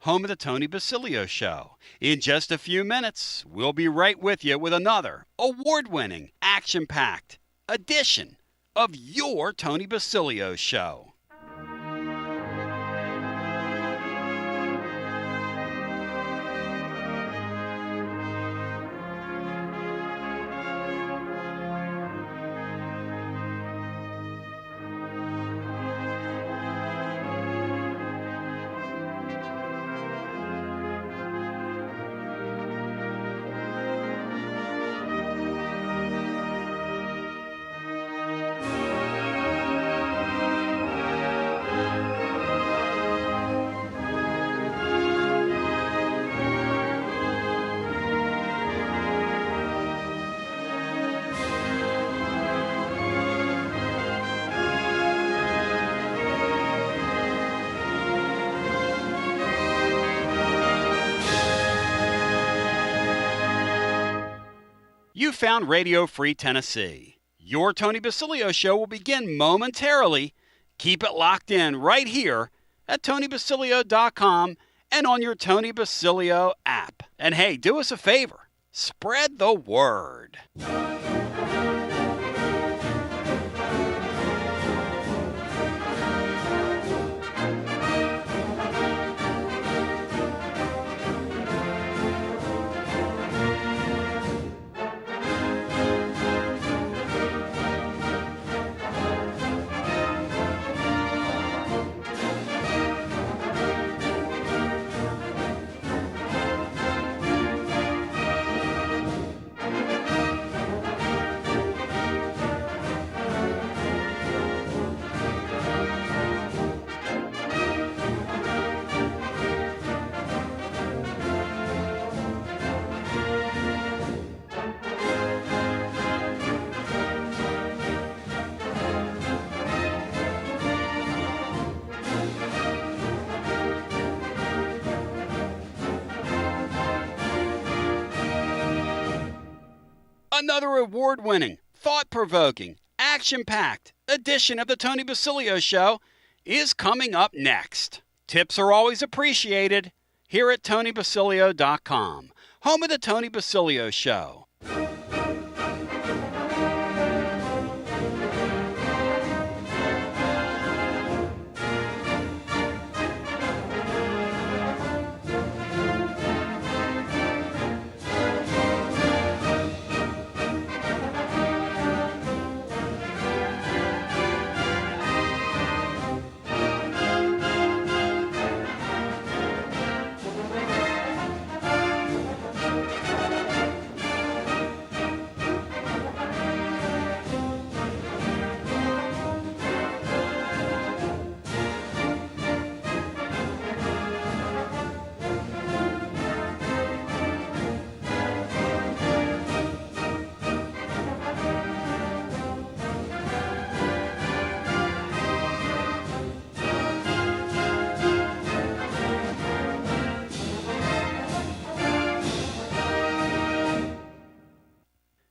home of the Tony Basilio Show. In just a few minutes, we'll be right with you with another award-winning, action-packed edition of your Tony Basilio Show. You found Radio Free Tennessee. Your Tony Basilio Show will begin momentarily. Keep it locked in right here at TonyBasilio.com and on your Tony Basilio app. And hey, do us a favor. Spread the word. Another award-winning, thought-provoking, action-packed edition of the Tony Basilio Show is coming up next. Tips are always appreciated here at TonyBasilio.com, home of the Tony Basilio Show.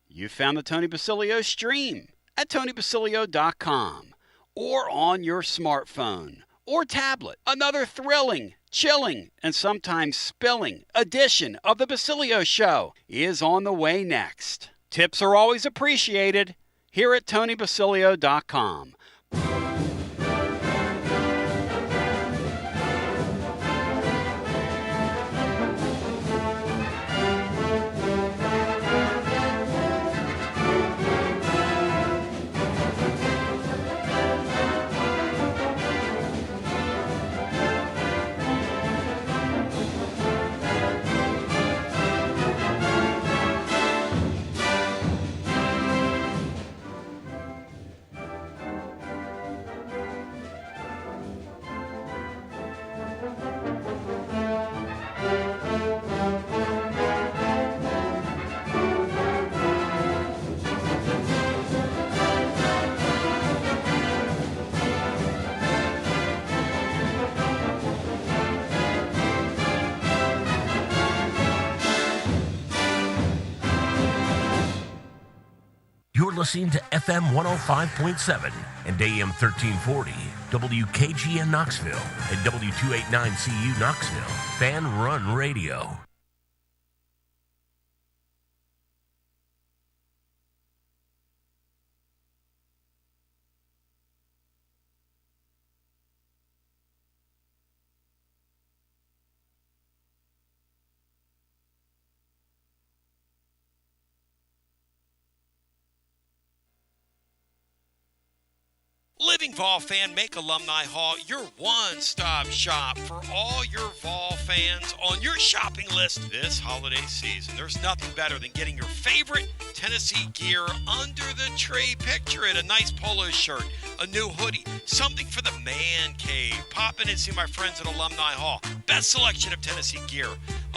You found the Tony Basilio stream at TonyBasilio.com or on your smartphone or tablet. Another thrilling, chilling, and sometimes spilling edition of the Basilio Show is on the way next. Tips are always appreciated here at TonyBasilio.com. You're listening to FM 105.7 and AM 1340 WKGN Knoxville and W289CU Knoxville. Fan Run Radio. Living Vol fan, make Alumni Hall your one-stop shop for all your Vol fans on your shopping list this holiday season. There's nothing better than getting your favorite Tennessee gear under the tree. Picture it, a nice polo shirt, a new hoodie, something for the man cave. Pop in and see my friends at Alumni Hall. Best selection of Tennessee gear.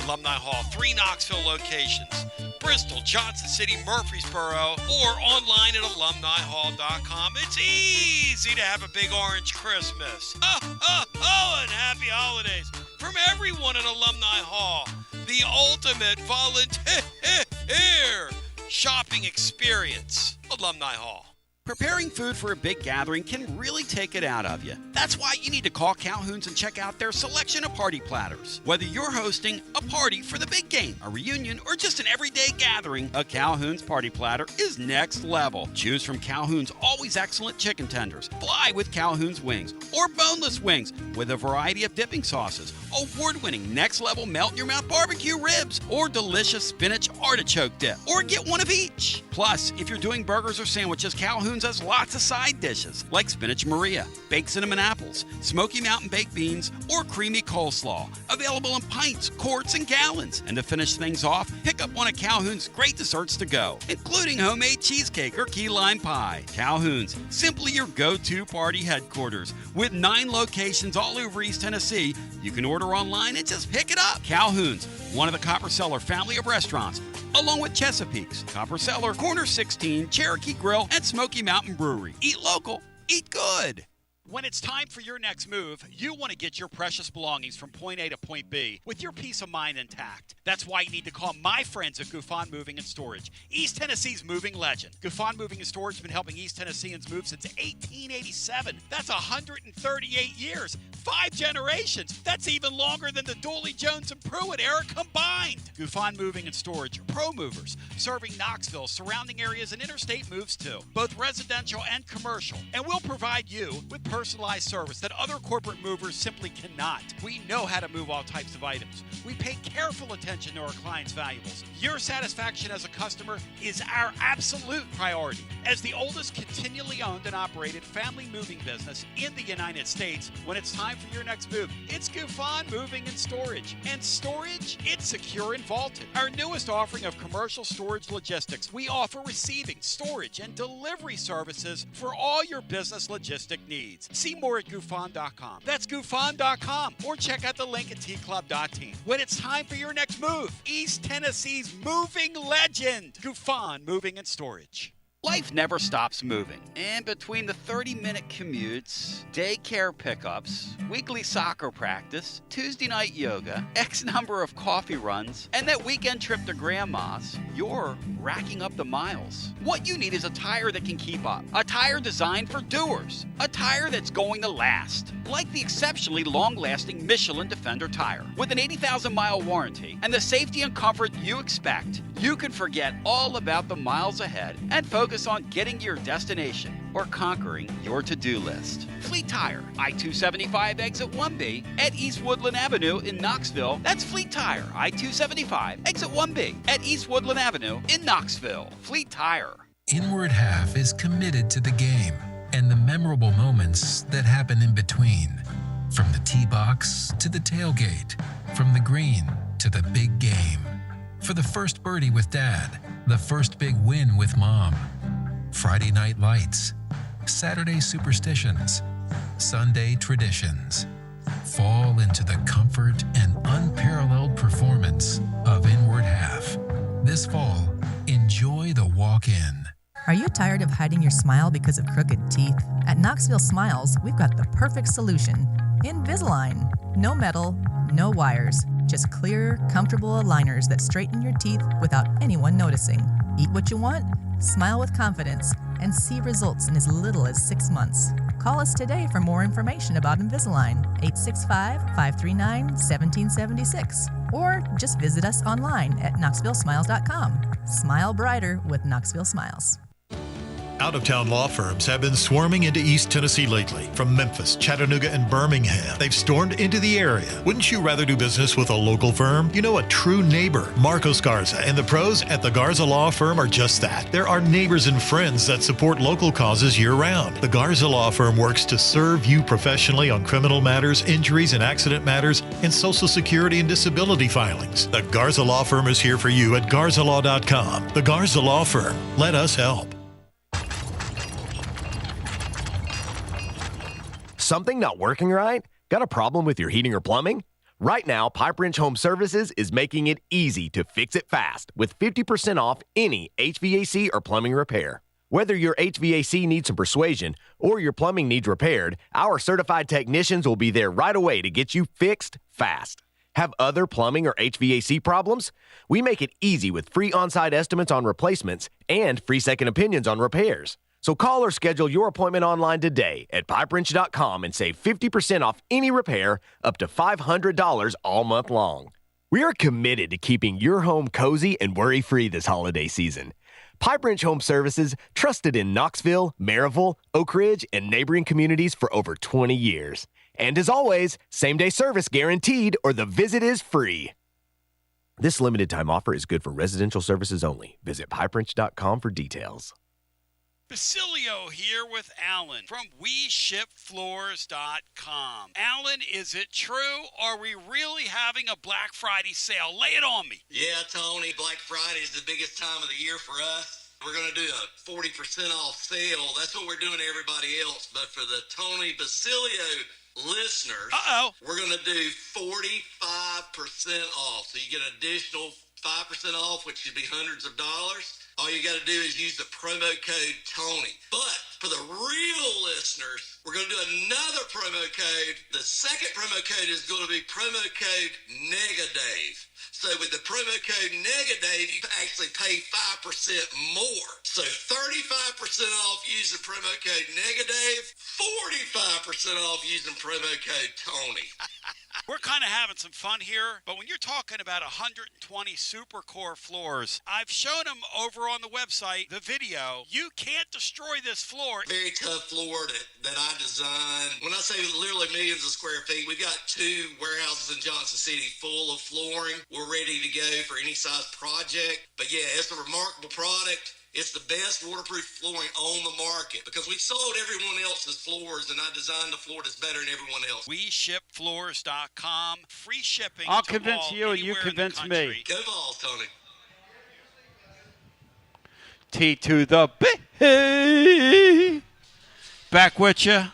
Alumni Hall, 3 Knoxville locations. Bristol, Johnson City, Murfreesboro, or online at alumnihall.com. It's easy to have a big orange Christmas. And happy holidays from everyone at Alumni Hall. The ultimate volunteer shopping experience. Alumni Hall. Preparing food for a big gathering can really take it out of you. That's why you need to call Calhoun's and check out their selection of party platters. Whether you're hosting a party for the big game, a reunion, or just an everyday gathering, a Calhoun's party platter is next level. Choose from Calhoun's always excellent chicken tenders, fly with Calhoun's wings, or boneless wings with a variety of dipping sauces, award-winning next-level melt-in-your-mouth barbecue ribs, or delicious spinach artichoke dip, or get one of each. Plus, if you're doing burgers or sandwiches, Calhoun's has lots of side dishes like spinach Maria, baked cinnamon apples, Smoky Mountain baked beans, or creamy coleslaw. Available in pints, quarts, and gallons. And to finish things off, pick up one of Calhoun's great desserts to go, including homemade cheesecake or key lime pie. Calhoun's, simply your go-to party headquarters. With 9 locations all over East Tennessee, you can order online and just pick it up. Calhoun's, one of the Copper Cellar family of restaurants, along with Chesapeake's, Copper Cellar, Corner 16, Cherokee Grill, and Smoky Mountain Brewery. Eat local, eat good. When it's time for your next move, you want to get your precious belongings from point A to point B with your peace of mind intact. That's why you need to call my friends at Guffon Moving and Storage, East Tennessee's moving legend. Guffon Moving and Storage has been helping East Tennesseans move since 1887. That's 138 years, 5 generations. That's even longer than the Dooley, Jones, and Pruitt era combined. Guffon Moving and Storage, pro movers, serving Knoxville, surrounding areas, and interstate moves too, both residential and commercial. And we'll provide you with personalized service that other corporate movers simply cannot. We know how to move all types of items. We pay careful attention to our clients' valuables. Your satisfaction as a customer is our absolute priority. As the oldest continually owned and operated family moving business in the United States, when it's time for your next move, it's Guffon Moving and Storage. And storage, it's secure and vaulted. Our newest offering of commercial storage logistics, we offer receiving, storage, and delivery services for all your business logistic needs. See more at Guffon.com. That's Guffon.com, or check out the link at tclub.team. When it's time for your next move, East Tennessee's moving legend, Guffon Moving and Storage. Life never stops moving. And between the 30-minute commutes, daycare pickups, weekly soccer practice, Tuesday night yoga, X number of coffee runs, and that weekend trip to Grandma's, you're racking up the miles. What you need is a tire that can keep up. A tire designed for doers. A tire that's going to last. Like the exceptionally long-lasting Michelin Defender tire. With an 80,000-mile warranty and the safety and comfort you expect, you can forget all about the miles ahead and focus on getting to your destination or conquering your to-do list. Fleet Tire, I-275 exit 1B at East Woodland Avenue in Knoxville. That's Fleet Tire, I-275 exit 1B at East Woodland Avenue in Knoxville. Fleet Tire. Inward Half is committed to the game and the memorable moments that happen in between. From the tee box to the tailgate, from the green to the big game. For the first birdie with Dad, the first big win with Mom. Friday night lights, Saturday superstitions, Sunday traditions. Fall into the comfort and unparalleled performance of Inward Half. This fall, enjoy the walk-in. Are you tired of hiding your smile because of crooked teeth? At Knoxville Smiles, we've got the perfect solution. Invisalign. No metal, no wires, just clear, comfortable aligners that straighten your teeth without anyone noticing. Eat what you want, smile with confidence, and see results in as little as 6 months. Call us today for more information about Invisalign, 865-539-1776. Or just visit us online at KnoxvilleSmiles.com. Smile brighter with Knoxville Smiles. Out-of-town law firms have been swarming into East Tennessee lately. From Memphis, Chattanooga, and Birmingham, they've stormed into the area. Wouldn't you rather do business with a local firm? You know, a true neighbor. Marcos Garza and the pros at the Garza Law Firm are just that. There are neighbors and friends that support local causes year-round. The Garza Law Firm works to serve you professionally on criminal matters, injuries and accident matters, and Social Security and disability filings. The Garza Law Firm is here for you at garzalaw.com. The Garza Law Firm. Let us help. Something not working right? Got a problem with your heating or plumbing? Right now, Pipe Wrench Home Services is making it easy to fix it fast with 50% off any HVAC or plumbing repair. Whether your HVAC needs some persuasion or your plumbing needs repaired, our certified technicians will be there right away to get you fixed fast. Have other plumbing or HVAC problems? We make it easy with free on-site estimates on replacements and free second opinions on repairs. So call or schedule your appointment online today at pipewrench.com and save 50% off any repair up to $500 all month long. We are committed to keeping your home cozy and worry-free this holiday season. Pipe Wrench Home Services, trusted in Knoxville, Maryville, Oak Ridge, and neighboring communities for over 20 years. And as always, same-day service guaranteed or the visit is free. This limited-time offer is good for residential services only. Visit pipewrench.com for details. Basilio here with Alan from WeShipFloors.com. Alan, is it true? Are we really having a Black Friday sale? Lay it on me. Yeah, Tony, Black Friday is the biggest time of the year for us. We're going to do a 40% off sale. That's what we're doing to everybody else. But for the Tony Basilio listeners, we're going to do 45% off. So you get an additional 5% off, which should be hundreds of dollars. All you got to do is use the promo code TONY. But for the real listeners, we're going to do another promo code. The second promo code is going to be promo code NEGADAVE. So with the promo code NEGADAVE, you actually pay 5% more. So 35% off using promo code NEGADAVE, 45% off using promo code TONY. We're kind of having some fun here, but when you're talking about 120 Supercore floors, I've shown them over on the website, the video. You can't destroy this floor. Very tough floor that I designed. When I say literally millions of square feet, we've got 2 warehouses in Johnson City full of flooring. We're ready to go for any size project. But yeah, it's a remarkable product. It's the best waterproof flooring on the market because we sold everyone else's floors and I designed the floor that's better than everyone else. WeShipFloors.com. Free shipping. I'll to convince all, you and you anywhere in the convince me. country. Go Vols, Tony. T to the B. Back with you.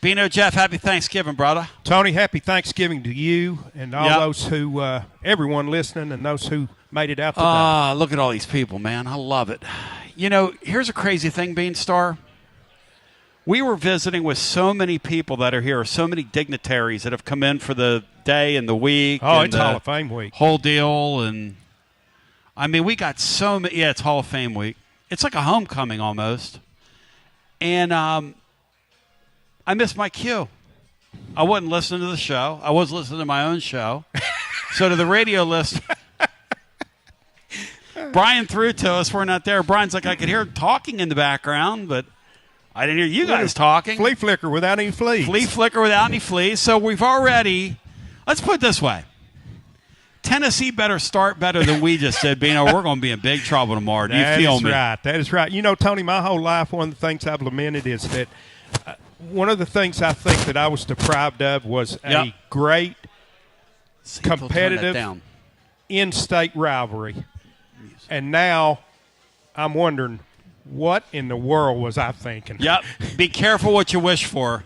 Bino, Jeff, happy Thanksgiving, brother. Tony, happy Thanksgiving to you and all those who, everyone listening and those who made it out today. Look at all these people, man. I love it. You know, here's a crazy thing, Beanstar. We were visiting with so many people that are here, so many dignitaries that have come in for the day and the week. Oh, and it's Hall of Fame week. Whole deal. And, I mean, we got so many. Yeah, it's Hall of Fame week. It's like a homecoming almost. And I missed my cue. I wasn't listening to the show. I was listening to my own show. So to the radio list, Brian threw to us. We're not there. Brian's like, I could hear talking in the background, but I didn't hear you guys talking. Flea flicker without any fleas. Flea flicker without any fleas. So we've already, let's put it this way. Tennessee better start better than we just did, Bino. We're going to be in big trouble tomorrow. Do you feel me? That is right. You know, Tony, my whole life, one of the things I've lamented is that one of the things I think that I was deprived of was a great competitive in-state rivalry. And now I'm wondering, what in the world was I thinking? Yep. Be careful what you wish for.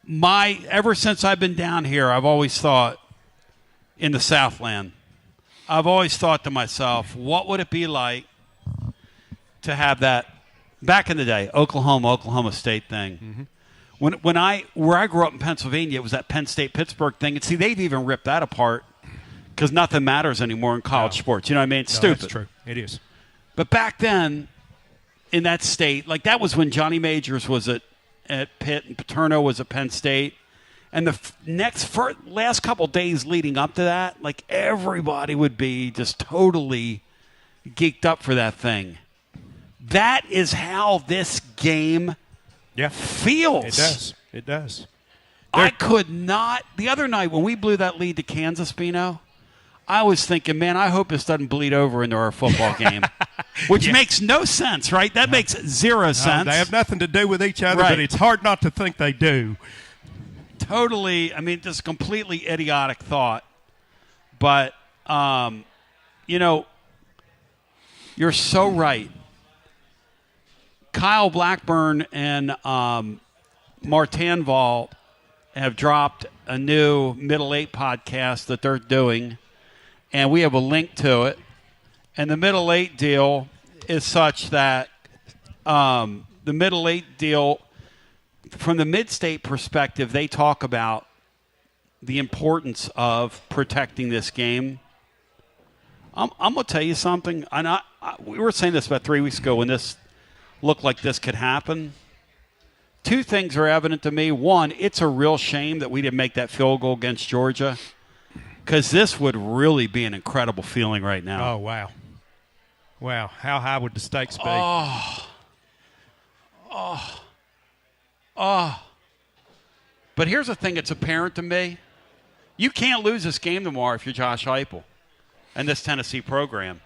Ever since I've been down here, I've always thought in the Southland, I've always thought to myself, what would it be like to have that back in the day, Oklahoma State thing. Mm-hmm. Where I grew up in Pennsylvania, it was that Penn State-Pittsburgh thing. And see, they've even ripped that apart because nothing matters anymore in college sports. You know what I mean? It's stupid. That's true. It is. But back then, in that state. Like, that was when Johnny Majors was at Pitt and Paterno was at Penn State. And the last couple days leading up to that, like, everybody would be just totally geeked up for that thing. That is how this game feels. It does. I could not. The other night when we blew that lead to Kansas, Bino, I was thinking, man, I hope this doesn't bleed over into our football game, which makes no sense, right? That makes zero sense. They have nothing to do with each other, but it's hard not to think they do. Totally. I mean, just completely idiotic thought. But, you're so right. Kyle Blackburn and Martin Vol have dropped a new Middle Eight podcast that they're doing, and we have a link to it. And the Middle Eight deal is such that the Middle Eight deal, from the mid-state perspective, they talk about the importance of protecting this game. I'm going to tell you something. We were saying this about 3 weeks ago when this looked like this could happen. Two things are evident to me. One, it's a real shame that we didn't make that field goal against Georgia, because this would really be an incredible feeling right now. Oh, wow. Wow. How high would the stakes be? But here's the thing that's apparent to me. You can't lose this game tomorrow if you're Josh Heupel and this Tennessee program.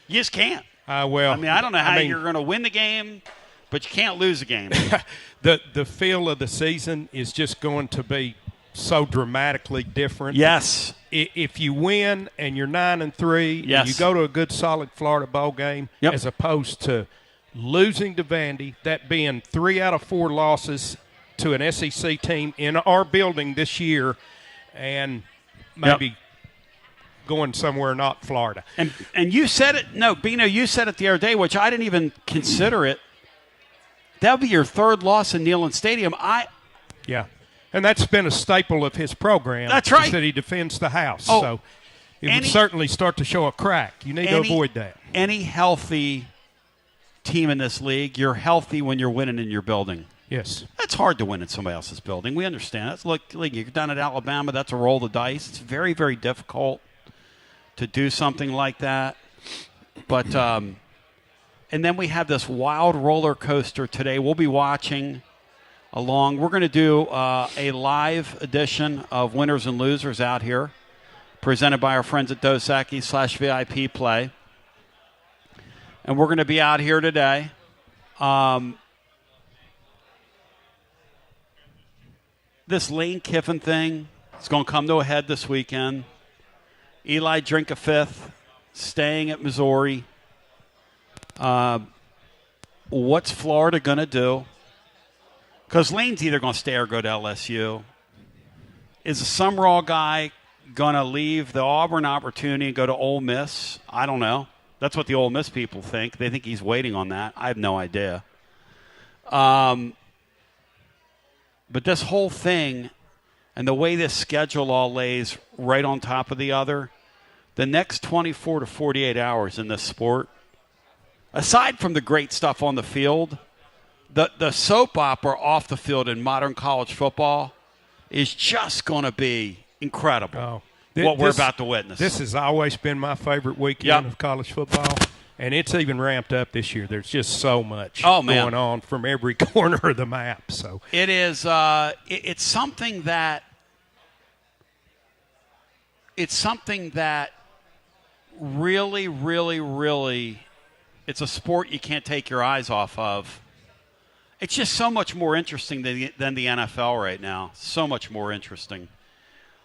You just can't. I don't know how you're going to win the game, but you can't lose the game. The feel of the season is just going to be so dramatically different. Yes. If you win and you're 9-3, and you go to a good, solid Florida bowl game, as opposed to losing to Vandy, that being 3 out of 4 losses to an SEC team in our building this year, and maybe going somewhere not Florida. And you said it. No, Bino, you said it the other day, which I didn't even consider it. That would be your third loss in Neyland Stadium. And that's been a staple of his program. That's right. That he defends the house. So it would certainly start to show a crack. You need to avoid that. Any healthy team in this league, you're healthy when you're winning in your building. Yes. That's hard to win in somebody else's building. We understand. That's look, you're down at Alabama. That's a roll of the dice. It's very, very difficult to do something like that. But and then we have this wild roller coaster today. We'll be watching along. We're going to do a live edition of Winners and Losers out here, presented by our friends at Dos Equis /VIP Play. And we're going to be out here today. This Lane Kiffin thing is going to come to a head this weekend. Eli drink a fifth, staying at Missouri. What's Florida going to do? Because Lane's either going to stay or go to LSU. Is the Summerall guy going to leave the Auburn opportunity and go to Ole Miss? I don't know. That's what the Ole Miss people think. They think he's waiting on that. I have no idea. But this whole thing and the way this schedule all lays right on top of the other, the next 24 to 48 hours in this sport, aside from the great stuff on the field, the soap opera off the field in modern college football is just going to be incredible. What we're about to witness. This has always been my favorite weekend of college football, and it's even ramped up this year. There's just so much going on from every corner of the map. So it is. It's something that. It's something that really, really, really. It's a sport you can't take your eyes off of. It's just so much more interesting than the NFL right now. So much more interesting.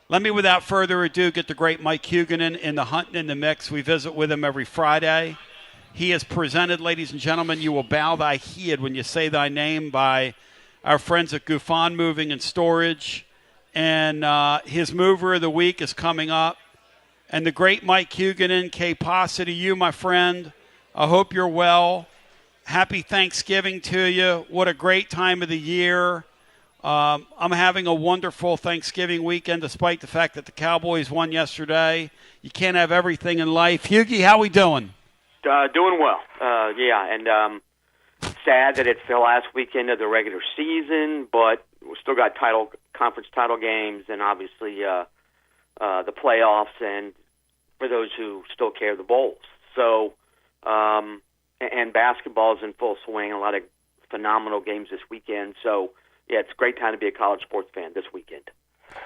Let me, without further ado, get the great Mike Huguenin in the Hunting in the Mix. We visit with him every Friday. He is presented, ladies and gentlemen, you will bow thy head when you say thy name, by our friends at Gufon Moving and Storage. And his mover of the week is coming up. And the great Mike Huguenin, K-Pasa to you, my friend. I hope you're well. Happy Thanksgiving to you. What a great time of the year. I'm having a wonderful Thanksgiving weekend despite the fact that the Cowboys won yesterday. You can't have everything in life. Hughie, how we doing? Doing well. And sad that it's the last weekend of the regular season, but we still got conference title games, and obviously the playoffs, and for those who still care, the bowls. So, and basketball is in full swing. A lot of phenomenal games this weekend. So, yeah, it's a great time to be a college sports fan this weekend.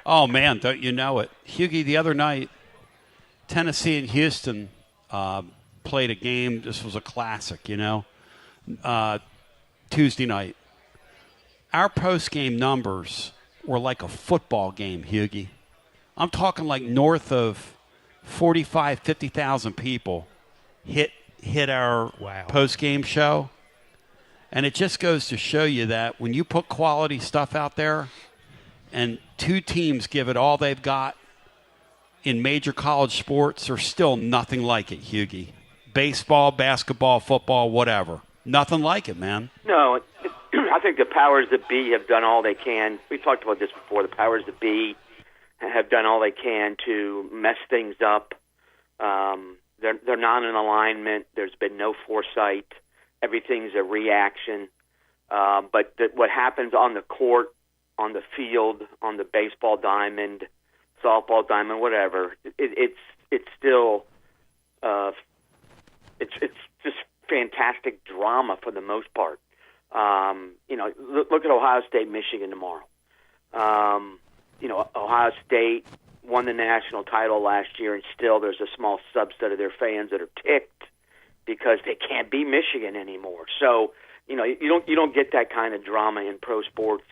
Oh, man, don't you know it. Hughie, the other night, Tennessee and Houston played a game. This was a classic, Tuesday night. Our post-game numbers were like a football game, Hughie. I'm talking like north of 45, 50,000 people hit our post-game show. And it just goes to show you that when you put quality stuff out there and two teams give it all they've got in major college sports, there's still nothing like it, Hughie. Baseball, basketball, football, whatever. Nothing like it, man. No, I think the powers that be have done all they can. We talked about this before. The powers that be have done all they can to mess things up. They're not in alignment. There's been no foresight. Everything's a reaction. But what happens on the court, on the field, on the baseball diamond, softball diamond, whatever, it's still it's just fantastic drama for the most part. Look at Ohio State, Michigan tomorrow. Ohio State won the national title last year, and still there's a small subset of their fans that are ticked because they can't beat Michigan anymore. So, you don't get that kind of drama in pro sports.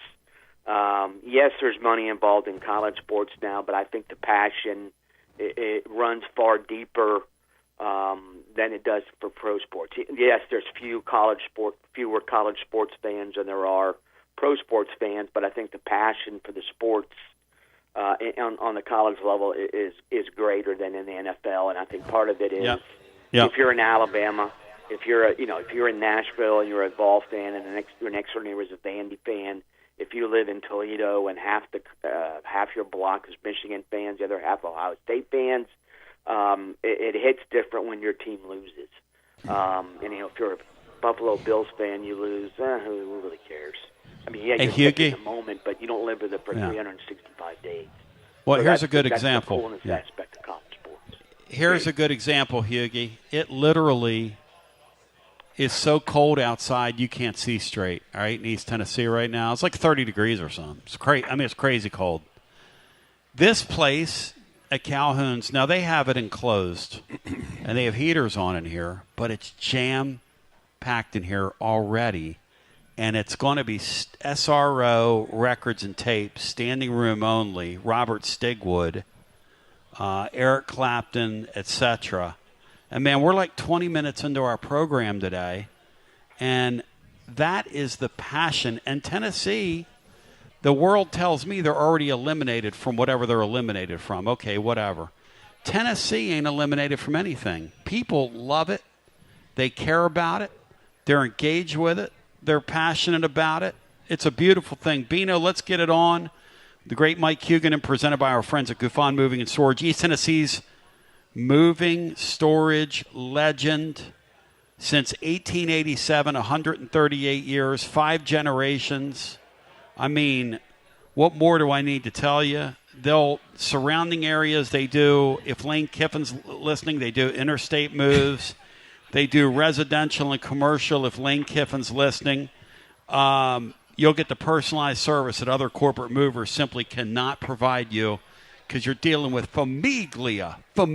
Yes, there's money involved in college sports now, but I think the passion it runs far deeper than it does for pro sports. Yes, there's fewer college sports fans than there are pro sports fans, but I think the passion for the sports on the college level is greater than in the NFL, and I think part of it is if you're in Alabama, if you're in Nashville and you're a Vol fan, and your next door neighbor is a Vandy fan. If you live in Toledo and half your block is Michigan fans, the other half Ohio State fans, it hits different when your team loses. If you're a Buffalo Bills fan, you lose. Who really cares? I mean, you're sick in the moment, but you don't live with it for 365 days. Well, so here's a good example. That's the coolness aspect of college sports. Here's a good example, Hughie. It literally is so cold outside you can't see straight, all right, in East Tennessee right now. It's like 30 degrees or something. It's crazy. I mean, it's crazy cold. This place at Calhoun's, now they have it enclosed, and they have heaters on in here, but it's jam-packed in here already, and it's going to be SRO records and tapes, standing room only, Robert Stigwood, Eric Clapton, etc. And, man, we're like 20 minutes into our program today, and that is the passion. And Tennessee, the world tells me they're already eliminated from whatever they're eliminated from. Okay, whatever. Tennessee ain't eliminated from anything. People love it. They care about it. They're engaged with it. They're passionate about it. It's a beautiful thing. Bino, let's get it on. The great Mike Hugan, and presented by our friends at Gufon Moving and Storage. East Tennessee's moving storage legend since 1887, 138 years, 5 generations. I mean, what more do I need to tell you? Surrounding areas, they do, if Lane Kiffin's listening, they do interstate moves. They do residential and commercial if Lane Kiffin's listening. You'll get the personalized service that other corporate movers simply cannot provide you because you're dealing with familia. But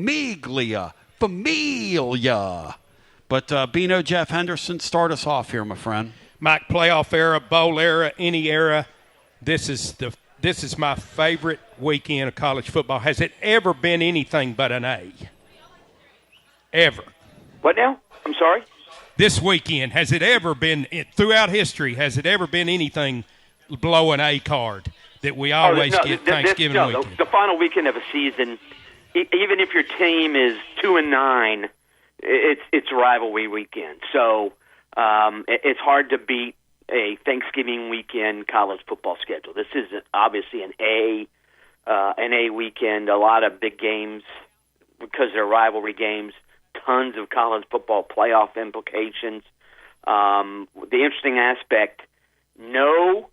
Bino, Jeff Henderson, start us off here, my friend. Mike, playoff era, bowl era, any era, this is my favorite weekend of college football. Has it ever been anything but an A? Ever. What now? I'm sorry? This weekend, has it ever been, throughout history, has it ever been anything below an A card that we always get Thanksgiving weekend? The final weekend of a season, even if your team is 2-9, it's rivalry weekend. So it's hard to beat a Thanksgiving weekend college football schedule. This is obviously an A weekend. A lot of big games because they're rivalry games. tons of college football playoff implications. The interesting aspect, no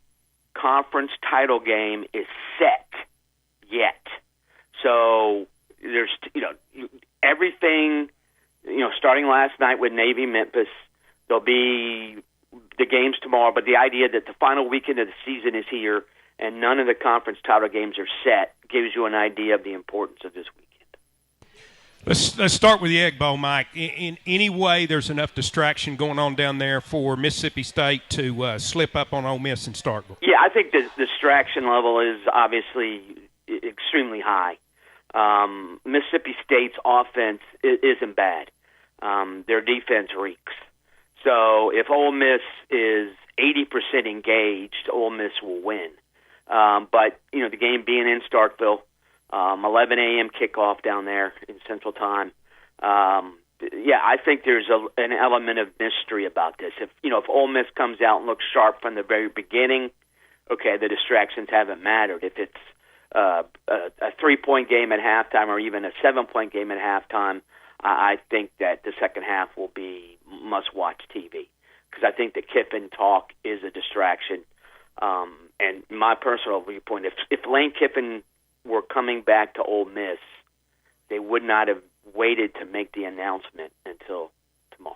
conference title game is set yet. So there's, everything, starting last night with Navy-Memphis, there'll be the games tomorrow, but the idea that the final weekend of the season is here and none of the conference title games are set gives you an idea of the importance of this weekend. Let's start with the Egg Bowl, Mike. In any way, there's enough distraction going on down there for Mississippi State to slip up on Ole Miss and Starkville? Yeah, I think the distraction level is obviously extremely high. Mississippi State's offense isn't bad. Their defense reeks. So if Ole Miss is 80% engaged, Ole Miss will win. But, the game being in Starkville, 11 a.m. kickoff down there in Central Time. I think there's an element of mystery about this. If Ole Miss comes out and looks sharp from the very beginning, okay, the distractions haven't mattered. If it's a 3-point game at halftime or even a 7-point game at halftime, I think that the second half will be must-watch TV because I think the Kiffin talk is a distraction. And my personal viewpoint, if Lane Kiffin were coming back to Ole Miss, they would not have waited to make the announcement until tomorrow.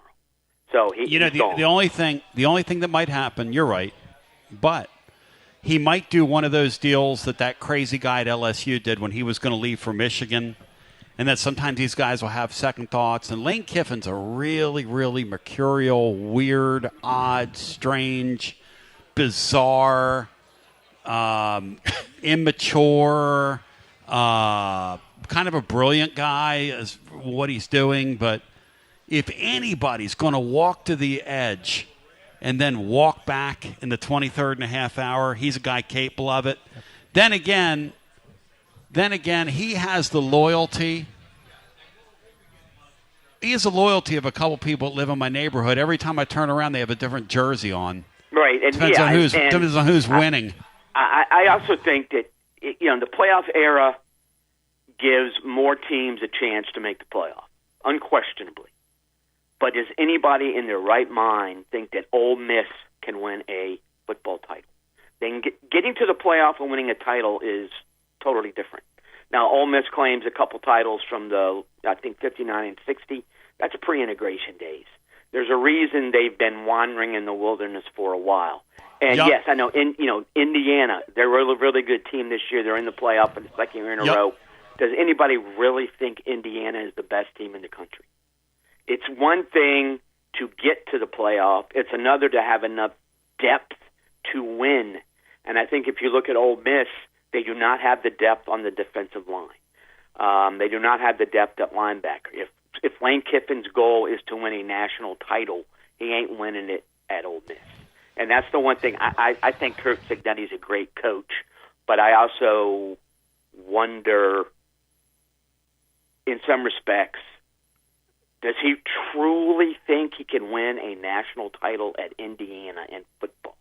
So he's gone. The only thing that might happen, you're right, but he might do one of those deals that crazy guy at LSU did when he was going to leave for Michigan, and that sometimes these guys will have second thoughts. And Lane Kiffin's a really, really mercurial, weird, odd, strange, bizarre, immature, kind of a brilliant guy is what he's doing. But if anybody's going to walk to the edge and then walk back in the 23rd and a half hour, he's a guy capable of it. Then again, he has the loyalty. He has the loyalty of a couple people that live in my neighborhood. Every time I turn around, they have a different jersey on. Right. And depends on who's winning. I also think that the playoff era gives more teams a chance to make the playoff, unquestionably. But does anybody in their right mind think that Ole Miss can win a football title? Then getting to the playoff and winning a title is totally different. Now, Ole Miss claims a couple titles from the, 59 and 60. That's pre-integration days. There's a reason they've been wandering in the wilderness for a while. And yes, I know. Indiana, they're a really, really good team this year. They're in the playoff for the second year in a row. Does anybody really think Indiana is the best team in the country? It's one thing to get to the playoff. It's another to have enough depth to win. And I think if you look at Ole Miss, they do not have the depth on the defensive line. They do not have the depth at linebacker. If Lane Kiffin's goal is to win a national title, he ain't winning it at Ole Miss. And that's the one thing. I think Kurt Cignetti's a great coach, but I also wonder, in some respects, does he truly think he can win a national title at Indiana in football?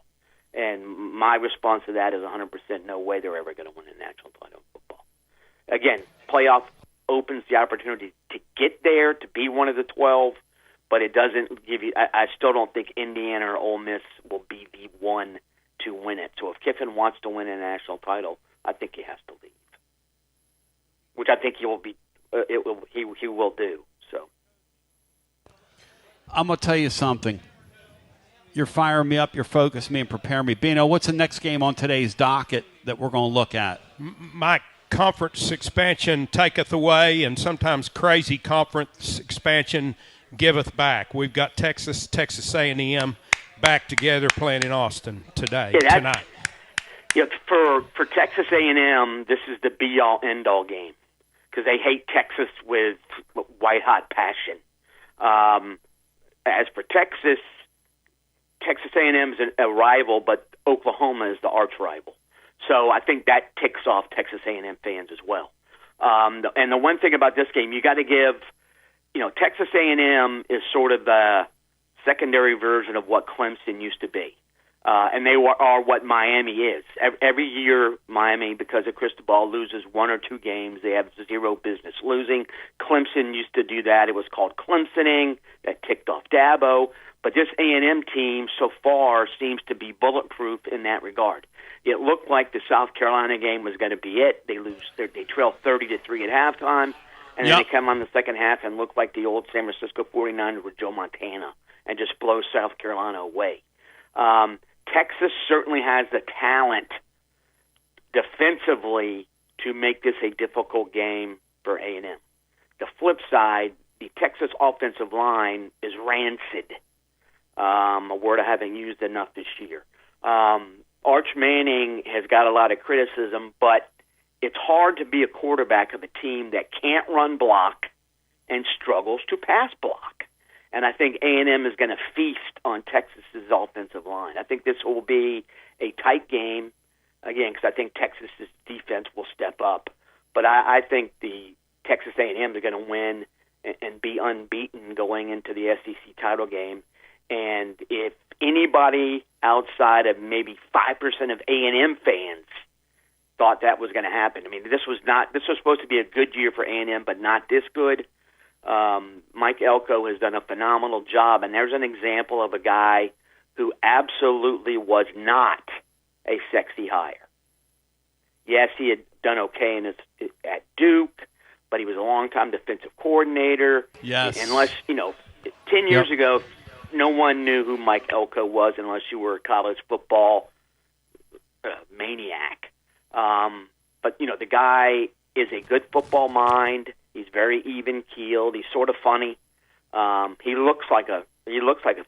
And my response to that is 100% no way they're ever going to win a national title in football. Again, playoff opens the opportunity to get there, to be one of the 12, but it doesn't give you – I still don't think Indiana or Ole Miss will be the one to win it. So if Kiffin wants to win a national title, I think he has to leave, which I think he will be. He will do. So I'm going to tell you something. You're firing me up. You're focusing me and preparing me. Bino, what's the next game on today's docket that we're going to look at? Mike, conference expansion taketh away, and sometimes crazy conference expansion giveth back. We've got Texas A&M back together playing in Austin tonight. Yeah, for Texas A&M, this is the be-all, end-all game because they hate Texas with white-hot passion. As for Texas A&M is a rival, but Oklahoma is the arch rival. So I think that ticks off Texas A&M fans as well. And the one thing about this game, you got to give, Texas A&M is sort of the secondary version of what Clemson used to be. And they are what Miami is. Every year, Miami, because of Cristobal, loses one or two games. They have zero business losing. Clemson used to do that. It was called Clemsoning. That ticked off Dabo. But this A&M team so far seems to be bulletproof in that regard. It looked like the South Carolina game was going to be it. They trail 30-3 at halftime, and then they come on the second half and look like the old San Francisco 49ers with Joe Montana and just blow South Carolina away. Texas certainly has the talent defensively to make this a difficult game for A&M. The flip side, the Texas offensive line is rancid, a word I haven't used enough this year. Arch Manning has got a lot of criticism, but it's hard to be a quarterback of a team that can't run block and struggles to pass block. And I think A&M is going to feast on Texas's offensive line. I think this will be a tight game, again, because I think Texas's defense will step up. But I think the Texas A&M are going to win and be unbeaten going into the SEC title game. And if anybody outside of maybe 5% of A&M fans thought that was going to happen, I mean, this was supposed to be a good year for A&M, but not this good. Mike Elko has done a phenomenal job, and there's an example of a guy who absolutely was not a sexy hire. Yes, he had done okay at Duke, but he was a long-time defensive coordinator. Yes. Unless, 10 years ago, no one knew who Mike Elko was unless you were a college football maniac. But, the guy is a good football mind. He's very even-keeled. He's sort of funny. He looks like a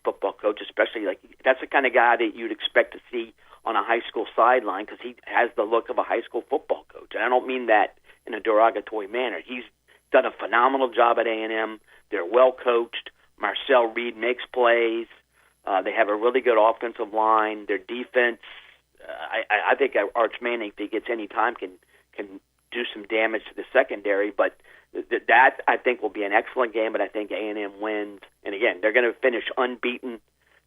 football coach, especially that's the kind of guy that you'd expect to see on a high school sideline because he has the look of a high school football coach. And I don't mean that in a derogatory manner. He's done a phenomenal job at A&M. They're well coached. Marcel Reed makes plays. They have a really good offensive line. Their defense, I think Arch Manning, if he gets any time, can do some damage to the secondary. But that I think will be an excellent game. But I think A&M wins. And again, they're going to finish unbeaten,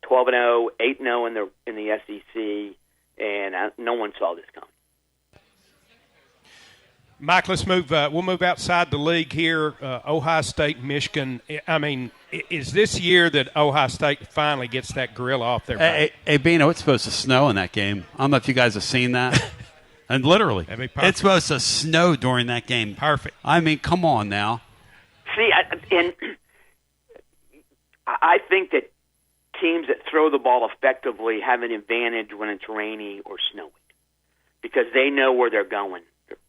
12-0, 8-0 in the SEC, and no one saw this coming. Mike, let's move. We'll move outside the league here. Ohio State, Michigan. I mean, is this year that Ohio State finally gets that gorilla off their back? Hey, Bino, it's supposed to snow in that game. I don't know if you guys have seen that. And literally, it's supposed to snow during that game. Perfect. I mean, come on now. See, I think that teams that throw the ball effectively have an advantage when it's rainy or snowing because they know where they're going,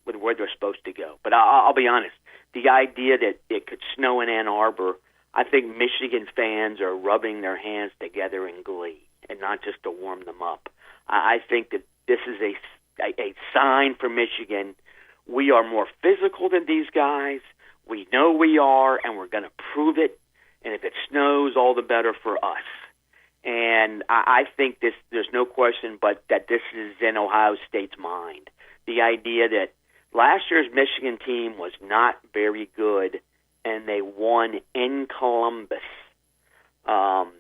where they're supposed to go. But I'll be honest, the idea that it could snow in Ann Arbor, I think Michigan fans are rubbing their hands together in glee and not just to warm them up. I think that this is a sign for Michigan. We are more physical than these guys. We know we are, and we're going to prove it. And if it snows, all the better for us. And I think there's no question but that this is in Ohio State's mind. The idea that last year's Michigan team was not very good, and they won in Columbus.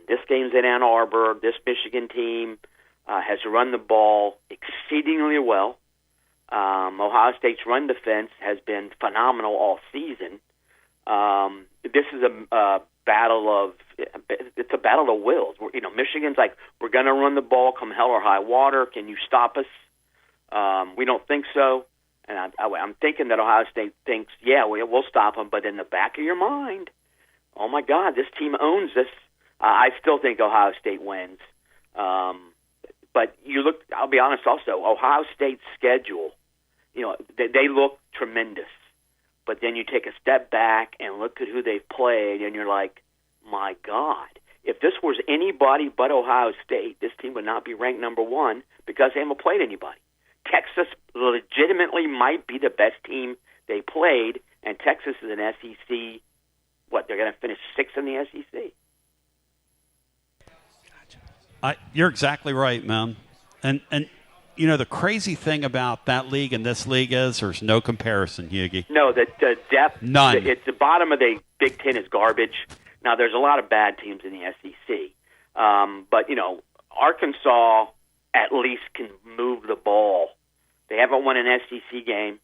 This game's in Ann Arbor. This Michigan team has run the ball exceedingly well. Ohio State's run defense has been phenomenal all season. This is a battle of wills. Michigan's like, we're going to run the ball come hell or high water. Can you stop us? We don't think so. And I'm thinking that Ohio State thinks, yeah, we'll stop them. But in the back of your mind, oh, my God, this team owns this. I still think Ohio State wins. But I'll be honest also, Ohio State's schedule, they look tremendous. But then you take a step back and look at who they've played, and you're like, my God, if this was anybody but Ohio State, this team would not be ranked number one because they haven't played anybody. Texas legitimately might be the best team they played, and Texas is an SEC. They're going to finish sixth in the SEC. You're exactly right, man. And the crazy thing about that league and this league is there's no comparison, Yugi. No, the depth. None. It's the bottom of the Big Ten is garbage. Now, there's a lot of bad teams in the SEC. But, Arkansas at least can move the ball. They haven't won an SEC game,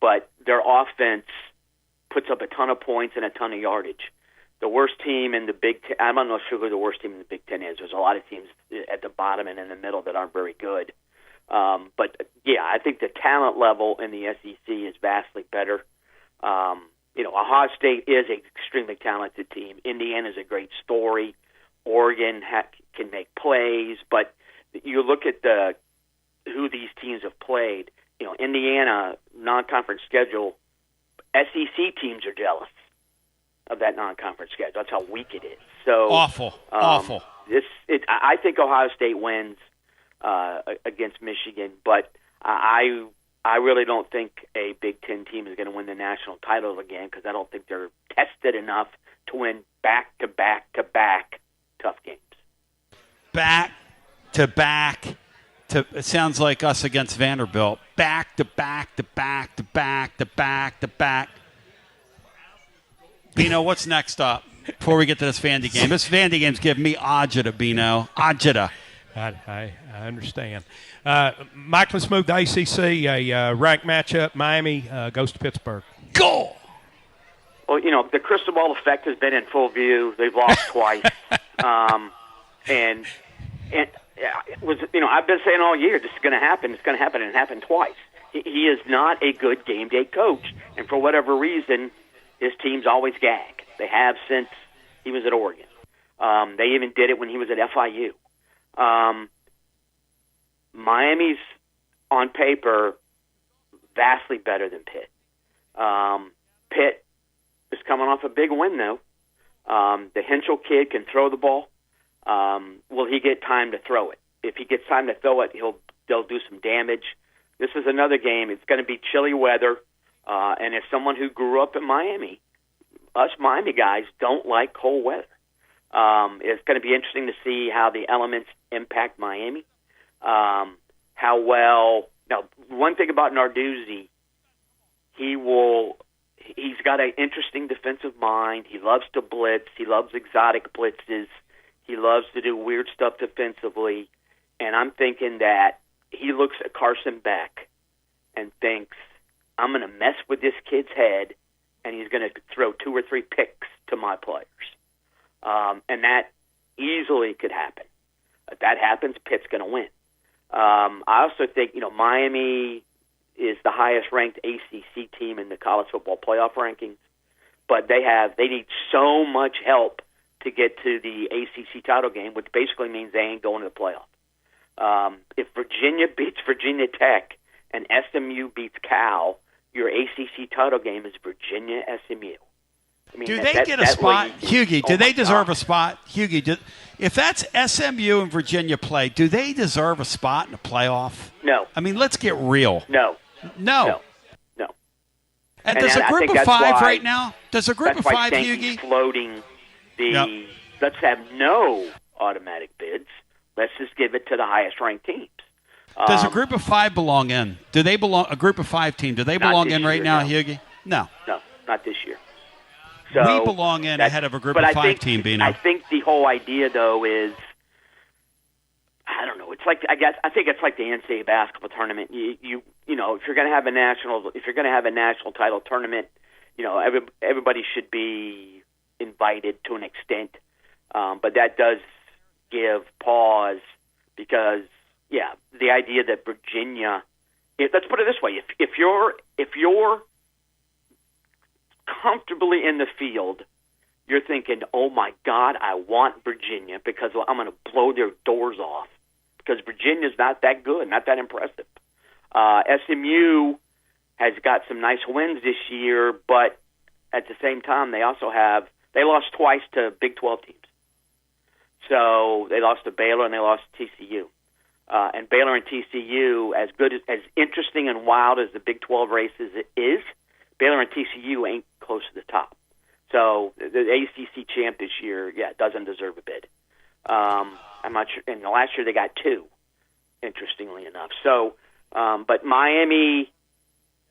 but their offense puts up a ton of points and a ton of yardage. The worst team in the Big Ten, I'm not sure who the worst team in the Big Ten is. There's a lot of teams at the bottom and in the middle that aren't very good. But, yeah, I think the talent level in the SEC is vastly better. Ohio State is an extremely talented team. Indiana's a great story. Oregon can make plays. But you look at who these teams have played. Indiana, non-conference schedule, SEC teams are jealous of that non-conference schedule. That's how weak it is. So awful. I think Ohio State wins against Michigan, but I really don't think a Big Ten team is going to win the national title again because I don't think they're tested enough to win back-to-back-to-back tough games. Back-to-back. It sounds like us against Vanderbilt. Back-to-back-to-back-to-back-to-back-to-back. Bino, what's next up before we get to this Vandy game? This Vandy game's giving me agita, Bino. Agita. I understand. Mike, let's move to ACC. A ranked matchup. Miami goes to Pittsburgh. Go! Well, the crystal ball effect has been in full view. They've lost twice. And it was, I've been saying all year, this is going to happen. It's going to happen, and it happened twice. He is not a good game day coach. And for whatever reason, his teams always gag. They have since he was at Oregon. They even did it when he was at FIU. Miami's, on paper, vastly better than Pitt. Pitt is coming off a big win, though. The Henschel kid can throw the ball. Will he get time to throw it? If he gets time to throw it, they'll do some damage. This is another game. It's going to be chilly weather. And as someone who grew up in Miami, us Miami guys don't like cold weather. It's going to be interesting to see how the elements impact Miami. Now, one thing about Narduzzi, he's got an interesting defensive mind. He loves to blitz. He loves exotic blitzes. He loves to do weird stuff defensively. And I'm thinking that he looks at Carson Beck and thinks, I'm going to mess with this kid's head, and he's going to throw 2 or 3 picks to my players. And that easily could happen. If that happens, Pitt's going to win. I also think, Miami is the highest-ranked ACC team in the college football playoff rankings, but they need so much help to get to the ACC title game, which basically means they ain't going to the playoff. If Virginia beats Virginia Tech and SMU beats Cal, your ACC title game is Virginia SMU. Do they get a spot? Hughie, do they deserve a spot? Hughie, if that's SMU and Virginia play, do they deserve a spot in the playoff? No. I mean, let's get real. No. And does a group of 5 right now? Does a group of 5, Hughie? Floating let's have no automatic bids. Let's just give it to the highest-ranked teams. Does a group of 5 belong in? Do they belong? A group of 5 team? Do they belong in right now, Hughie? No, not this year. So we belong in ahead of a group of 5 team. Bino. I think the whole idea, though, is I don't know. It's like I think it's like the NCAA basketball tournament. If you're going to have a national title tournament, everybody should be invited to an extent. But that does give pause because. Yeah, the idea that Virginia. Let's put it this way: if you're comfortably in the field, you're thinking, "Oh my God, I want Virginia because I'm going to blow their doors off." Because Virginia's not that good, not that impressive. SMU has got some nice wins this year, but at the same time, they lost twice to Big 12 teams. So they lost to Baylor and they lost to TCU. And Baylor and TCU, as interesting and wild as the Big 12 race is, Baylor and TCU ain't close to the top. So the ACC champ this year, doesn't deserve a bid. I'm not sure. And last year they got 2, interestingly enough. So, but Miami,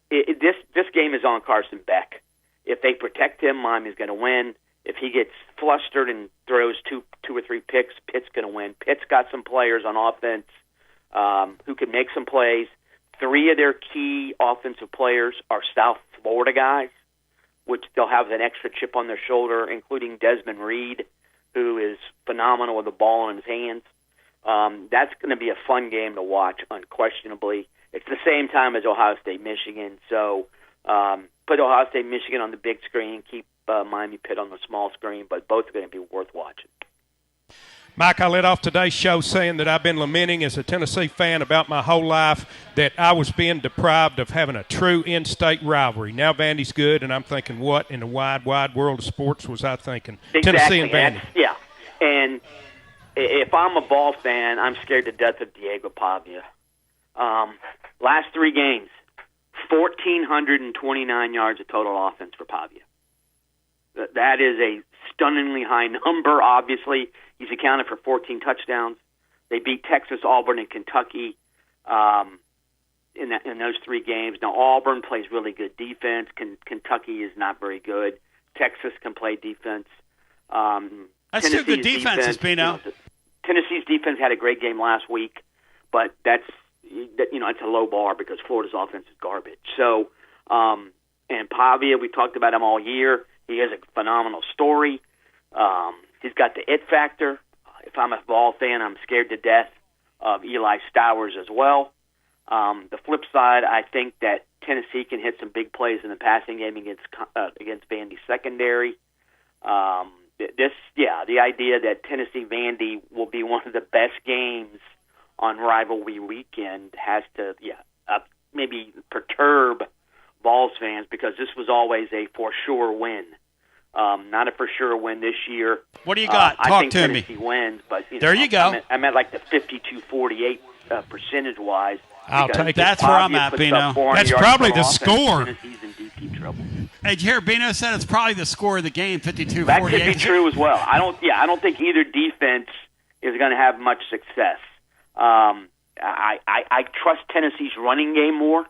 this game is on Carson Beck. If they protect him, Miami's going to win. If he gets flustered and throws two or three picks, Pitt's going to win. Pitt's got some players on offense. who can make some plays. 3 of their key offensive players are South Florida guys, which they'll have an extra chip on their shoulder, including Desmond Reed, who is phenomenal with the ball in his hands. That's going to be a fun game to watch, unquestionably. It's the same time as Ohio State, Michigan. So put Ohio State, Michigan on the big screen, keep Miami Pitt on the small screen, but both are going to be worth watching. Mike, I led off today's show saying that I've been lamenting as a Tennessee fan about my whole life that I was being deprived of having a true in-state rivalry. Now Vandy's good, and I'm thinking, what in the wide, wide world of sports was I thinking? Exactly. Tennessee and Vandy. Yeah, and if I'm a ball fan, I'm scared to death of Diego Pavia. Last 3 games, 1,429 yards of total offense for Pavia. That is a stunningly high number, obviously. He's accounted for 14 touchdowns. They beat Texas, Auburn, and Kentucky in those 3 games. Now, Auburn plays really good defense. Kentucky is not very good. Texas can play defense. That's 2 good defenses, Bino. Tennessee's defense had a great game last week, but it's a low bar because Florida's offense is garbage. So, and Pavia, we talked about him all year. He has a phenomenal story. He's got the it factor. If I'm a ball fan, I'm scared to death of Eli Stowers as well. The flip side, I think that Tennessee can hit some big plays in the passing game against Vandy's secondary. The idea that Tennessee-Vandy will be one of the best games on rivalry weekend has to maybe perturb Vols fans because this was always a for sure win. Not a for sure win this year. What do you got? Talk I think to Tennessee me. wins, but there you go. I'm at like the 52-48 percentage-wise. I'll take That's where I'm at, Bino. That's probably the score. Tennessee's in deep trouble. Hey, did you hear Bino said it's probably the score of the game, 52-48? That could be true as well. I don't think either defense is going to have much success. I trust Tennessee's running game more,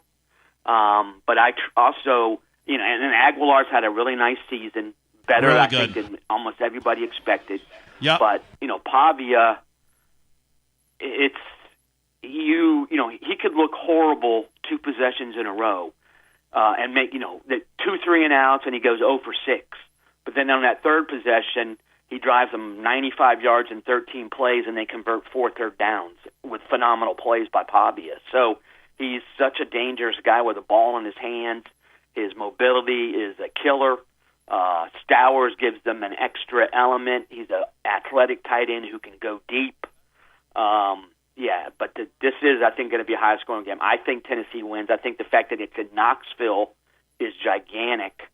but I also, and Aguilar's had a really nice season, better really I good. think than almost everybody expected. Yep. But Pavia, he could look horrible 2 possessions in a row, and make the 2 3-and-outs, and he goes 0 for 6. But then on that 3rd possession, he drives them 95 yards in 13 plays, and they convert 4 third downs with phenomenal plays by Pavia. So he's such a dangerous guy with a ball in his hands. His mobility is a killer. Stowers gives them an extra element. He's an athletic tight end who can go deep. But this is, I think, going to be a high-scoring game. I think Tennessee wins. I think the fact that it's in Knoxville is gigantic.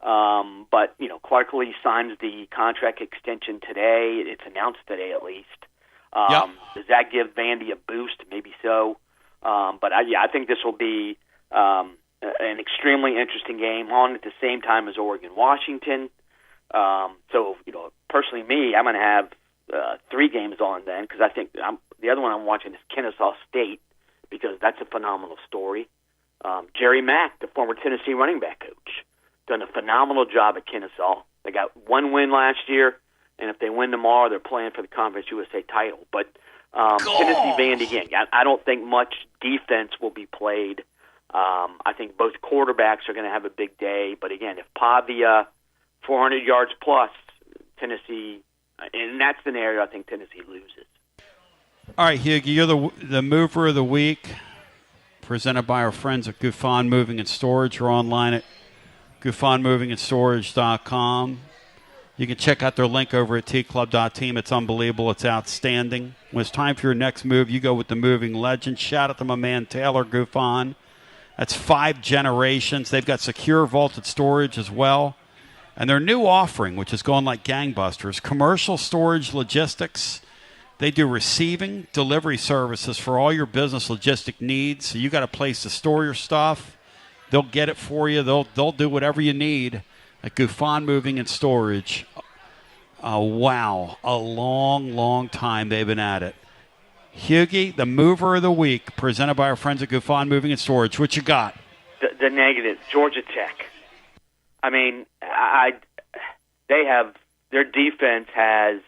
But Clark Lee signs the contract extension today. It's announced today, at least. Does that give Vandy a boost? Maybe so. But I think this will be an extremely interesting game on at the same time as Oregon-Washington. So, personally, I'm going to have 3 games on then because I think the other one I'm watching is Kennesaw State because that's a phenomenal story. Jerry Mack, the former Tennessee running back coach, done a phenomenal job at Kennesaw. They got 1 win last year, and if they win tomorrow, they're playing for the Conference USA title. But Tennessee-Vandy, again, I don't think much defense will be played. I think both quarterbacks are going to have a big day. But again, if Pavia, 400 yards plus, Tennessee, in that scenario, I think Tennessee loses. All right, Hugh, you're the mover of the week, presented by our friends at Gufon Moving and Storage. You're online at GufonMovingAndStorage.com. You can check out their link over at tclub.team. It's unbelievable. It's outstanding. When it's time for your next move, you go with the moving legend. Shout out to my man Taylor Gufon. That's 5 generations. They've got secure vaulted storage as well. And their new offering, which is going like gangbusters, commercial storage logistics. They do receiving, delivery services for all your business logistic needs. So you got a place to store your stuff. They'll get it for you. They'll do whatever you need at Gufon Moving and Storage. Wow, a long, long time they've been at it. Hughie, the mover of the week, presented by our friends at Gufon Moving and Storage. What you got? The negative, Georgia Tech. I mean, their defense has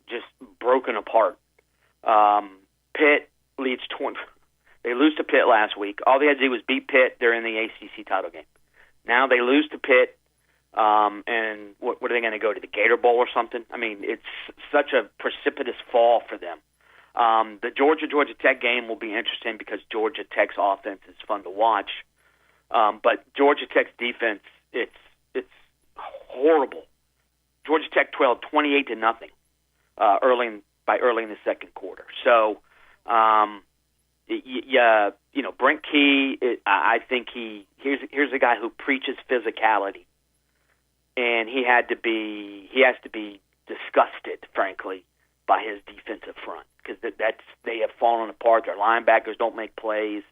just broken apart. Pitt leads 20. They lose to Pitt last week. All they had to do was beat Pitt. They're in the ACC title game. Now they lose to Pitt, and what are they going to go to, the Gator Bowl or something? I mean, it's such a precipitous fall for them. The Georgia Tech game will be interesting because Georgia Tech's offense is fun to watch, but Georgia Tech's defense, it's horrible. Georgia Tech 28-0 early in the second quarter. So, Brent Key, I think here's a guy who preaches physicality, and he has to be disgusted, frankly, by his defensive front because they have fallen apart. Their linebackers don't make plays.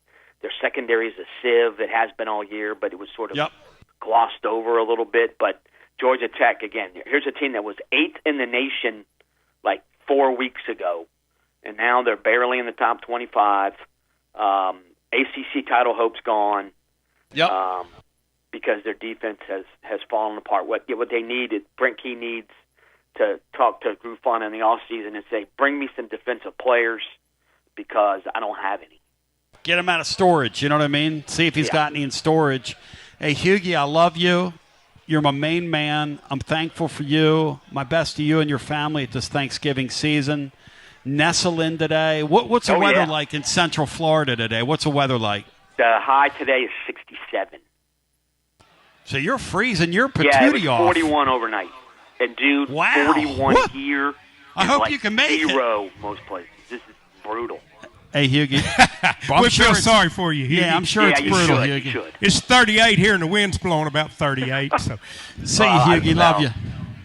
Their secondary is a sieve. It has been all year, but it was sort of glossed over a little bit. But Georgia Tech, again, here's a team that was 8th in the nation like 4 weeks ago, and now they're barely in the top 25. ACC title hope's gone. Because their defense has fallen apart. What they need is Brent Key needs to talk to Groufon in the offseason and say, bring me some defensive players because I don't have any. Get him out of storage, you know what I mean? See if he's got any in storage. Hey, Hughie, I love you. You're my main man. I'm thankful for you. My best to you and your family at this Thanksgiving season. Nestle in today. What's the weather like in Central Florida today? What's the weather like? The high today is 67. So you're freezing your patootie off. 41 overnight. And, dude, 41 here. I hope you can make it. Most places. This is brutal. Hey, Hughie. We feel sorry for you, Hughie. Yeah, I'm sure it's brutal, Hughie. It's 38 here, and the wind's blowing about 38. So. See you, Hughie. Love you.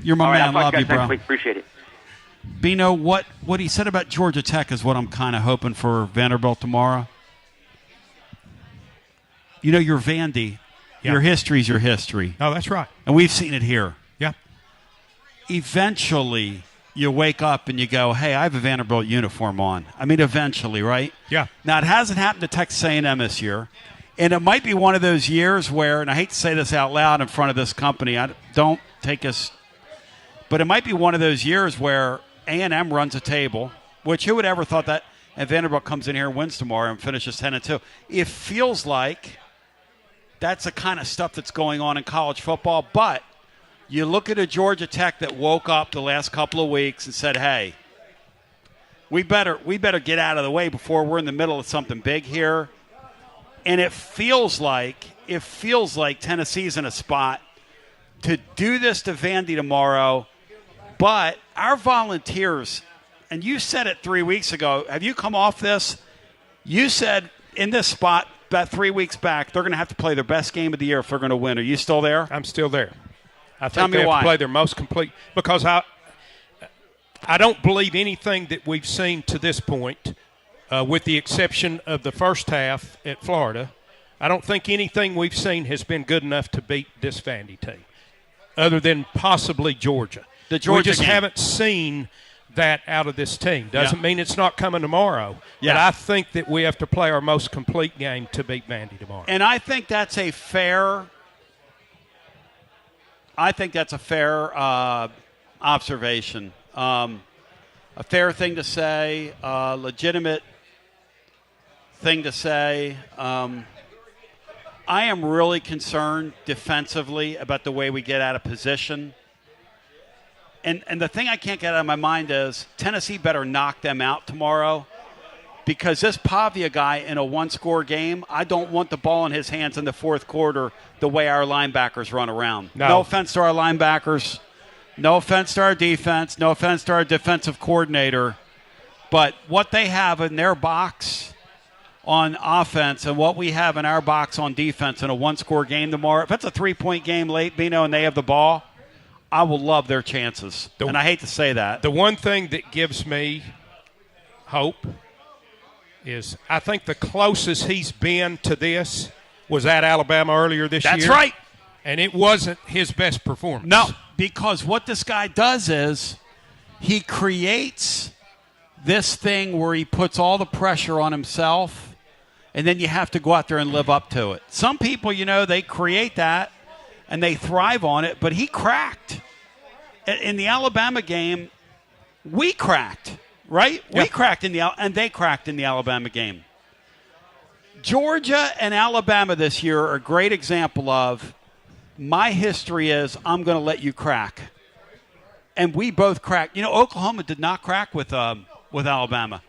You're my man. Love you, bro. Appreciate it. Bino, what he said about Georgia Tech is what I'm kind of hoping for Vanderbilt tomorrow. You know, you're Vandy. Yeah. Your history's your history. Oh, that's right. And we've seen it here. Yeah. Eventually, you wake up and you go, hey, I have a Vanderbilt uniform on. I mean, eventually, right? Yeah. Now, it hasn't happened to Texas A&M this year. And it might be one of those years where, and I hate to say this out loud in front of this company, don't take us, but it might be one of those years where A&M runs a table, which who would ever thought that, and Vanderbilt comes in here and wins tomorrow and finishes 10-2. It feels like that's the kind of stuff that's going on in college football. But you look at a Georgia Tech that woke up the last couple of weeks and said, hey, we better get out of the way before we're in the middle of something big here. And it feels like Tennessee's in a spot to do this to Vandy tomorrow. But our Volunteers, and you said it 3 weeks ago, have you come off this? You said in this spot about 3 weeks back, they're going to have to play their best game of the year if they're going to win. Are you still there? I'm still there. I Tell think me they have why. to play their most complete because I don't believe anything that we've seen to this point, with the exception of the first half at Florida. I don't think anything we've seen has been good enough to beat this Vandy team, other than possibly Georgia. The Georgia we just game. haven't seen that out of this team. Doesn't mean it's not coming tomorrow. Yeah. But I think that we have to play our most complete game to beat Vandy tomorrow. And I think that's a fair observation. A fair thing to say, legitimate thing to say. I am really concerned defensively about the way we get out of position. And the thing I can't get out of my mind is Tennessee better knock them out tomorrow because this Pavia guy in a one-score game, I don't want the ball in his hands in the fourth quarter the way our linebackers run around. No offense to our linebackers. No offense to our defense. No offense to our defensive coordinator. But what they have in their box on offense and what we have in our box on defense in a one-score game tomorrow, if it's a three-point game late, Bino, and they have the ball, I will love their chances. And I hate to say that. The one thing that gives me hope is I think the closest he's been to this was at Alabama earlier this year. That's right. And it wasn't his best performance. No, because what this guy does is he creates this thing where he puts all the pressure on himself, and then you have to go out there and live up to it. Some people, they create that, and they thrive on it, but he cracked. In the Alabama game, we cracked. right? Yeah. We cracked and they cracked in the Alabama game. Georgia and Alabama this year are a great example of my history is I'm going to let you crack. And we both cracked. You know, Oklahoma did not crack with Alabama.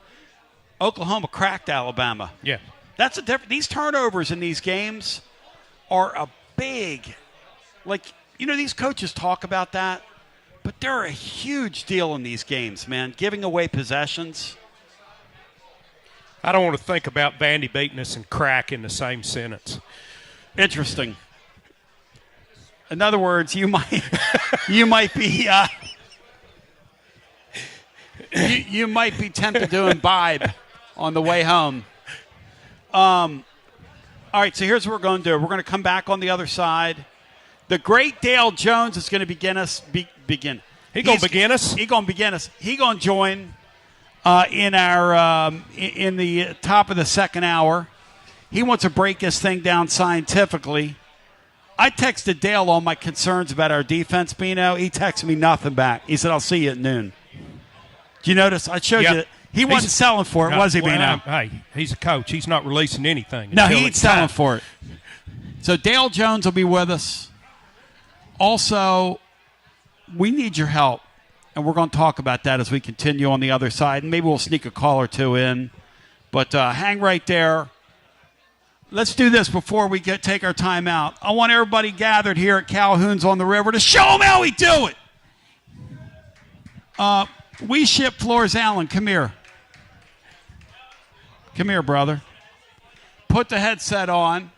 Oklahoma cracked Alabama. Yeah. That's a different. These turnovers in these games are a big, these coaches talk about that, but they're a huge deal in these games, man. Giving away possessions. I don't want to think about Vandy beating us and crack in the same sentence. Interesting. In other words, you might be you might be tempted to imbibe on the way home. All right, so here's what we're going to do. We're going to come back on the other side. The great Dale Jones is going to begin us. He's going to begin us. He's going to join in the top of the second hour. He wants to break this thing down scientifically. I texted Dale all my concerns about our defense, Bino. He texted me nothing back. He said, I'll see you at noon. Do you notice? I showed you that. He wasn't selling for it, was he, Bino? Hey, he's a coach. He's not releasing anything. No, he ain't selling for it. So Dale Jones will be with us. Also, we need your help, and we're going to talk about that as we continue on the other side. And maybe we'll sneak a call or two in. But hang right there. Let's do this before we take our time out. I want everybody gathered here at Calhoun's on the River to show them how we do it. We ship floors. Allen, come here. Come here, brother. Put the headset on.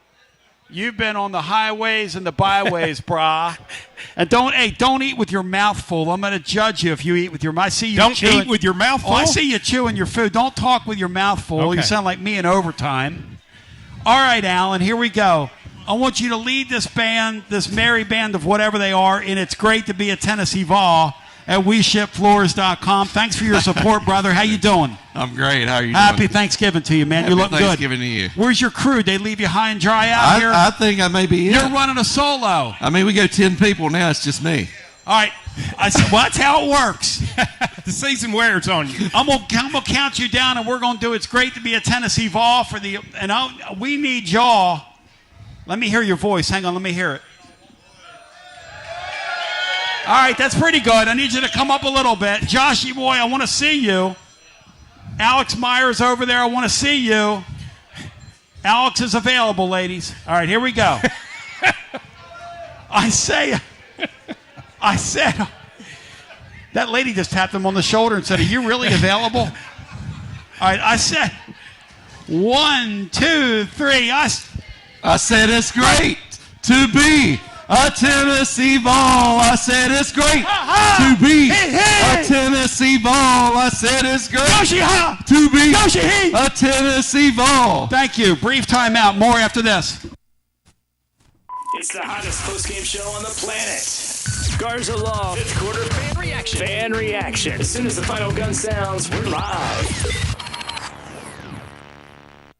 You've been on the highways and the byways, brah. And don't eat with your mouth full. I'm going to judge you if you eat with your mouth. I see you eat with your mouth full? I see you chewing your food. Don't talk with your mouth full. Okay. You sound like me in overtime. All right, Alan, here we go. I want you to lead this band, this merry band of whatever they are, and it's great to be a Tennessee Vol at WeShipFloors.com. Thanks for your support, brother. How you doing? I'm great. How are you doing? Happy Thanksgiving to you, man. You look good. Thanksgiving to you. Where's your crew? They leave you high and dry out here? I think I may be it. You're running a solo. I mean, we go 10 people now. It's just me. All right. Well, that's how it works. The season wears on you. I'm gonna count you down, and we're going to do It's Great to Be a Tennessee Vol we need y'all. Let me hear your voice. Hang on. Let me hear it. All right, that's pretty good. I need you to come up a little bit. Joshy boy, I want to see you. Alex Myers over there, I want to see you. Alex is available, ladies. All right, here we go. I said, that lady just tapped him on the shoulder and said, are you really available? All right, I said, 1, 2, 3. I said it's great to be a Tennessee Vol. I said it's great to be a Tennessee Vol. I said it's great to be a Tennessee Vol. Thank you. Brief timeout. More after this. It's the hottest post-game show on the planet. Garza Law. Fifth quarter fan reaction. Fan reaction. As soon as the final gun sounds, we're live.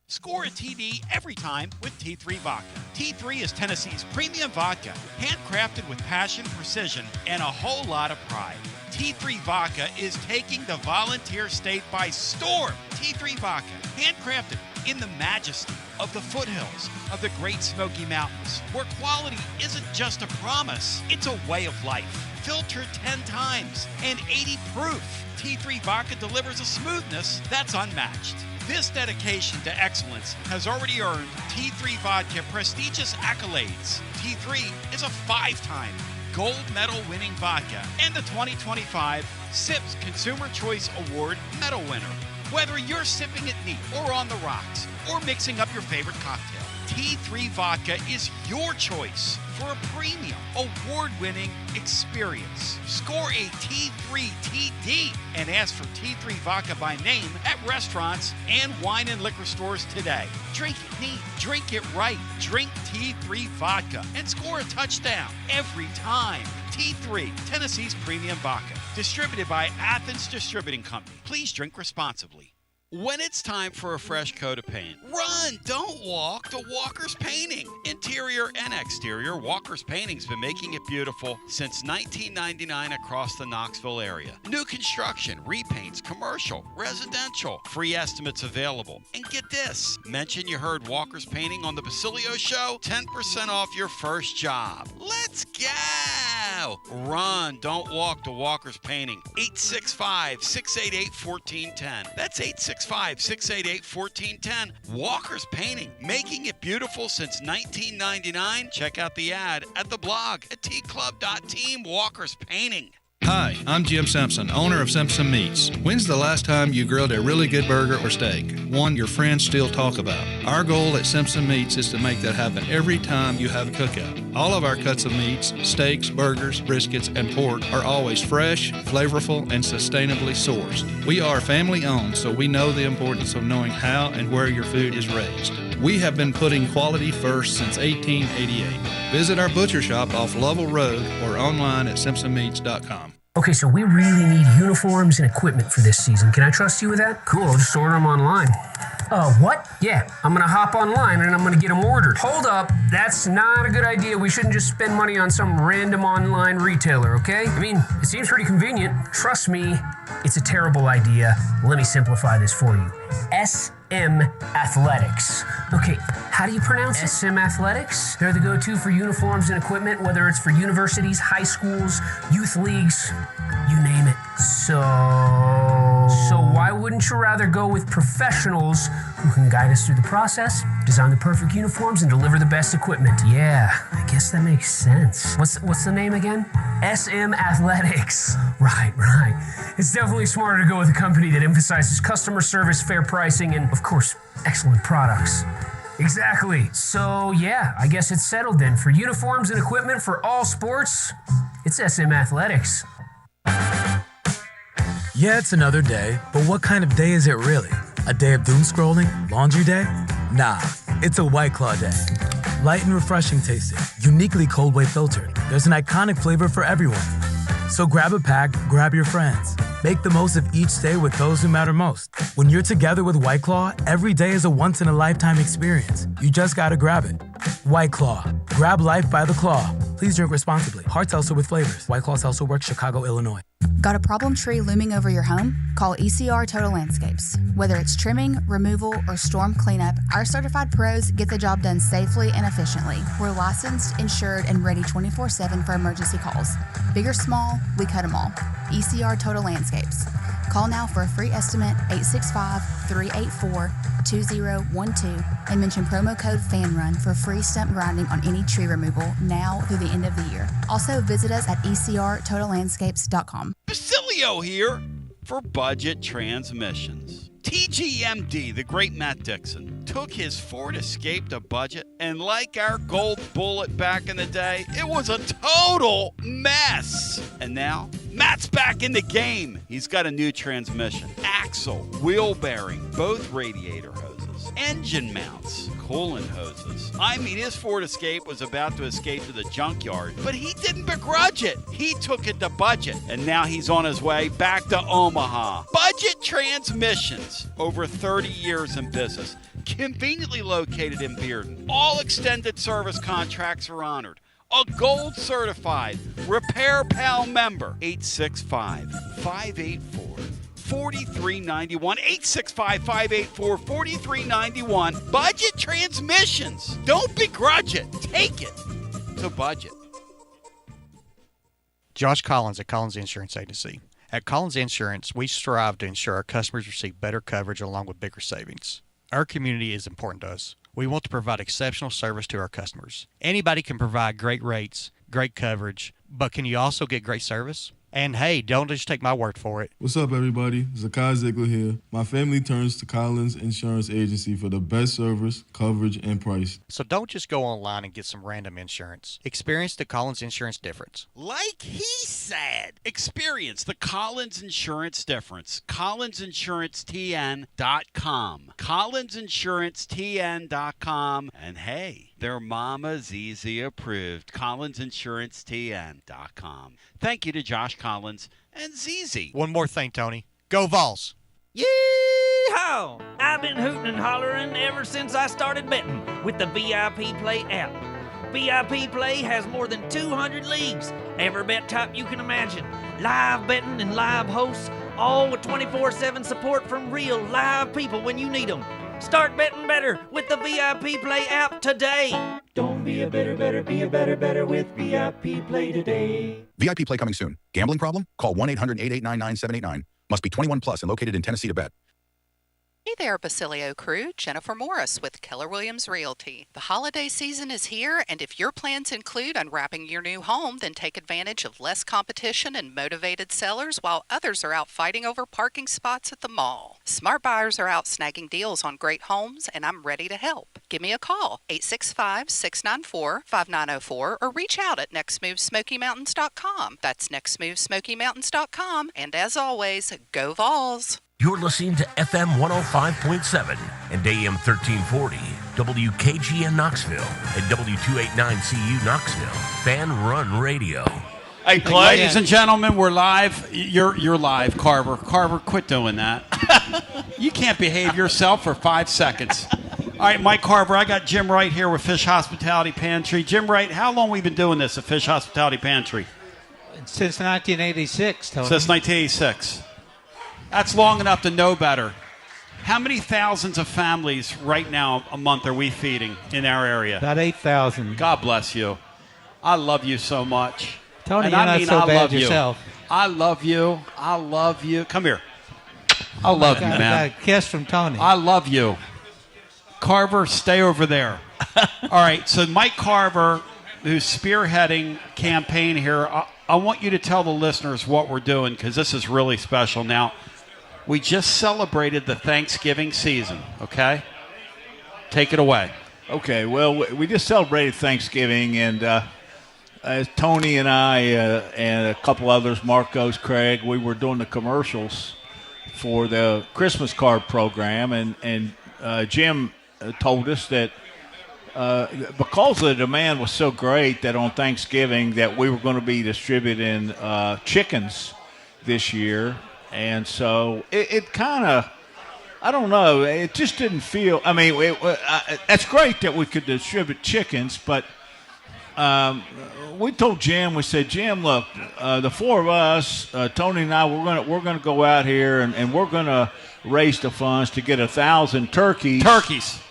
Score a TD every time with T3 Vodka. T3 is Tennessee's premium vodka, handcrafted with passion, precision, and a whole lot of pride. T3 Vodka is taking the Volunteer State by storm. T3 Vodka, handcrafted in the majesty of the foothills of the Great Smoky Mountains, where quality isn't just a promise, it's a way of life. Filtered 10 times and 80 proof, T3 Vodka delivers a smoothness that's unmatched. This dedication to excellence has already earned T3 Vodka prestigious accolades. T3 is a 5-time gold medal winning vodka and the 2025 SIPS Consumer Choice Award medal winner. Whether you're sipping it neat or on the rocks or mixing up your favorite cocktail, T3 Vodka is your choice for a premium, award-winning experience. Score a T3 TD and ask for T3 Vodka by name at restaurants and wine and liquor stores today. Drink it neat, drink it right, drink T3 Vodka and score a touchdown every time. T3, Tennessee's premium vodka. Distributed by Athens Distributing Company. Please drink responsibly. When it's time for a fresh coat of paint, run, don't walk to Walker's Painting. Interior and exterior, Walker's Painting's been making it beautiful since 1999 across the Knoxville area. New construction, repaints, commercial, residential, free estimates available. And get this, mention you heard Walker's Painting on the Basilio Show, 10% off your first job. Let's go! Run, don't walk to Walker's Painting. 865-688-1410. That's 865-688-1410. Walker's Painting, making it beautiful since 1999. Check out the ad at the blog at tclub.team. Walker's Painting. Hi, I'm Jim Simpson, owner of Simpson Meats. When's the last time you grilled a really good burger or steak? One your friends still talk about. Our goal at Simpson Meats is to make that happen every time you have a cookout. All of our cuts of meats, steaks, burgers, briskets, and pork are always fresh, flavorful, and sustainably sourced. We are family owned, so we know the importance of knowing how and where your food is raised. We have been putting quality first since 1888. Visit our butcher shop off Lovell Road or online at simpsonmeats.com. Okay, so we really need uniforms and equipment for this season. Can I trust you with that? Cool, I'll just order them online. What? Yeah, I'm gonna hop online and I'm gonna get them ordered. Hold up, that's not a good idea. We shouldn't just spend money on some random online retailer, okay? I mean, it seems pretty convenient. Trust me, it's a terrible idea. Let me simplify this for you. SM Athletics. Okay, how do you pronounce it? SM Athletics? They're the go-to for uniforms and equipment, whether it's for universities, high schools, youth leagues, you name it. So why wouldn't you rather go with professionals who can guide us through the process, design the perfect uniforms, and deliver the best equipment? Yeah, I guess that makes sense. What's the name again? SM Athletics. Right. It's definitely smarter to go with a company that emphasizes customer service, fair pricing, and, of course, excellent products. Exactly. So, yeah, I guess it's settled then. For uniforms and equipment for all sports, it's SM Athletics. Yeah, it's another day, but what kind of day is it really? A day of doom scrolling? Laundry day? Nah, it's a White Claw day. Light and refreshing tasting, uniquely cold way filtered. There's an iconic flavor for everyone. So grab a pack, grab your friends. Make the most of each day with those who matter most. When you're together with White Claw, every day is a once-in-a-lifetime experience. You just gotta grab it. White Claw. Grab life by the claw. Please drink responsibly. Hard seltzer with flavors. White Claw Seltzer Works, Chicago, Illinois. Got a problem tree looming over your home? Call ECR Total Landscapes. Whether it's trimming, removal, or storm cleanup, our certified pros get the job done safely and efficiently. We're licensed, insured, and ready 24/7 for emergency calls. Big or small, we cut them all. ECR Total Landscapes. Call now for a free estimate, 865-384-2012, and mention promo code FANRUN for free stump grinding on any tree removal now through the end of the year. Also, visit us at ecrtotallandscapes.com. Basilio here for Budget Transmissions. TGMD, the great Matt Dixon, took his Ford Escape to budget, and like our Gold Bullet back in the day, it was a total mess. And now, Matt's back in the game. He's got a new transmission, axle, wheel bearing, both radiator hoses, engine mounts, coolant hoses. I mean, his Ford Escape was about to escape to the junkyard, but he didn't begrudge it. He took it to budget, and now he's on his way back to Omaha. Budget Transmissions, over 30 years in business, conveniently located in Bearden. All extended service contracts are honored. A gold certified Repair Pal member. 865-584-4391. 865-584-4391. Budget Transmissions. Don't begrudge it. Take it to budget. Josh Collins at Collins Insurance Agency. At Collins Insurance, we strive to ensure our customers receive better coverage along with bigger savings. Our community is important to us. We want to provide exceptional service to our customers. Anybody can provide great rates, great coverage, but can you also get great service? And hey, don't just take my word for it. What's up, everybody? Zakai Ziegler here. My family turns to Collins Insurance Agency for the best service, coverage, and price. So don't just go online and get some random insurance. Experience the Collins Insurance difference. Like he said, experience the Collins Insurance difference. CollinsInsuranceTN.com. CollinsInsuranceTN.com. And hey, their Mama ZZ approved. CollinsInsuranceTN.com. Thank you to Josh Collins and ZZ. One more thing, Tony. Go Vols! Yee! Yeehaw! I've been hooting and hollering ever since I started betting with the VIP Play app. VIP Play has more than 200 leagues, every bet type you can imagine, live betting and live hosts, all with 24/7 support from real live people when you need them. Start betting better with the VIP Play app today. Don't be a better, be a better with VIP Play today. VIP Play coming soon. Gambling problem? Call 1-800-889-9789. Must be 21 plus and located in Tennessee to bet. Hey there, Basilio crew. Jennifer Morris with Keller Williams Realty. The holiday season is here, and if your plans include unwrapping your new home, then take advantage of less competition and motivated sellers while others are out fighting over parking spots at the mall. Smart buyers are out snagging deals on great homes, and I'm ready to help. Give me a call, 865-694-5904, or reach out at nextmovesmokymountains.com. That's nextmovesmokymountains.com, and as always, go Vols! You're listening to FM 105.7 and AM 1340, WKGN Knoxville, and W289CU Knoxville, Fan Run Radio. Hey, ladies and gentlemen, we're live. You're live, Carver. Carver, quit doing that. You can't behave yourself for 5 seconds. All right, Mike Carver, I got Jim Wright here with Fish Hospitality Pantry. Jim Wright, how long have we been doing this at Fish Hospitality Pantry? Since 1986, Tony. Since 1986. That's long enough to know better. How many thousands of families right now a month are we feeding in our area? About 8,000. God bless you. I love you so much. Tony, and you're not so bad love yourself. I love you. I love you. Come here. I love you, man. I got a kiss from Tony. I love you. Carver, stay over there. All right, so Mike Carver, who's spearheading campaign here, I want you to tell the listeners what we're doing because this is really special. Now, we just celebrated the Thanksgiving season, okay? Take it away. Okay, well, we just celebrated Thanksgiving, and as Tony and I and a couple others, Marcos, Craig, we were doing the commercials for the Christmas card program, and Jim told us that because the demand was so great that on Thanksgiving that we were going to be distributing chickens this year. And so it kind of, I don't know, it just didn't feel, I mean, that's great that we could distribute chickens, but we told Jim, we said, Jim, look, the four of us, Tony and I, we're gonna go out here and we're going to raise the funds to get 1,000 turkeys.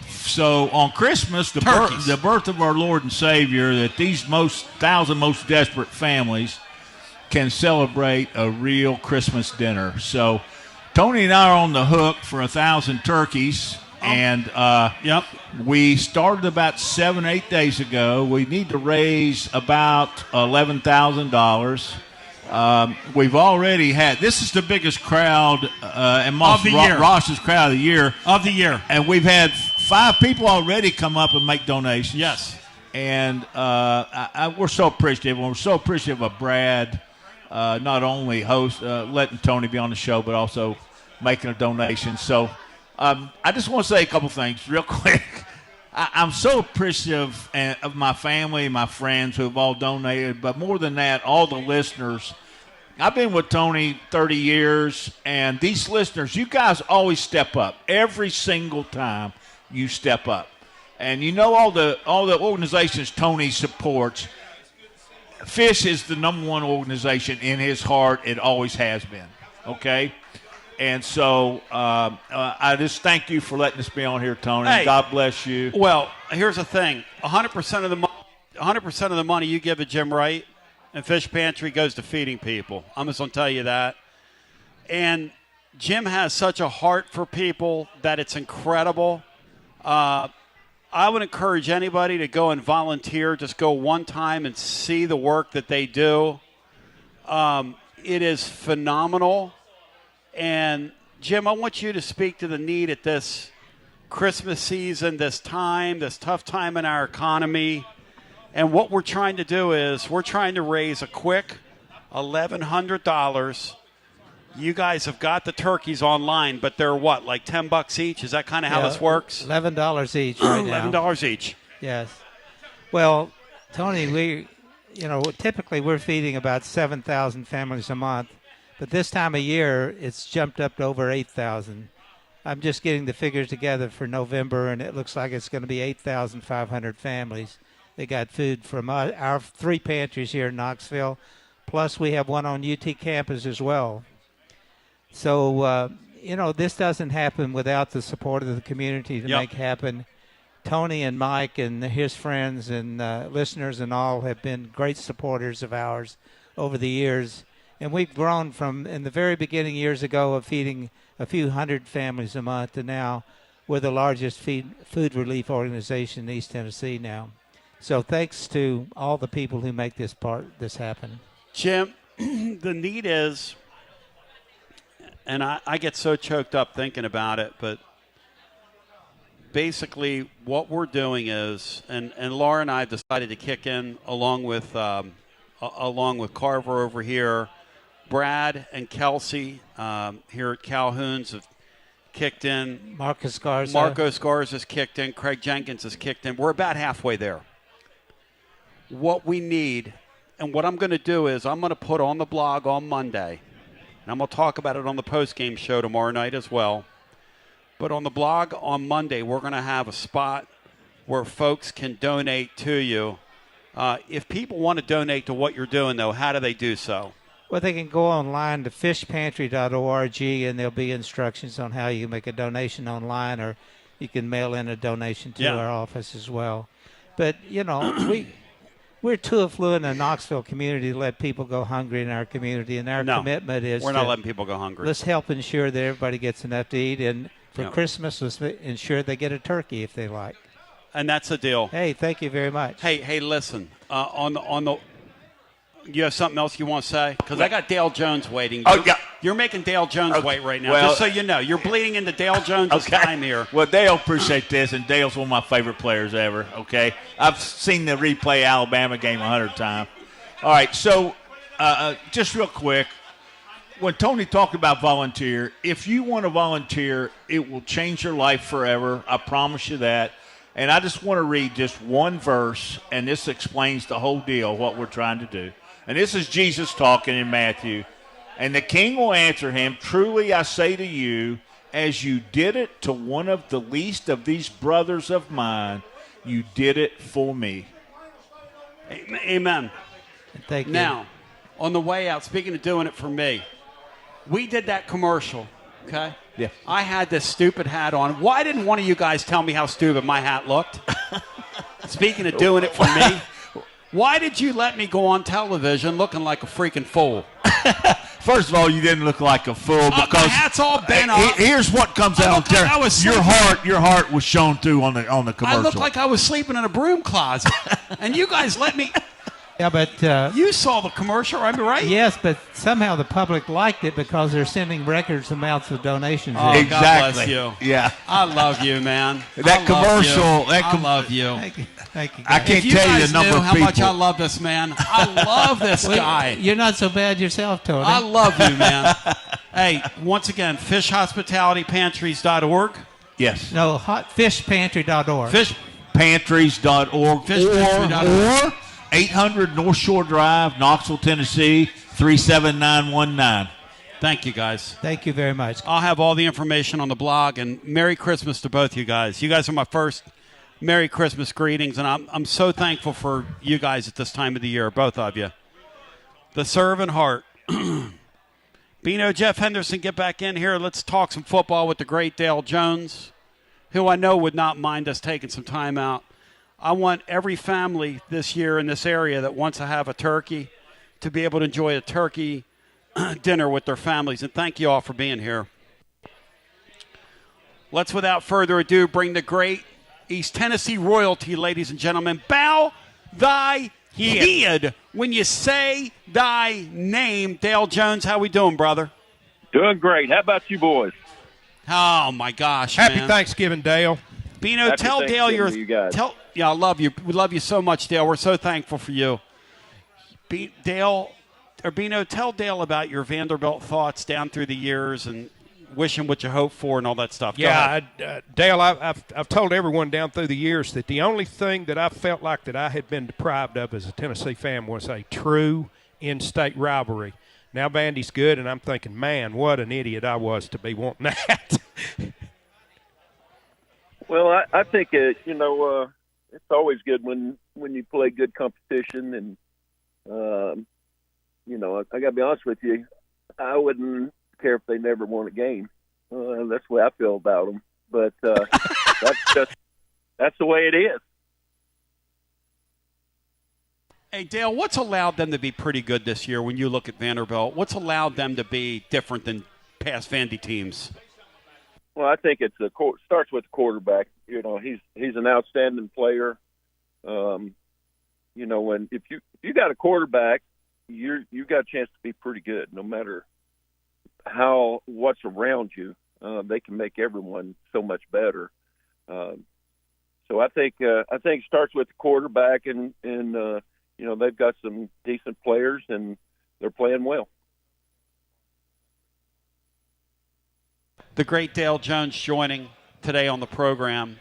So on Christmas, the birth of our Lord and Savior, that these 1,000 most desperate families can celebrate a real Christmas dinner. So Tony and I are on the hook for 1,000 turkeys, and we started about 7-8 days ago. We need to raise about $11,000. We've already had, this is the biggest crowd and most raucous crowd of the year. And we've had 5 people already come up and make donations. Yes. And we're so appreciative. We're so appreciative of Brad. Not only letting Tony be on the show, but also making a donation. So I just want to say a couple things real quick. I'm so appreciative of my family, my friends who have all donated, but more than that, all the listeners. I've been with Tony 30 years, and these listeners, you guys always step up. Every single time you step up. And you know all the organizations Tony supports, Fish is the number one organization in his heart. It always has been, okay? And so I just thank you for letting us be on here, Tony. Hey, God bless you. Well, here's the thing. 100% of the money you give to Jim Wright and Fish Pantry goes to feeding people. I'm just going to tell you that. And Jim has such a heart for people that it's incredible. I would encourage anybody to go and volunteer. Just go one time and see the work that they do. It is phenomenal. And, Jim, I want you to speak to the need at this Christmas season, this tough time in our economy. And what we're trying to do is we're trying to raise a quick $1,100. You guys have got the turkeys online, but they're what, like $10 each? Is that kind of how this works? $11 each right now. $11 each. Yes. Well, Tony, typically we're feeding about 7,000 families a month, but this time of year it's jumped up to over 8,000. I'm just getting the figures together for November, and it looks like it's going to be 8,500 families. They got food from our 3 pantries here in Knoxville, plus we have one on UT campus as well. So, this doesn't happen without the support of the community to make happen. Tony and Mike and his friends and listeners and all have been great supporters of ours over the years. And we've grown from, in the very beginning years ago, of feeding a few hundred families a month to now we're the largest food relief organization in East Tennessee now. So thanks to all the people who make this happen. Jim, the need is, and I get so choked up thinking about it, but basically what we're doing is, and Laura and I decided to kick in along with Carver over here. Brad and Kelsey here at Calhoun's have kicked in. Marcos Garza. Marcos Garza has kicked in. Craig Jenkins has kicked in. We're about halfway there. What we need, and what I'm going to do is I'm going to put on the blog on Monday, and I'm going to talk about it on the post-game show tomorrow night as well. But on the blog on Monday, we're going to have a spot where folks can donate to you. If people want to donate to what you're doing, though, how do they do so? Well, they can go online to fishpantry.org, and there'll be instructions on how you make a donation online, or you can mail in a donation to our office as well. But, we're too affluent in the Knoxville community to let people go hungry in our community, and our commitment is we're not letting people go hungry. Let's help ensure that everybody gets enough to eat, and for Christmas, let's ensure they get a turkey if they like. And that's the deal. Hey, thank you very much. Hey, listen, on the you have something else you want to say? Because I got Dale Jones waiting. You're making Dale Jones wait right now. Just so you know, you're bleeding into Dale Jones' time here. Well, Dale, appreciate this, and Dale's one of my favorite players ever, okay? I've seen the replay Alabama game 100 times. All right, so just real quick, when Tony talked about volunteer, if you want to volunteer, it will change your life forever. I promise you that. And I just want to read just one verse, and this explains the whole deal, what we're trying to do. And this is Jesus talking in Matthew. And the king will answer him, truly I say to you, as you did it to one of the least of these brothers of mine, you did it for me. Amen. Thank you. Now, on the way out, speaking of doing it for me, we did that commercial, okay? Yeah. I had this stupid hat on. Why didn't one of you guys tell me how stupid my hat looked? Speaking of doing it for me, why did you let me go on television looking like a freaking fool? First of all, you didn't look like a fool because my hat's all bent up. Here's what comes out there. Like your heart was shown through on the commercial. I looked like I was sleeping in a broom closet, and you guys let me. Yeah, but you saw the commercial, right? Yes, but somehow the public liked it because they're sending record amounts of donations. Oh, exactly. God bless you. Yeah, I love you, man. That commercial. I love you. Thank you. I can't tell you the number of how people. much I love this man. I love this guy. You're not so bad yourself, Tony. I love you, man. Hey, once again, fishhospitalitypantries.org. Yes. No, fishpantry.org. Fishpantries.org. Fishpantry.org. Or 800 North Shore Drive, Knoxville, Tennessee, 37919. Thank you, guys. Thank you very much. I'll have all the information on the blog, and Merry Christmas to both you guys. You guys are my first Merry Christmas greetings, and I'm so thankful for you guys at this time of the year, both of you. The servant heart. Bino, Jeff Henderson, get back in here. Let's talk some football with the great Dale Jones, who I know would not mind us taking some time out. I want every family this year in this area that wants to have a turkey to be able to enjoy a turkey dinner with their families. And thank you all for being here. Let's, without further ado, bring the great East Tennessee royalty, ladies and gentlemen. Bow thy head when you say thy name. Dale Jones, how we doing, brother? Doing great. How about you boys? Oh, my gosh, Happy man. Thanksgiving, Dale. Bino, tell Dale your I love you. We love you so much, Dale. We're so thankful for you. Bino, tell Dale about your Vanderbilt thoughts down through the years and wish him what you hope for and all that stuff. Yeah, Dale, I've told everyone down through the years that the only thing that I felt like that I had been deprived of as a Tennessee fan was a true in-state rivalry. Now Vandy's good, and I'm thinking, man, what an idiot I was to be wanting that. Well, I think it's always good when you play good competition, and I got to be honest with you, I wouldn't care if they never won a game. That's the way I feel about them. But that's the way it is. Hey, Dale, what's allowed them to be pretty good this year when you look at Vanderbilt? What's allowed them to be different than past Vandy teams? Well, I think it starts with the quarterback. He's an outstanding player. When if you got a quarterback, you got a chance to be pretty good. No matter what's around you, they can make everyone so much better. So I think it starts with the quarterback, and they've got some decent players, and they're playing well. The great Dale Jones joining today on the program.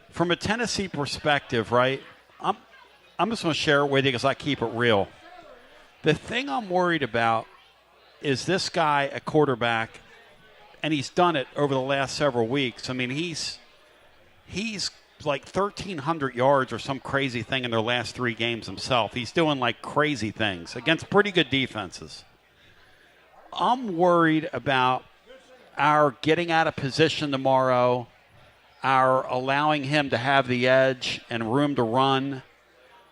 From a Tennessee perspective, right, I'm just going to share it with you because I keep it real. The thing I'm worried about is this guy, a quarterback, and he's done it over the last several weeks. I mean, he's like 1,300 yards or some crazy thing in their last 3 games himself. He's doing like crazy things against pretty good defenses. I'm worried about our getting out of position tomorrow, our allowing him to have the edge and room to run.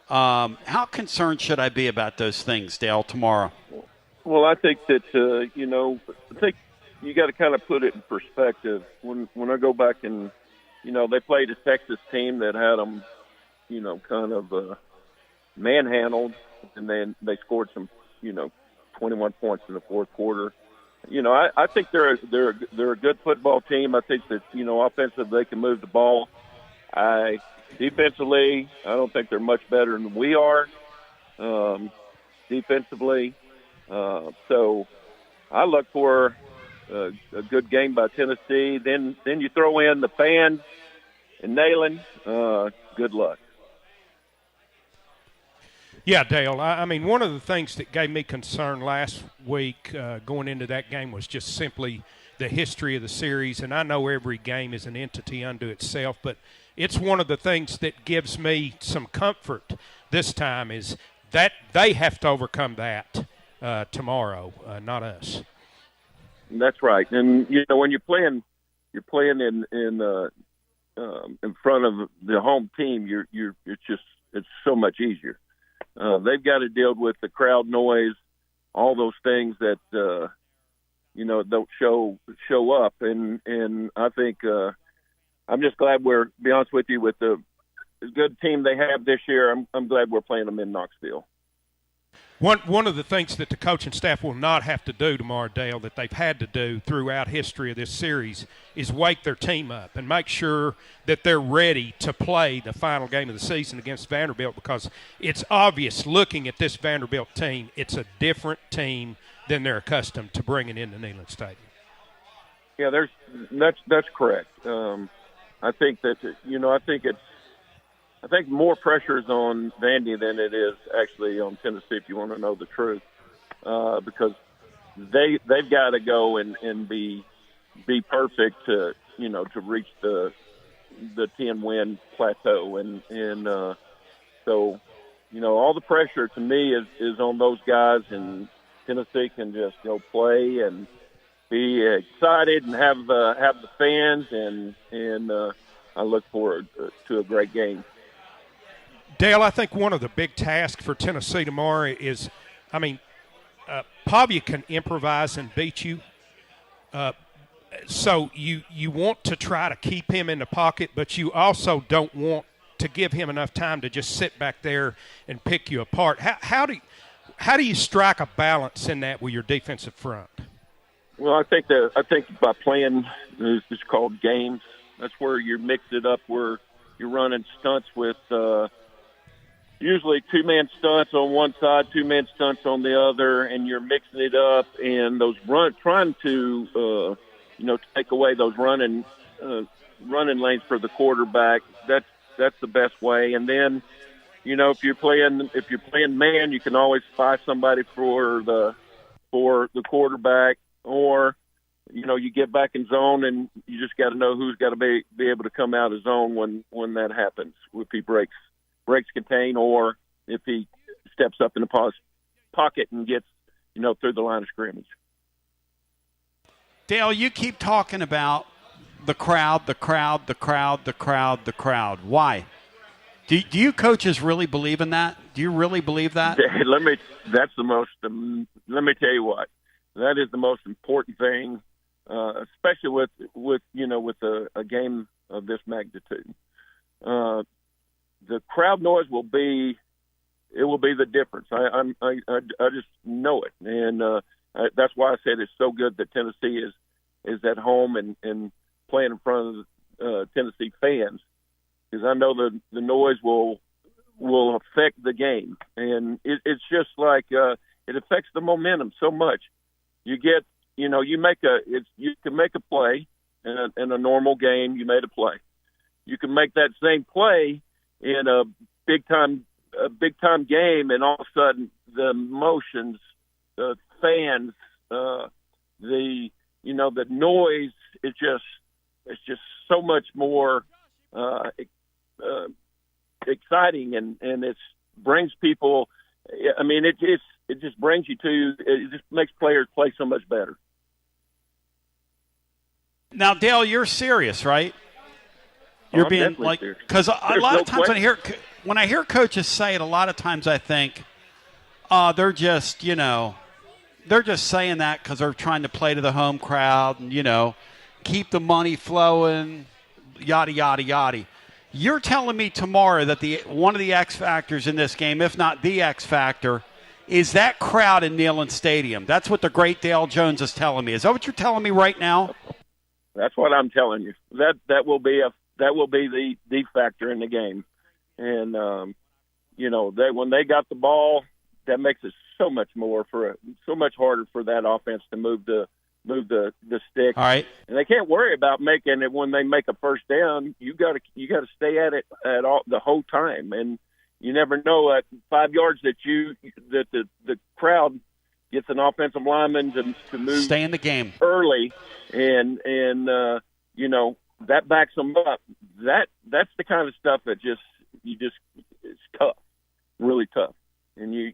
How concerned should I be about those things, Dale, tomorrow? Well, I think that, I think you got to kind of put it in perspective. When I go back and, they played a Texas team that had them, kind of manhandled, and then they scored some, 21 points in the fourth quarter. I think they're a good football team. I think that, offensively they can move the ball. Defensively, I don't think they're much better than we are defensively. So I look for a good game by Tennessee. Then you throw in the fans and Nayland. Good luck. Yeah, Dale, I mean, one of the things that gave me concern last week going into that game was just simply the history of the series. And I know every game is an entity unto itself, but it's one of the things that gives me some comfort this time is that they have to overcome that tomorrow, not us. That's right. And, when you're playing in front of the home team, it's so much easier. They've got to deal with the crowd noise, all those things that don't show up. And I think I'm just glad be honest with you, with the good team they have this year. I'm glad we're playing them in Knoxville. One of the things that the coaching staff will not have to do tomorrow, Dale, that they've had to do throughout history of this series is wake their team up and make sure that they're ready to play the final game of the season against Vanderbilt, because it's obvious looking at this Vanderbilt team, it's a different team than they're accustomed to bringing into Neyland Stadium. Yeah, that's correct. I think that I think more pressure is on Vandy than it is actually on Tennessee, if you want to know the truth, because they've got to go and be perfect to reach the 10-win plateau, and so all the pressure to me is on those guys, and Tennessee can just go play and be excited and have the fans, and I look forward to a great game. Dale, I think one of the big tasks for Tennessee tomorrow is, Pavia can improvise and beat you. So you want to try to keep him in the pocket, but you also don't want to give him enough time to just sit back there and pick you apart. How do you strike a balance in that with your defensive front? Well, I think by playing it's called games. That's where you mix it up, where you're running stunts with usually 2-man stunts on one side, 2-man stunts on the other, and you're mixing it up. And those trying to take away those running lanes for the quarterback. That's the best way. And then if you're playing man, you can always spy somebody for the quarterback, or you get back in zone, and you just got to know who's got to be able to come out of zone when that happens. If he breaks contain, or if he steps up in the pocket and gets through the line of scrimmage. Dale, you keep talking about the crowd. Why? Do you coaches really believe in that? Do you really believe that? Let me tell you what. That is the most important thing, especially with a game of this magnitude. The crowd noise will be the difference. I just know it, and that's why I said it's so good that Tennessee is at home and playing in front of Tennessee fans, because I know the noise will affect the game, and it's just like it affects the momentum so much. You get, you can make a play in a normal game. You made a play. You can make that same play in a big time game, and all of a sudden the emotions, the fans, the noise, it's just so much more exciting, and it brings people. I mean, it just brings you to. It just makes players play so much better. Now, Dale, you're serious, right? You're being like, because a lot of times when I hear coaches say it, a lot of times I think, they're just saying that because they're trying to play to the home crowd and keep the money flowing, yada yada yada. You're telling me tomorrow that one of the X factors in this game, if not the X factor, is that crowd in Neyland Stadium. That's what the great Dale Jones is telling me. Is that what you're telling me right now? That's what I'm telling you. That will be the factor in the game, and when they got the ball, that makes it so much harder for that offense to move the stick. All right, and they can't worry about making it when they make a first down. You got to stay at it at all the whole time, and you never know at 5 yards that the crowd gets an offensive lineman to move, stay in the game early, and that backs them up. That's the kind of stuff that it's tough, really tough, and you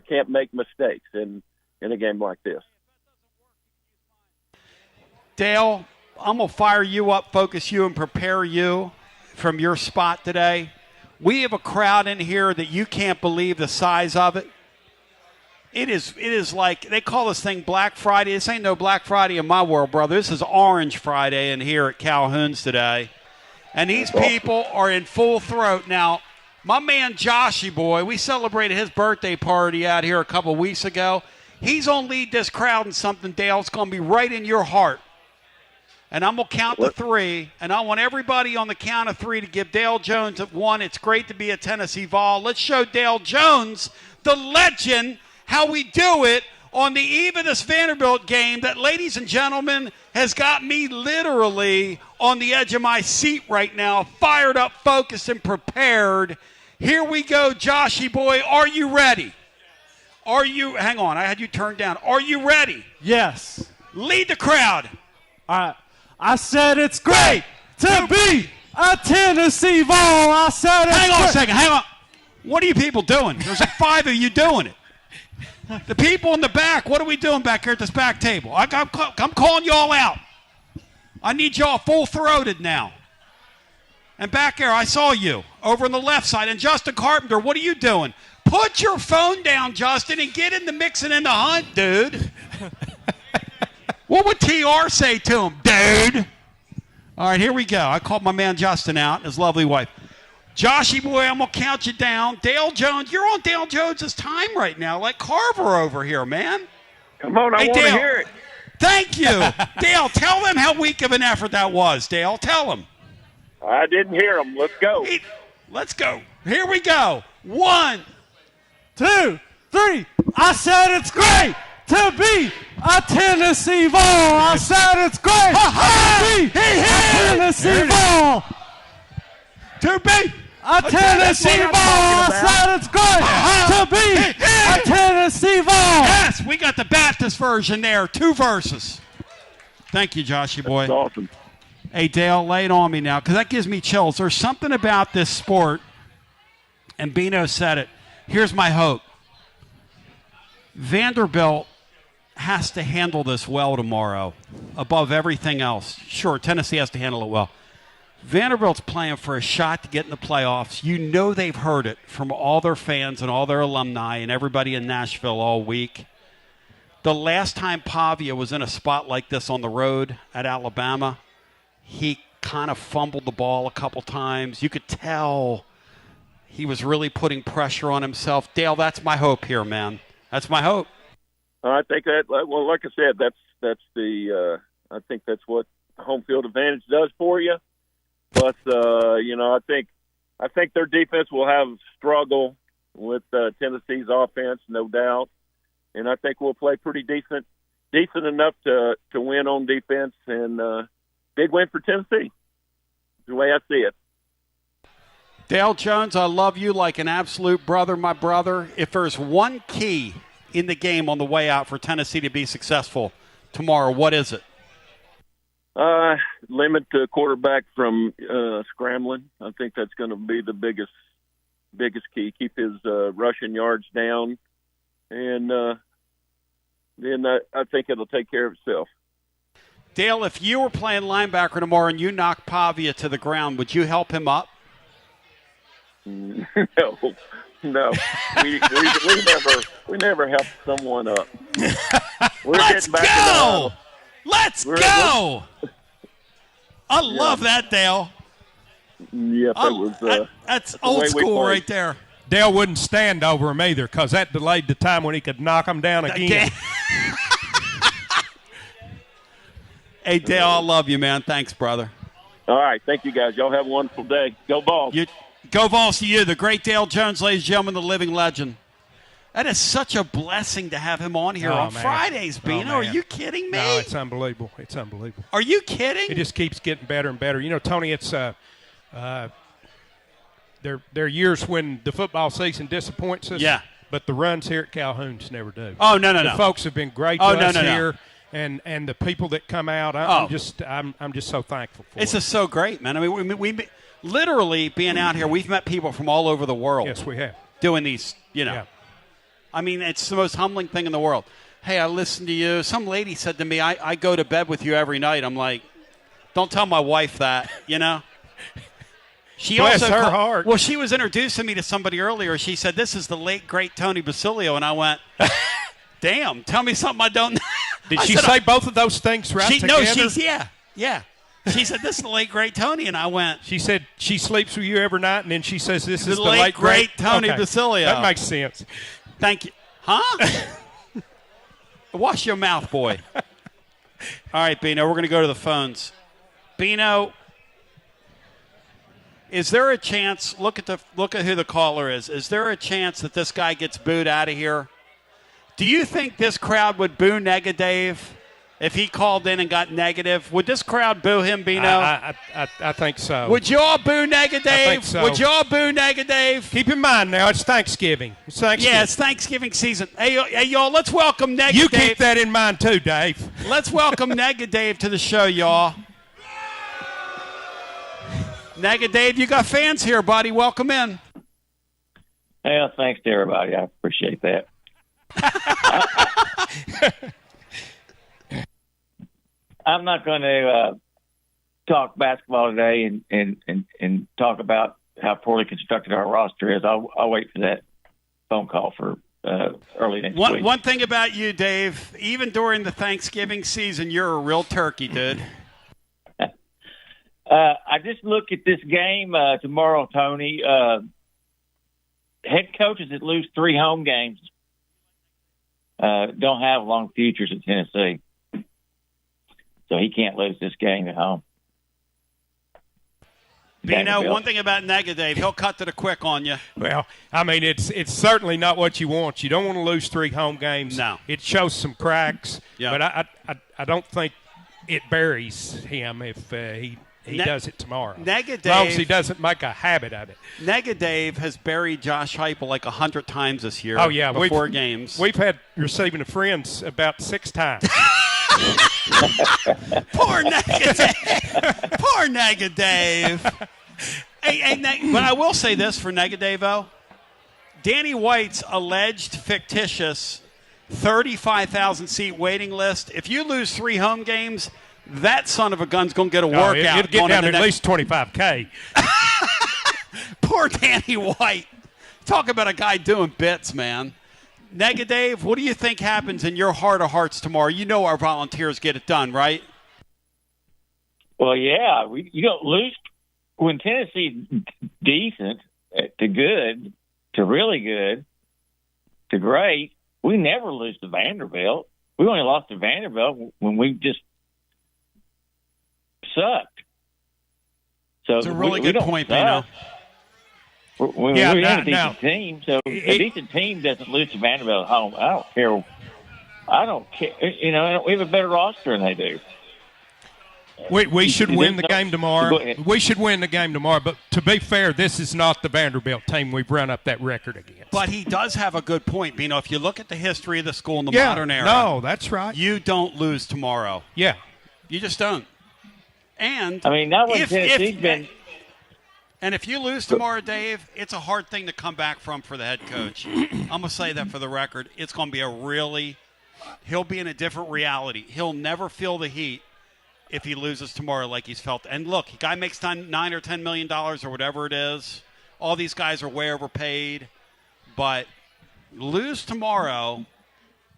can't make mistakes in a game like this. Dale, I'm going to fire you up, focus you, and prepare you from your spot today. We have a crowd in here that you can't believe the size of it. It is like, they call this thing Black Friday. This ain't no Black Friday in my world, brother. This is Orange Friday in here at Calhoun's today. And these people are in full throat. Now, my man Joshy Boy, we celebrated his birthday party out here a couple weeks ago. He's going to lead this crowd in something, Dale. It's going to be right in your heart. And I'm going to count to three, and I want everybody on the count of three to give Dale Jones at one. It's great to be a Tennessee Vol. Let's show Dale Jones, the legend, how we do it on the eve of this Vanderbilt game that, ladies and gentlemen, has got me literally on the edge of my seat right now, fired up, focused, and prepared. Here we go, Joshy Boy. Are you ready? Hang on, I had you turned down. Are you ready? Yes. Lead the crowd. I said it's great to be a Tennessee Vol. I said it's Hang on a second. Hang on. What are you people doing? There's like 5 of you doing it. The people in the back, what are we doing back here at this back table? I'm calling you all out. I need y'all full-throated now. And back there, I saw you over on the left side. And Justin Carpenter, what are you doing? Put your phone down, Justin, and get in the mix and in the hunt, dude. What would TR say to him, dude? All right, here we go. I called my man Justin out, and his lovely wife. Joshy Boy, I'm going to count you down. Dale Jones, you're on Dale Jones' time right now, like Carver over here, man. Come on, I want to hear it. Thank you. Dale, tell them how weak of an effort that was, Dale. Tell them. I didn't hear them. Let's go. Let's go. Here we go. 1, 2, 3. I said it's great to be a Tennessee Vol. I said it's great to be a Tennessee Vol. To be a Tennessee Vol. I said it's great to be a Tennessee Vol. Yes, we got the bat practice version there. 2 verses. Thank you, Joshy boy. That's awesome. Hey, Dale, lay it on me now, because that gives me chills. There's something about this sport, and Bino said it. Here's my hope. Vanderbilt has to handle this well tomorrow above everything else. Sure, Tennessee has to handle it well. Vanderbilt's playing for a shot to get in the playoffs. You know they've heard it from all their fans and all their alumni and everybody in Nashville all week. The last time Pavia was in a spot like this on the road at Alabama, he kind of fumbled the ball a couple times. You could tell he was really putting pressure on himself. Dale, that's my hope here, man. That's my hope. I think that, well, like I said, that's the I think that's what home field advantage does for you. Plus, I think their defense will have struggle with Tennessee's offense, no doubt, and I think we'll play pretty decent enough to win on defense, and big win for Tennessee. The way I see it. Dale Jones, I love you like an absolute brother, my brother. If there's one key in the game on the way out for Tennessee to be successful tomorrow, what is it? Limit the quarterback from scrambling. I think that's going to be the biggest key. Keep his rushing yards down, and then I think it'll take care of itself. Dale, if you were playing linebacker tomorrow and you knocked Pavia to the ground, would you help him up? No. We never help someone up. Let's go! Let's go! I love that, Dale. Yep, that's old school right there. Dale wouldn't stand over him either because that delayed the time when he could knock him down again. Hey, Dale, I love you, man. Thanks, brother. All right. Thank you, guys. Y'all have a wonderful day. Go Vols. Go Vols to you. The great Dale Jones, ladies and gentlemen, the living legend. That is such a blessing to have him on here on Fridays, Bino. Are you kidding me? No, it's unbelievable. It's unbelievable. Are you kidding? It just keeps getting better and better. You know, Tony, it's there are years when the football season disappoints us. Yeah. But the runs here at Calhoun's never do. Oh, no. The folks have been great to us here. And the people that come out, I'm just so thankful for. It's just so great, man. I mean, we literally being out here, we've met people from all over the world. Yes, we have. Doing these, Yeah. I mean, it's the most humbling thing in the world. Hey, I listen to you. Some lady said to me, I go to bed with you every night. I'm like, don't tell my wife that, She Bless also her heart. Well, she was introducing me to somebody earlier. She said, this is the late, great Tony Basilio. And I went, damn, tell me something I don't know. Did she say both of those things right together? No, yeah. She said, this is the late, great Tony. And I went. She said she sleeps with you every night, and then she says this is the late, great Tony Basilio. That makes sense. Thank you. Huh? Wash your mouth, boy. All right, Bino, we're going to go to the phones. Bino, is there a chance, look at who the caller is. Is there a chance that this guy gets booed out of here? Do you think this crowd would boo Dave if he called in and got negative? Would this crowd boo him, Bino? I think so. Would you all boo Dave? I think so. Would you all boo Dave? Keep in mind now, it's Thanksgiving. Yeah, it's Thanksgiving season. Hey, y'all, let's welcome Dave. You keep that in mind too, Dave. Let's welcome Dave to the show, y'all. Dave, you got fans here, buddy. Welcome in. Yeah, thanks to everybody. I appreciate that. I'm not going to talk basketball today and talk about how poorly constructed our roster is. I'll wait for that phone call for early next week. One thing about you, Dave, even during the Thanksgiving season, you're a real turkey, dude. I just look at this game tomorrow, Tony. Head coaches that lose 3 home games don't have long futures at Tennessee. So he can't lose this game at home. Bino, one thing about Dave, he'll cut to the quick on you. Well, I mean, it's certainly not what you want. You don't want to lose 3 home games. No. It shows some cracks. Yeah. But I don't think it buries him if he does it tomorrow. Nega As long as Dave- he doesn't make a habit of it. Nega Dave has buried Josh Heupel like 100 times this year. Oh, yeah. Before games. We've had receiving the friends about 6 times. Poor Nega Dave. Poor Nega Dave. But I will say this for Nega Dave, though. Danny White's alleged fictitious 35,000-seat waiting list, if you lose 3 home games, that son of a gun's going to get a workout. It'll get going down into to at least 25K. Poor Danny White. Talk about a guy doing bits, man. Nega Dave, what do you think happens in your heart of hearts tomorrow? You know our volunteers get it done, right? Well, yeah. You don't lose when Tennessee's decent to good to really good to great. We never lose to Vanderbilt. We only lost to Vanderbilt when we just sucked. So it's a really good point, Bino. We're Yeah, in now- a decent team, so a decent team doesn't lose to Vanderbilt at home. I don't care. You know, we have a better roster than they do. We should win the Go game tomorrow. ahead. We should win the game tomorrow. But to be fair, this is not the Vanderbilt team we've run up that record against. But he does have a good point, Bino. If you look at the history of the school in the modern era, no, that's right. You don't lose tomorrow. Yeah. You just don't. And I mean, not when Tennessee's been. And if you lose tomorrow, Dave, it's a hard thing to come back from for the head coach. I'm going to say that for the record. It's going to be he'll be in a different reality. He'll never feel the heat if he loses tomorrow like he's felt. And look, the guy makes $9 or $10 million or whatever it is. All these guys are way overpaid. But lose tomorrow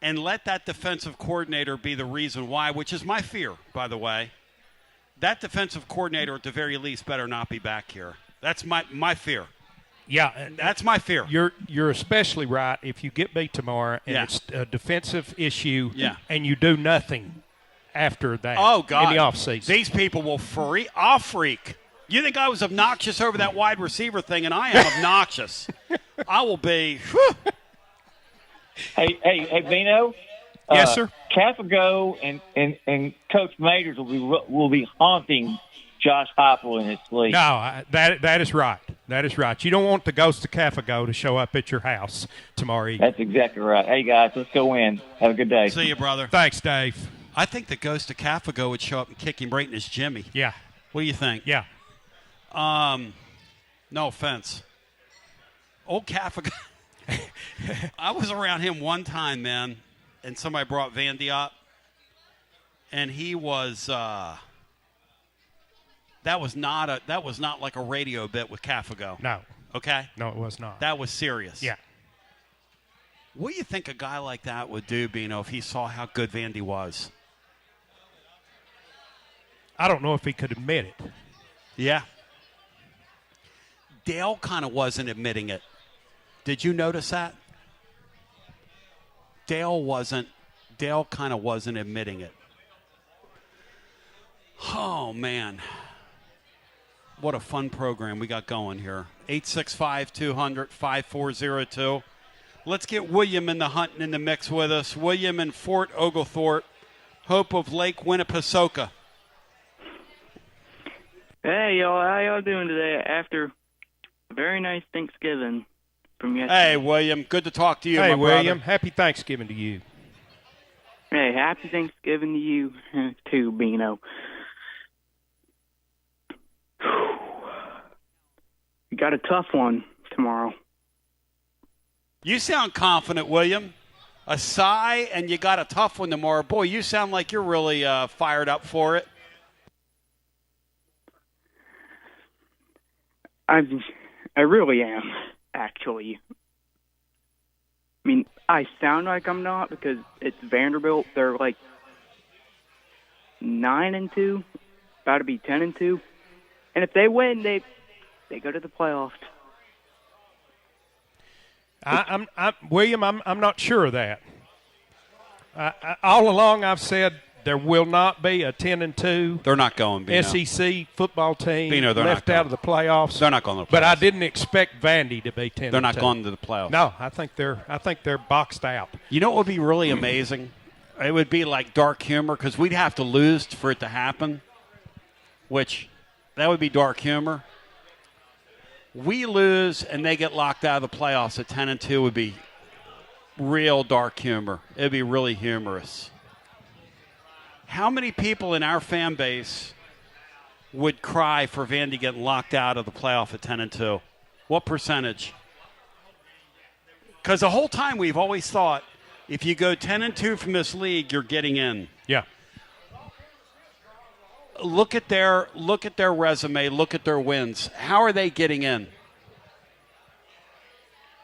and let that defensive coordinator be the reason why, which is my fear, by the way. That defensive coordinator, at the very least, better not be back here. That's my fear. Yeah, that's my fear. You're especially right if you get beat tomorrow and it's a defensive issue and you do nothing after that Oh, God. in the offseason. These people will freak. I'll freak. You think I was obnoxious over that wide receiver thing, and I am obnoxious. I will be. Whew. Hey, Bino. Yes, sir. Cafago and Coach Majors will be haunting Josh Heupel in his sleep. No, that is right. That is right. You don't want the ghost of Cafago to show up at your house tomorrow evening. That's exactly right. Hey, guys, let's go in. Have a good day. See you, brother. Thanks, Dave. I think the ghost of Cafago would show up and kick him right in his jimmy. Yeah. What do you think? Yeah. No offense. Old Cafago. I was around him one time, man, and somebody brought Vandy up, and he was that was not like a radio bit with Cafago. No. Okay? No, it was not. That was serious. Yeah. What do you think a guy like that would do, Bino, if he saw how good Vandy was? I don't know if he could admit it. Yeah. Dale kind of wasn't admitting it. Did you notice that? Dale kind of wasn't admitting it. Oh, man. What a fun program we got going here. 865-200-5402. Let's get William in the hunt and in the mix with us. William in Fort Oglethorpe, Hope of Lake Winnipesaukee. Hey, y'all. How y'all doing today after a very nice Thanksgiving from yesterday? Hey, William. Good to talk to you, Hey, my William. brother. Happy Thanksgiving to you. Hey, happy Thanksgiving to you, too, Bino. You got a tough one tomorrow. You sound confident, William. A sigh, and you got a tough one tomorrow. Boy, you sound like you're really fired up for it. I really am, actually. I mean, I sound like I'm not because it's Vanderbilt. They're like 9-2, about to be 10-2, and if they win, they go to the playoffs. William, I'm not sure of that. All along, I've said there will not be a 10-2. They're not going, Bino. SEC football team Bino, they're left not out of the playoffs. They're not going to the playoffs. But I didn't expect Vandy to be 10-2. They're not going to the playoffs. No, I think they're boxed out. You know what would be really amazing? It would be like dark humor because we'd have to lose for it to happen, which That would be dark humor. We lose and they get locked out of the playoffs at 10-2 would be real dark humor. It would be really humorous. How many people in our fan base would cry for Vandy getting locked out of the playoff at 10-2? What percentage? Because the whole time we've always thought if you go 10-2 from this league, you're getting in. Yeah. Look at their resume. Look at their wins. How are they getting in?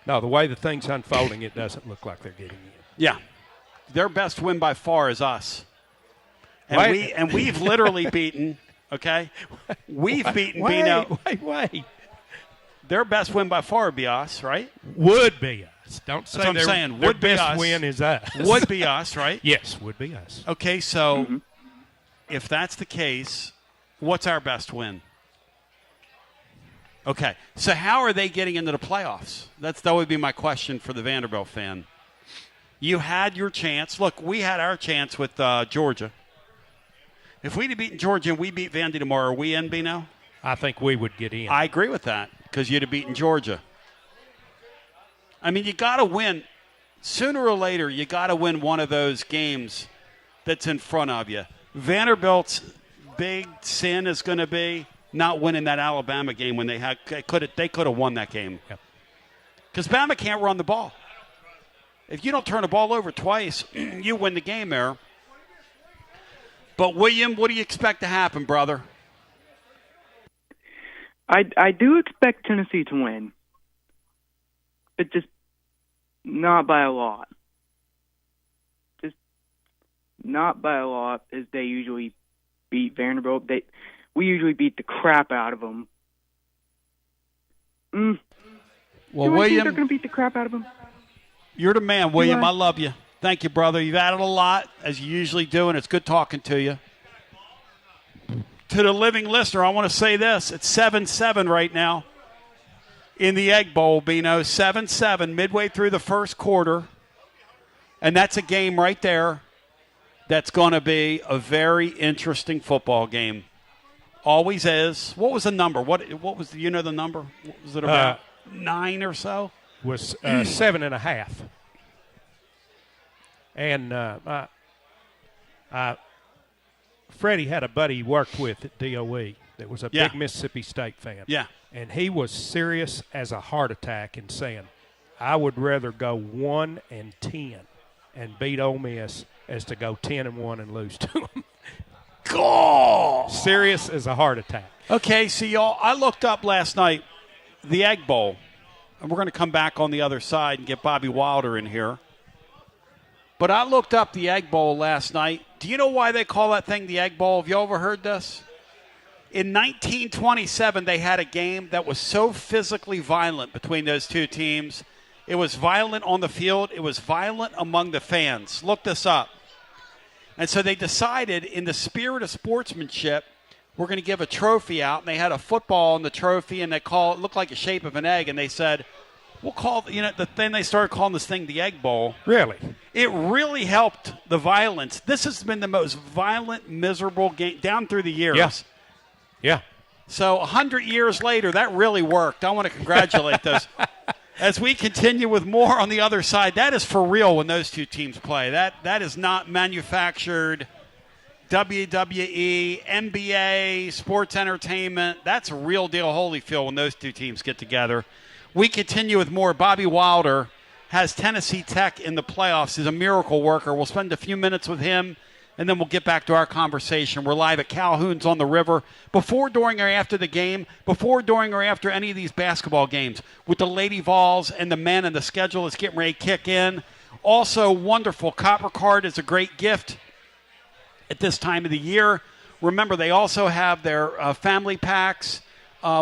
No, the way the thing's unfolding, it doesn't look like they're getting in. Yeah, their best win by far is us, and we've literally beaten. Okay, we've beaten Bino. Wait. Their best win by far would be us, right? Would be us. Don't say that's what I'm saying. Their Would be best us. win is us. Would be us, right? Yes, would be us. Okay, so if that's the case, what's our best win? Okay, so how are they getting into the playoffs? That would be my question for the Vanderbilt fan. You had your chance. Look, we had our chance with Georgia. If we'd have beaten Georgia and we beat Vandy tomorrow, are we in, Bino? I think we would get in. I agree with that because you'd have beaten Georgia. I mean, you got to win. Sooner or later, you got to win one of those games that's in front of you. Vanderbilt's big sin is going to be not winning that Alabama game when they could have won that game. Because Bama can't run the ball. If you don't turn the ball over twice, you win the game there. But, William, what do you expect to happen, brother? I do expect Tennessee to win. It's just not by a lot. Just not by a lot, as they usually beat Vanderbilt. We usually beat the crap out of them. Well, do William, I think they're going to beat the crap out of them? You're the man, William. I love you. Thank you, brother. You've added a lot, as you usually do, and it's good talking to you. To the living listener, I want to say this. It's 7-7 right now in the Egg Bowl, Bino. 7-7, midway through the first quarter. And that's a game right there that's going to be a very interesting football game. Always is. What was the number? What was the number? What was it about? 9 or so? Was 7.5. And Freddie had a buddy he worked with at DOE that was a big Mississippi State fan. Yeah. And he was serious as a heart attack in saying, I would rather go 1-10 and beat Ole Miss as to go 10-1 and lose to them. God! Serious as a heart attack. Okay, so y'all, I looked up last night the Egg Bowl, and we're going to come back on the other side and get Bobby Wilder in here. But I looked up the Egg Bowl last night. Do you know why they call that thing the Egg Bowl? Have you ever heard this? In 1927, they had a game that was so physically violent between those two teams. It was violent on the field. It was violent among the fans. Look this up. And so they decided, in the spirit of sportsmanship, we're going to give a trophy out. And they had a football on the trophy, and it looked like the shape of an egg. And they said, we'll call, then they started calling this thing the Egg Bowl. Really? It really helped the violence. This has been the most violent, miserable game down through the years. Yes. Yeah. So 100 years later, that really worked. I want to congratulate those. As we continue with more on the other side, that is for real when those two teams play. That is not manufactured WWE, NBA, sports entertainment. That's a real deal Holyfield when those two teams get together. We continue with more. Bobby Wilder has Tennessee Tech in the playoffs. He's a miracle worker. We'll spend a few minutes with him, and then we'll get back to our conversation. We're live at Calhoun's on the River. Before, during, or after the game, before, during, or after any of these basketball games, with the Lady Vols and the men, and the schedule is getting ready to kick in. Also, wonderful. Copper Card is a great gift at this time of the year. Remember, they also have their family packs.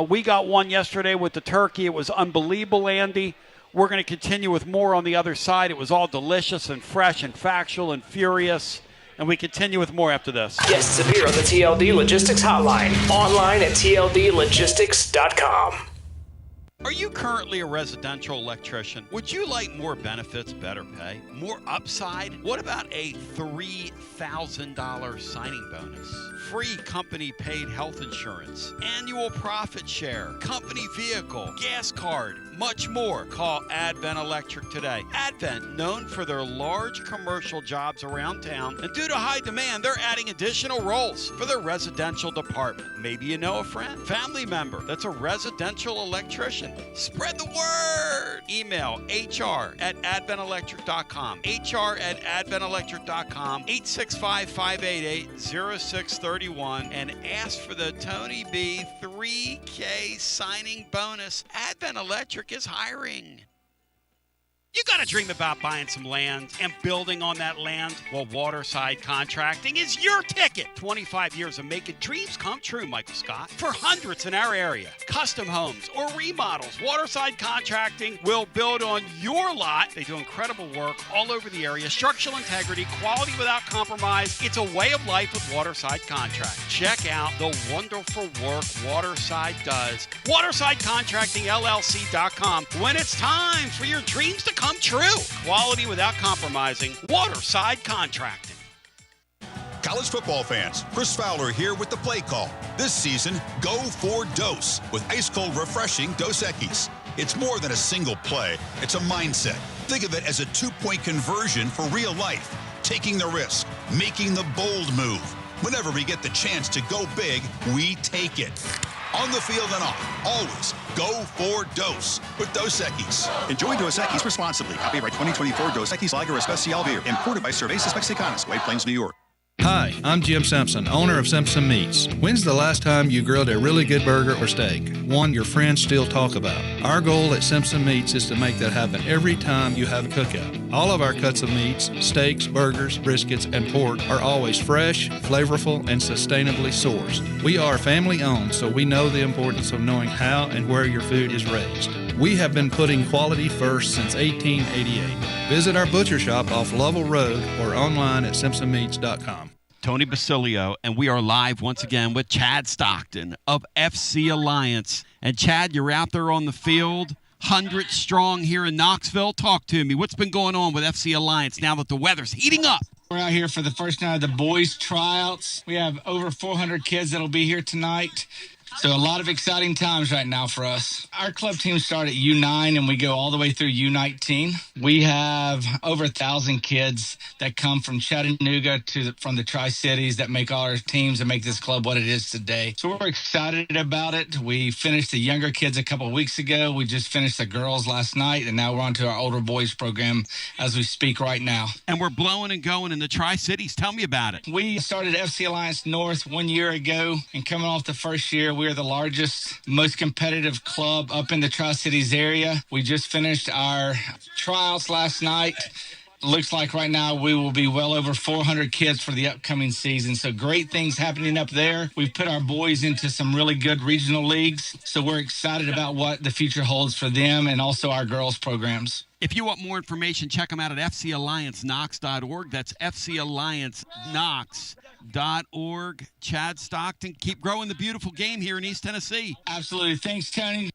We got one yesterday with the turkey. It was unbelievable, Andy. We're going to continue with more on the other side. It was all delicious and fresh and factual and furious. And we continue with more after this. Guests appear on the TLD Logistics Hotline. Online at tldlogistics.com. Are you currently a residential electrician? Would you like more benefits, better pay, more upside? What about a $3,000 signing bonus? Free company paid health insurance, annual profit share, company vehicle, gas card, much more. Call Advent Electric today. Advent, known for their large commercial jobs around town, and due to high demand, they're adding additional roles for their residential department. Maybe you know a friend, family member that's a residential electrician. Spread the word. Email hr@adventelectric.com. hr@adventelectric.com. 865-588-0631 and ask for the Tony B 3K signing bonus. Advent Electric is hiring. You got to dream about buying some land and building on that land. Well, Waterside Contracting is your ticket. 25 years of making dreams come true, Michael Scott. For hundreds in our area, custom homes or remodels, Waterside Contracting will build on your lot. They do incredible work all over the area. Structural integrity, quality without compromise. It's a way of life with Waterside Contract. Check out the wonderful work Waterside does. WatersideContractingLLC.com. When it's time for your dreams to come true. Quality without compromising. Waterside Contracting. College football fans, Chris Fowler here with the play call. This season, go for Dose with ice-cold, refreshing Dos Equis. It's more than a single play. It's a mindset. Think of it as a two-point conversion for real life. Taking the risk, making the bold move. Whenever we get the chance to go big, we take it. On the field and off, always go for Dose with Dos Equis. Enjoy Dos Equis responsibly. Copyright 2024 Dos Equis Lager Especial Beer. Imported by Cervezas Mexicanas, White Plains, New York. Hi, I'm Jim Simpson, owner of Simpson Meats. When's the last time you grilled a really good burger or steak? One your friends still talk about. Our goal at Simpson Meats is to make that happen every time you have a cookout. All of our cuts of meats, steaks, burgers, briskets, and pork are always fresh, flavorful, and sustainably sourced. We are family owned, so we know the importance of knowing how and where your food is raised. We have been putting quality first since 1888. Visit our butcher shop off Lovell Road or online at simpsonmeats.com. Tony Basilio, and we are live once again with Chad Stockton of FC Alliance. And Chad, you're out there on the field, 100 strong here in Knoxville. Talk to me. What's been going on with FC Alliance now that the weather's heating up? We're out here for the first night of the boys' tryouts. We have over 400 kids that'll be here tonight. So a lot of exciting times right now for us. Our club team started at U9 and we go all the way through U19. We have over 1,000 kids that come from Chattanooga from the Tri-Cities that make all our teams and make this club what it is today. So we're excited about it. We finished the younger kids a couple of weeks ago. We just finished the girls last night, and now we're on to our older boys program as we speak right now. And we're blowing and going in the Tri-Cities. Tell me about it. We started FC Alliance North 1 year ago, and coming off the first year, we're the largest, most competitive club up in the Tri-Cities area. We just finished our tryouts last night. Looks like right now we will be well over 400 kids for the upcoming season. So great things happening up there. We've put our boys into some really good regional leagues. So we're excited about what the future holds for them and also our girls programs. If you want more information, check them out at fcallianceknox.org. That's fcallianceknox.org. Chad Stockton, keep growing the beautiful game here in East Tennessee. Absolutely. Thanks, Tony.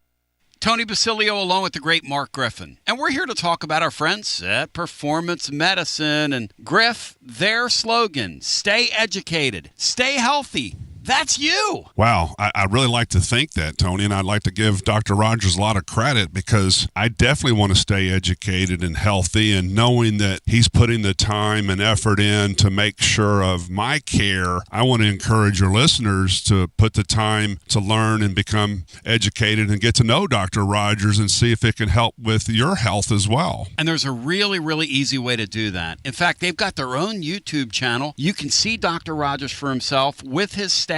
Tony Basilio along with the great Mark Griffin. And we're here to talk about our friends at Performance Medicine. And Griff, their slogan, stay educated, stay healthy. That's you. Wow. I really like to think that, Tony, and I'd like to give Dr. Rogers a lot of credit because I definitely want to stay educated and healthy, and knowing that he's putting the time and effort in to make sure of my care, I want to encourage your listeners to put the time to learn and become educated and get to know Dr. Rogers and see if it can help with your health as well. And there's a really, really easy way to do that. In fact, they've got their own YouTube channel. You can see Dr. Rogers for himself with his staff.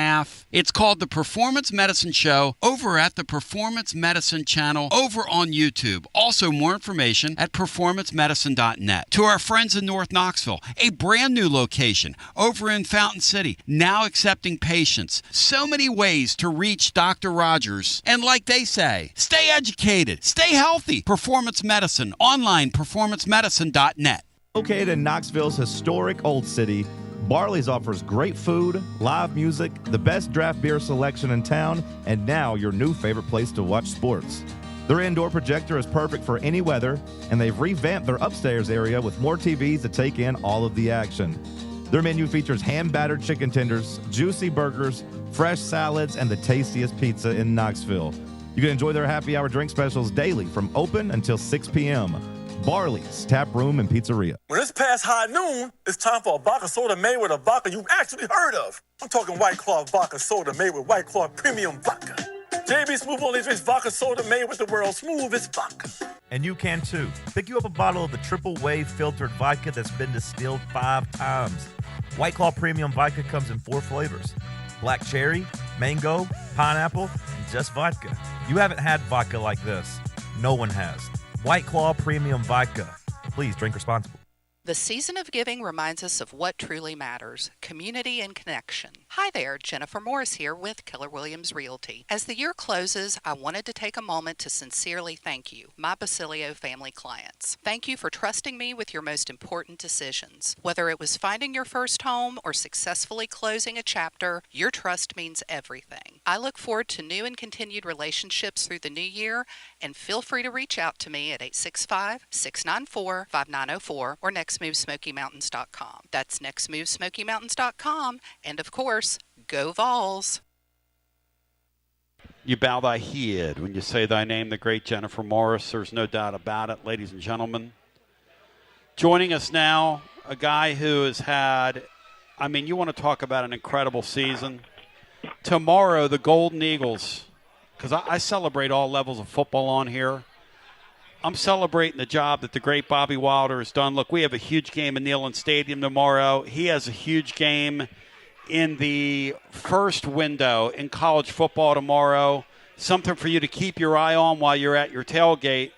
It's called The Performance Medicine Show over at the Performance Medicine channel over on YouTube. Also, more information at performancemedicine.net. To our friends in North Knoxville, a brand new location over in Fountain City, now accepting patients. So many ways to reach Dr. Rogers. And like they say, stay educated, stay healthy. Performance Medicine, online, performancemedicine.net. Located in Knoxville's historic Old City, Barley's offers great food, live music, the best draft beer selection in town, and now your new favorite place to watch sports. Their indoor projector is perfect for any weather, and they've revamped their upstairs area with more TVs to take in all of the action. Their menu features hand-battered chicken tenders, juicy burgers, fresh salads, and the tastiest pizza in Knoxville. You can enjoy their happy hour drink specials daily from open until 6 p.m. Barley's Tap Room and Pizzeria. When it's past high noon, it's time for a vodka soda made with a vodka you've actually heard of. I'm talking White Claw vodka soda made with White Claw premium vodka. JB Smooth only drinks vodka soda made with the world's smoothest vodka. And you can too. Pick you up a bottle of the triple wave filtered vodka that's been distilled 5 times. White Claw premium vodka comes in 4 flavors: black cherry, mango, pineapple, and just vodka. You haven't had vodka like this. No one has. White Claw premium vodka. Please drink responsibly. The season of giving reminds us of what truly matters, community and connection. Hi there, Jennifer Morris here with Keller Williams Realty. As the year closes, I wanted to take a moment to sincerely thank you, my Basilio family clients. Thank you for trusting me with your most important decisions. Whether it was finding your first home or successfully closing a chapter, your trust means everything. I look forward to new and continued relationships through the new year, and feel free to reach out to me at 865-694-5904 or nextmovesmokymountains.com. That's nextmovesmokymountains.com, and of course, go Vols. You bow thy head when you say thy name, the great Jennifer Morris. There's no doubt about it, ladies and gentlemen. Joining us now, a guy who has had, I mean, you want to talk about an incredible season. Tomorrow, the Golden Eagles, because I celebrate all levels of football on here. I'm celebrating the job that the great Bobby Wilder has done. Look, we have a huge game in Neyland Stadium tomorrow. He has a huge game in the first window in college football tomorrow. Something for you to keep your eye on while you're at your tailgate,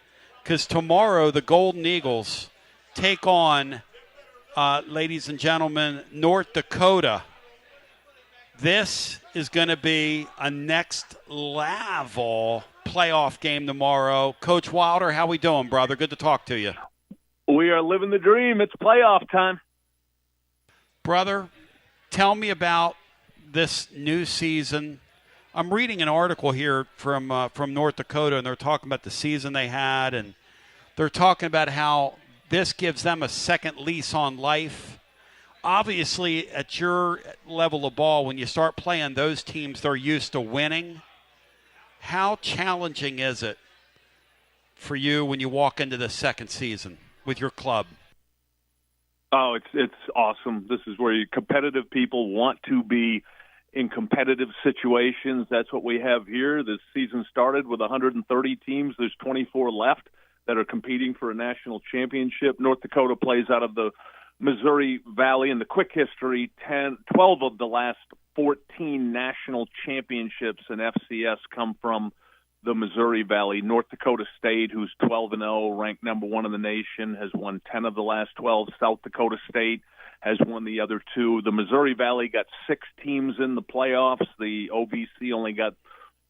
because tomorrow the Golden Eagles take on, ladies and gentlemen, North Dakota. This is going to be a next level playoff game tomorrow. Coach Wilder, how we doing, brother? Good to talk to you. We are living the dream. It's playoff time. Brother, tell me about this new season. I'm reading an article here from North Dakota, and they're talking about the season they had, and they're talking about how this gives them a second lease on life. Obviously, at your level of ball, when you start playing those teams, they're used to winning. How challenging is it for you when you walk into the second season with your club? Oh, it's awesome. This is where competitive people want to be in competitive situations. That's what we have here. This season started with 130 teams. There's 24 left that are competing for a national championship. North Dakota plays out of the Missouri Valley. In the quick history, 12 of the last 14 national championships in FCS come from the Missouri Valley. North Dakota State, who's 12-0, ranked number 1 in the nation, has won 10 of the last 12. South Dakota State has won the other 2. The Missouri Valley got 6 teams in the playoffs. The OVC only got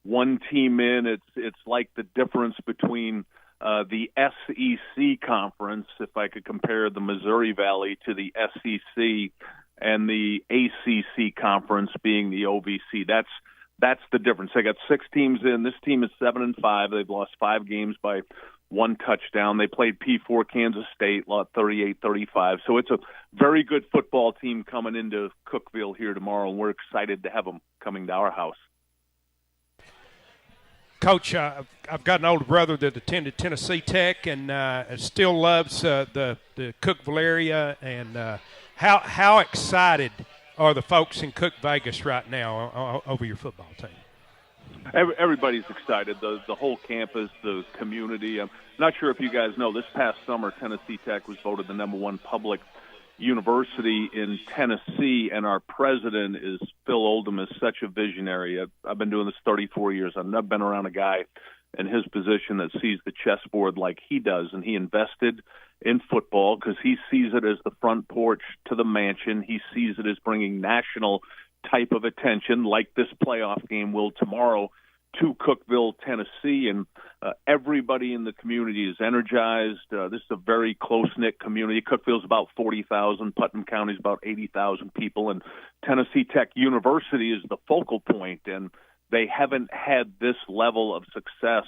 1 team in. It's like the difference between the SEC conference, if I could compare the Missouri Valley to the SEC, and the ACC conference being the OVC. That's the difference. They got 6 teams in. This team is 7-5. They've lost 5 games by 1 touchdown. They played P4 Kansas State, lost 38-35. So it's a very good football team coming into Cookeville here tomorrow, and we're excited to have them coming to our house. Coach, I've got an older brother that attended Tennessee Tech and still loves the Cookeville area. And how excited are the folks in Cook Vegas right now over your football team? Everybody's excited. The whole campus, the community. I'm not sure if you guys know, this past summer, Tennessee Tech was voted the #1 public university in Tennessee, and our president is Phil Oldham, is such a visionary. I've been doing this 34 years. I've never been around a guy in his position that sees the chessboard like he does, and he invested in football because he sees it as the front porch to the mansion. He sees it as bringing national type of attention, like this playoff game will tomorrow, to Cookeville, Tennessee, and everybody in the community is energized. This is a very close-knit community. Cookeville's about 40,000. Putnam County's about 80,000 people, and Tennessee Tech University is the focal point, and they haven't had this level of success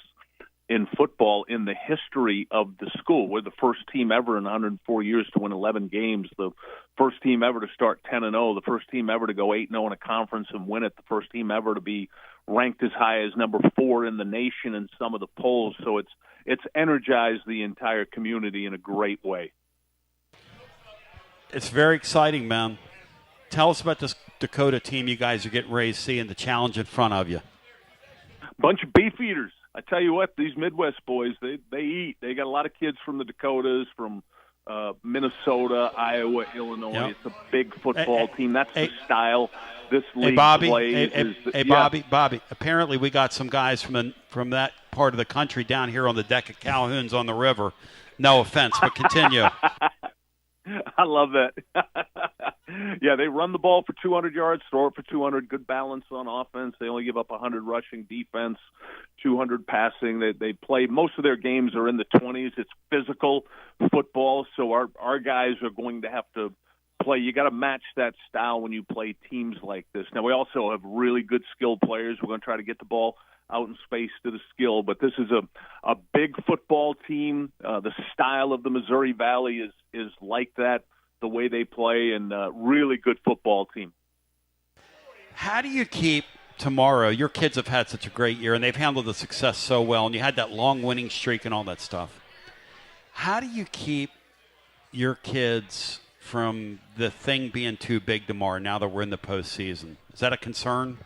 in football in the history of the school. We're the first team ever in 104 years to win 11 games, the first team ever to start 10-0, the first team ever to go 8-0 in a conference and win it, the first team ever to be ranked as high as number 4 in the nation in some of the polls. So it's energized the entire community in a great way. It's very exciting, man. Tell us about this Dakota team you guys are getting ready to see and the challenge in front of you. Bunch of beef eaters. I tell you what, these Midwest boys, they eat. They got a lot of kids from the Dakotas, from Minnesota, Iowa, Illinois. Yep. It's a big football team. That's the style this league Bobby, plays. Bobby. Apparently, we got some guys from that part of the country down here on the deck at Calhoun's on the river. No offense, but continue. I love that. Yeah, they run the ball for 200 yards, throw it for 200, good balance on offense. They only give up 100 rushing defense, 200 passing. They play, most of their games are in the 20s. It's physical football, so our guys are going to have to play. You got to match that style when you play teams like this. Now, we also have really good skilled players. We're going to try to get the ball out in space to the skill, but this is a big football team. The style of the Missouri Valley is like that, the way they play, and really good football team. How do you keep tomorrow? Your kids have had such a great year, and they've handled the success so well, and you had that long winning streak and all that stuff. How do you keep your kids from the thing being too big tomorrow now that we're in the postseason? Is that a concern?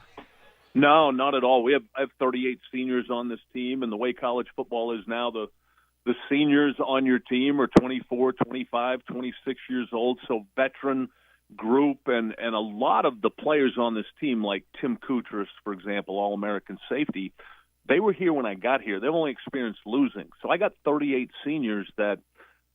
No, not at all. I have 38 seniors on this team, and the way college football is now, the seniors on your team are 24, 25, 26 years old, so veteran group, and a lot of the players on this team, like Tim Kutras, for example, All-American safety, they were here when I got here. They've only experienced losing. So I got 38 seniors that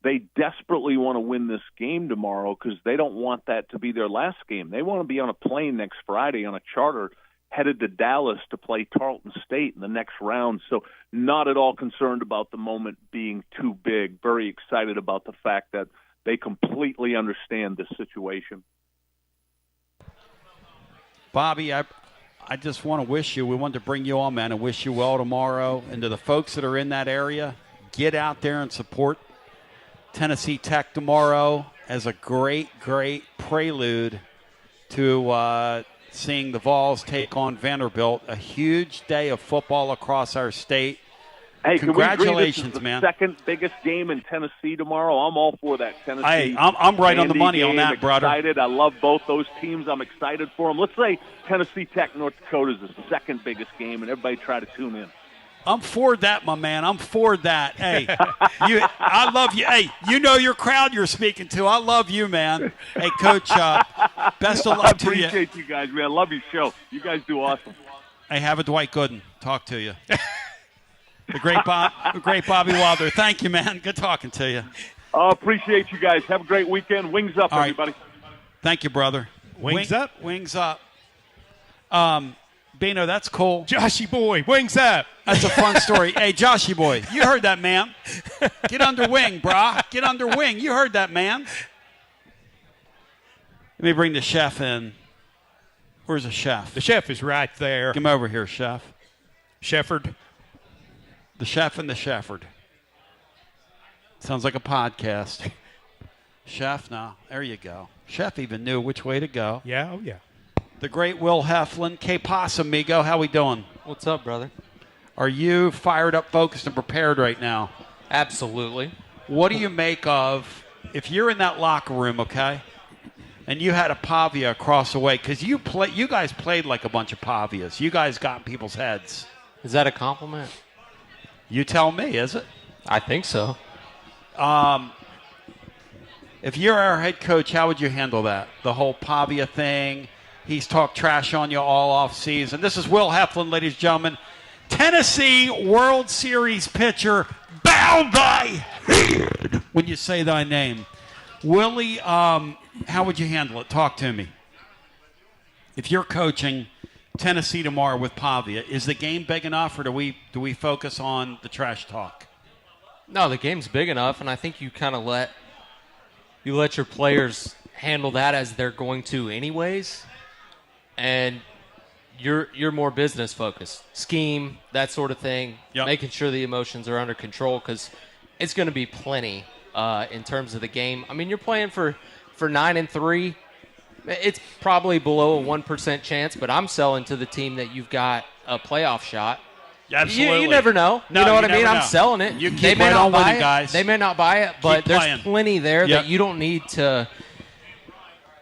they desperately want to win this game tomorrow because they don't want that to be their last game. They want to be on a plane next Friday on a charter headed to Dallas to play Tarleton State in the next round. So not at all concerned about the moment being too big. Very excited about the fact that they completely understand this situation. Bobby, I just want to wish you, we wanted to bring you on, man, and wish you well tomorrow. And to the folks that are in that area, get out there and support Tennessee Tech tomorrow as a great, great prelude to seeing the Vols take on Vanderbilt. A huge day of football across our state. Hey, congratulations, can we agree this is the man. second biggest game in Tennessee tomorrow? I'm all for that. Tennessee. Hey, I'm right on the money on that, brother. Excited. I love both those teams. I'm excited for them. Let's say Tennessee Tech, North Dakota is the second biggest game, and everybody try to tune in. I'm for that, my man. I'm for that. Hey, I love you. Hey, you know your crowd you're speaking to. I love you, man. Hey, Coach, best of luck to you. I appreciate you guys, man. I love your show. You guys do awesome. Hey, have a Dwight Gooden. Talk to you. The great Bobby Wilder. Thank you, man. Good talking to you. Appreciate you guys. Have a great weekend. Wings up, all right. everybody. Thank you, brother. Wings up? Wings up. Bino, that's cool. Joshy boy, wings up. That's a fun story. Hey, Joshy boy, you heard that, man. Get under wing, brah. Get under wing. You heard that, man. Let me bring the chef in. Where's the chef? The chef is right there. Come over here, chef. Shefford. The chef and the shepherd. Sounds like a podcast. Chef, no. There you go. Chef even knew which way to go. Yeah, oh yeah. The great Will Heflin. Que pasa, amigo? How we doing? What's up, brother? Are you fired up, focused, and prepared right now? Absolutely. What do you make of, if you're in that locker room, okay, and you had a Pavia across the way, because you guys played like a bunch of Pavias. You guys got in people's heads. Is that a compliment? You tell me, is it? I think so. If you're our head coach, how would you handle that? The whole Pavia thing. He's talked trash on you all off season. This is Will Heflin, ladies and gentlemen. Tennessee World Series pitcher, bow thy head when you say thy name. Willie, how would you handle it? Talk to me. If you're coaching Tennessee tomorrow with Pavia, is the game big enough, or do we focus on the trash talk? No, the game's big enough, and I think you kind of let your players handle that as they're going to anyways. And you're more business focused, scheme, that sort of thing, making sure the emotions are under control because it's going to be plenty in terms of the game. I mean, you're playing for 9-3. It's probably below a 1% chance, but I'm selling to the team that you've got a playoff shot. Absolutely. You never know. No, you know what I never mean? know. I'm selling it. You keep they may right not on buy winning, it. guys. They may not buy it, but there's playing. plenty there that you don't need to.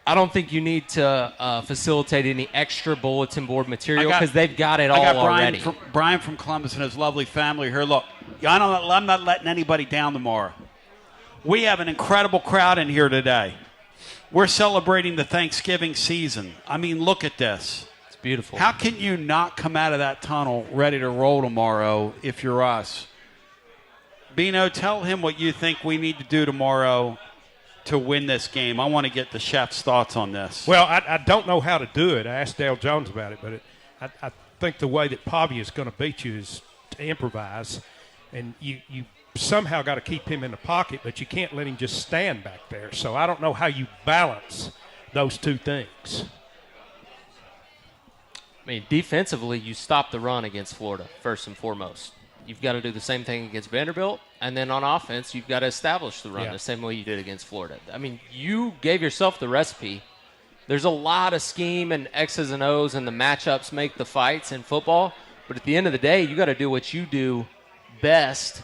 I don't think you need to facilitate any extra bulletin board material because they've got it all already. Brian from Columbus and his lovely family here. Look, I'm not letting anybody down tomorrow. We have an incredible crowd in here today. We're celebrating the Thanksgiving season. I mean, look at this. It's beautiful. How can you not come out of that tunnel ready to roll tomorrow if you're us? Bino, tell him what you think we need to do tomorrow to win this game. I want to get the chef's thoughts on this. Well, I don't know how to do it. I asked Dale Jones about it, but I think the way that Pavia is going to beat you is to improvise, and you somehow got to keep him in the pocket, but you can't let him just stand back there. So I don't know how you balance those two things. I mean, defensively, you stop the run against Florida, first and foremost. You've got to do the same thing against Vanderbilt, and then on offense, you've got to establish the run the same way you did against Florida. I mean, you gave yourself the recipe. There's a lot of scheme and X's and O's, and the matchups make the fights in football, but at the end of the day, you got to do what you do best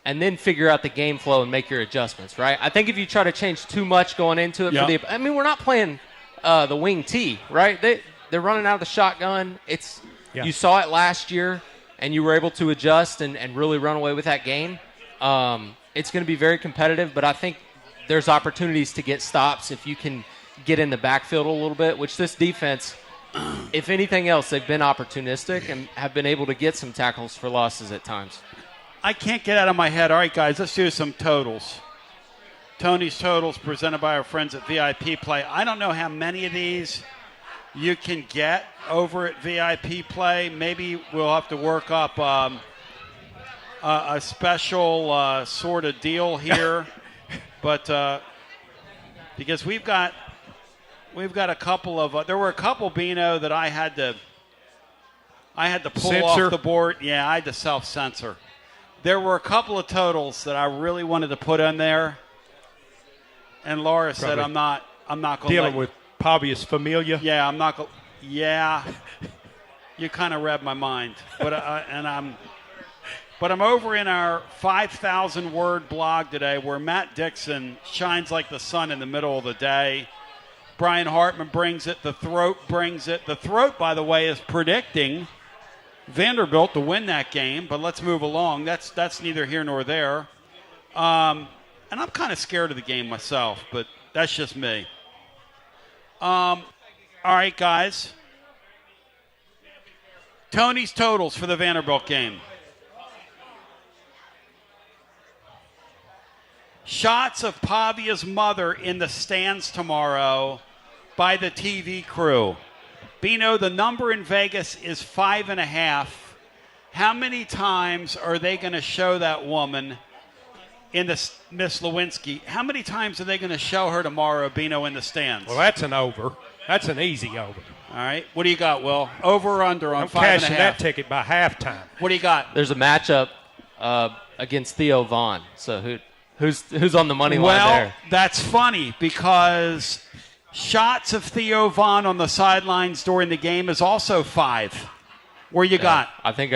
and then figure out the game flow and make your adjustments, right? I think if you try to change too much going into it, I mean, we're not playing the wing T, right? They're running out of the shotgun. You saw it last year, and you were able to adjust and really run away with that game. It's going to be very competitive, but I think there's opportunities to get stops if you can get in the backfield a little bit, which this defense, if anything else, they've been opportunistic and have been able to get some tackles for losses at times. I can't get out of my head. All right, guys, let's do some totals. Tony's Totals presented by our friends at VIP Play. I don't know how many of these you can get over at VIP Play. Maybe we'll have to work up a special sort of deal here. But because we've got a couple of there were a couple, Bino, that I had to pull off the board. Yeah, I had to self-censor. There were a couple of totals that I really wanted to put in there, and Laura said, "I'm not going to dealing with Pavia's Familia." Yeah, I'm not going. Yeah, you kind of read my mind, but I'm over in our 5,000 word blog today, where Matt Dixon shines like the sun in the middle of the day. Brian Hartman brings it. The Throat brings it. The Throat, by the way, is predicting Vanderbilt to win that game, but let's move along. That's neither here nor there. And I'm kind of scared of the game myself, but that's just me. All right, guys. Tony's totals for the Vanderbilt game. Shots of Pavia's mother in the stands tomorrow by the TV crew. Bino, the number in Vegas is 5.5. How many times are they going to show that woman in the Miss Lewinsky? How many times are they going to show her tomorrow, Bino, in the stands? Well, that's an over. That's an easy over. All right. What do you got, Will? Over or under on 5.5? I'm cashing that ticket by halftime. What do you got? There's a matchup against Theo Vaughn. So who's on the money line there? Well, that's funny because shots of Theo Vaughn on the sidelines during the game is also 5. Where you got? I think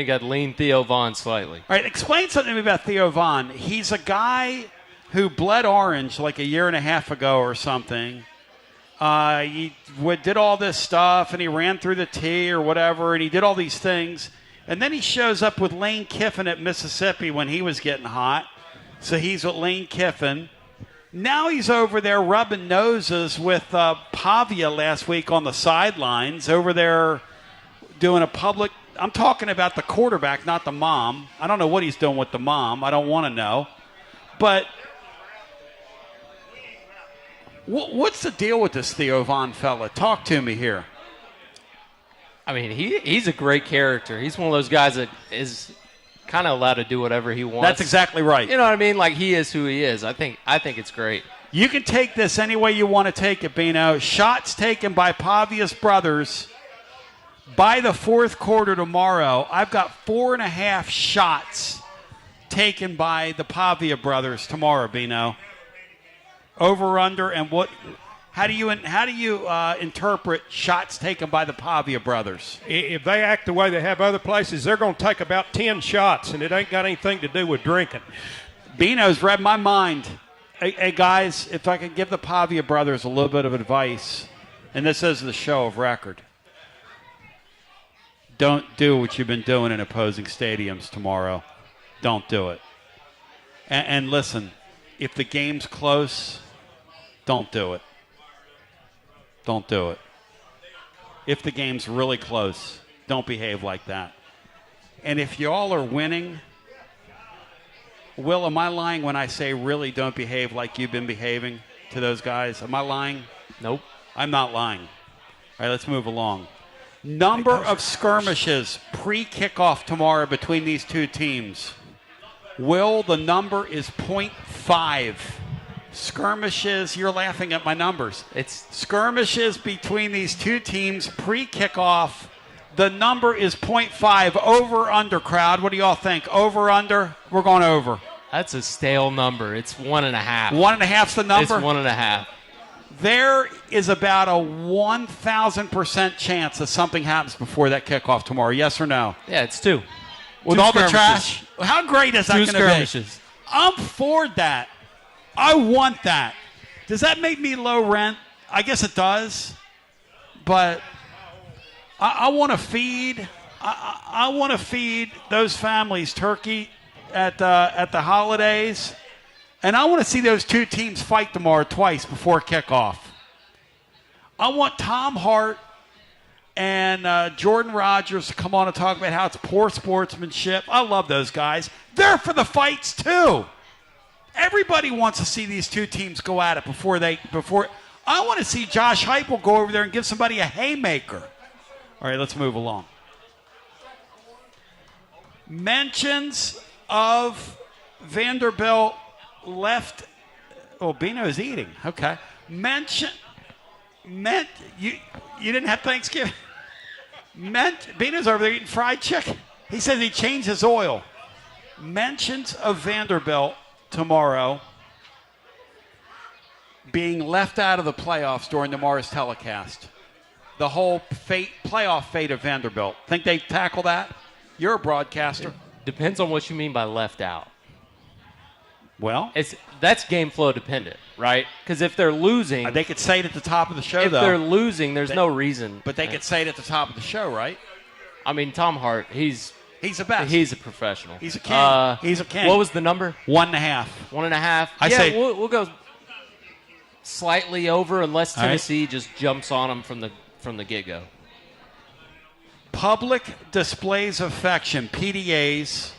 I'd lean Theo Vaughn slightly. All right, explain something to me about Theo Vaughn. He's a guy who bled orange like a year and a half ago or something. He did all this stuff, and he ran through the T or whatever, and he did all these things. And then he shows up with Lane Kiffin at Mississippi when he was getting hot. So he's with Lane Kiffin. Now he's over there rubbing noses with Pavia last week on the sidelines, over there doing a public – I'm talking about the quarterback, not the mom. I don't know what he's doing with the mom. I don't want to know. But what's the deal with this Theo Vaughn fella? Talk to me here. I mean, he's a great character. He's one of those guys that is kind of allowed to do whatever he wants. That's exactly right. You know what I mean? Like, he is who he is. I think it's great. You can take this any way you want to take it, Bino. Shots taken by Pavia's brothers by the fourth quarter tomorrow. I've got 4.5 shots taken by the Pavia brothers tomorrow, Bino. Over, under, and what? How do you interpret shots taken by the Pavia brothers? If they act the way they have other places, they're going to take about 10 shots, and it ain't got anything to do with drinking. Bino's read my mind. Hey, guys, if I could give the Pavia brothers a little bit of advice, and this is the show of record, don't do what you've been doing in opposing stadiums tomorrow. Don't do it. And listen, if the game's close, don't do it. Don't do it. If the game's really close, don't behave like that. And if y'all are winning, Will, am I lying when I say really don't behave like you've been behaving to those guys? Am I lying? Nope. I'm not lying. All right, let's move along. Number of skirmishes pre-kickoff tomorrow between these two teams. Will, the number is 0.5. Skirmishes, you're laughing at my numbers. It's skirmishes between these two teams pre-kickoff. The number is 0.5. Over, under, crowd. What do y'all think? Over, under? We're going over. That's a stale number. It's 1.5. 1.5's the number? It's 1.5. There is about a 1,000% chance that something happens before that kickoff tomorrow. Yes or no? Yeah, it's 2. With all the trash? How great is that going to be? 2 skirmishes. I'm for that. I want that. Does that make me low rent? I guess it does. But I want to feed. I want to feed those families turkey at the holidays, and I want to see those two teams fight tomorrow twice before kickoff. I want Tom Hart and Jordan Rogers to come on and talk about how it's poor sportsmanship. I love those guys. They're for the fights too. Everybody wants to see these two teams go at it before I want to see Josh Heupel go over there and give somebody a haymaker. All right, let's move along. Mentions of Vanderbilt left. Oh, Bino's eating. Okay. You didn't have Thanksgiving. Bino's over there eating fried chicken. He says he changed his oil. Mentions of Vanderbilt tomorrow being left out of the playoffs during tomorrow's telecast. The whole playoff fate of Vanderbilt. Think they tackle that? You're a broadcaster. Depends on what you mean by left out. Well, that's game flow dependent, right? Because if they're losing, they could say it at the top of the show. If they're losing, there's no reason. But they could say it at the top of the show, right? I mean, Tom Hart, he's the best. He's a professional. He's a king. He's a king. What was the number? 1.5. 1.5. We'll go slightly over unless Tennessee just jumps on them from the get-go. Public displays of affection, PDAs,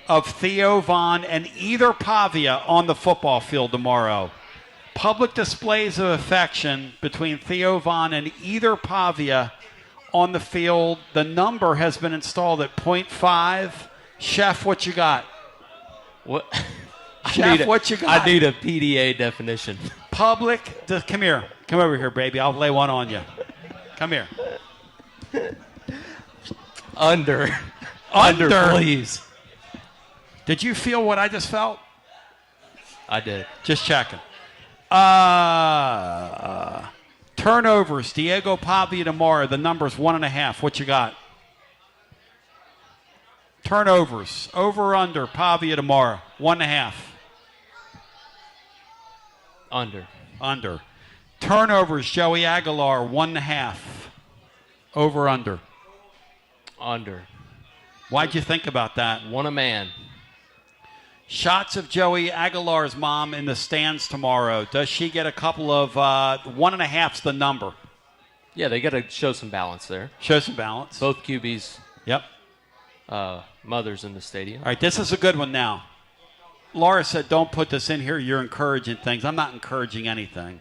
of Theo Von and either Pavia on the football field tomorrow. Public displays of affection between Theo Von and either Pavia on the field. The number has been installed at 0.5. Chef, what you got? What? Chef, what you got? I need a PDA definition. Come here. Come over here, baby. I'll lay one on you. Come here. Under, please. Did you feel what I just felt? I did. Just checking. Turnovers, Diego Pavia tomorrow. The number's 1.5. What you got? Turnovers, over, under, Pavia tomorrow. 1.5. Under. Turnovers, Joey Aguilar, 1.5. Over, under. Under. Why'd you think about that? One a man. Shots of Joey Aguilar's mom in the stands tomorrow. Does she get a couple of 1.5's the number? Yeah, they got to show some balance there. Show some balance. Both QBs. Yep. Mothers in the stadium. All right, this is a good one now. Laura said, don't put this in here. You're encouraging things. I'm not encouraging anything.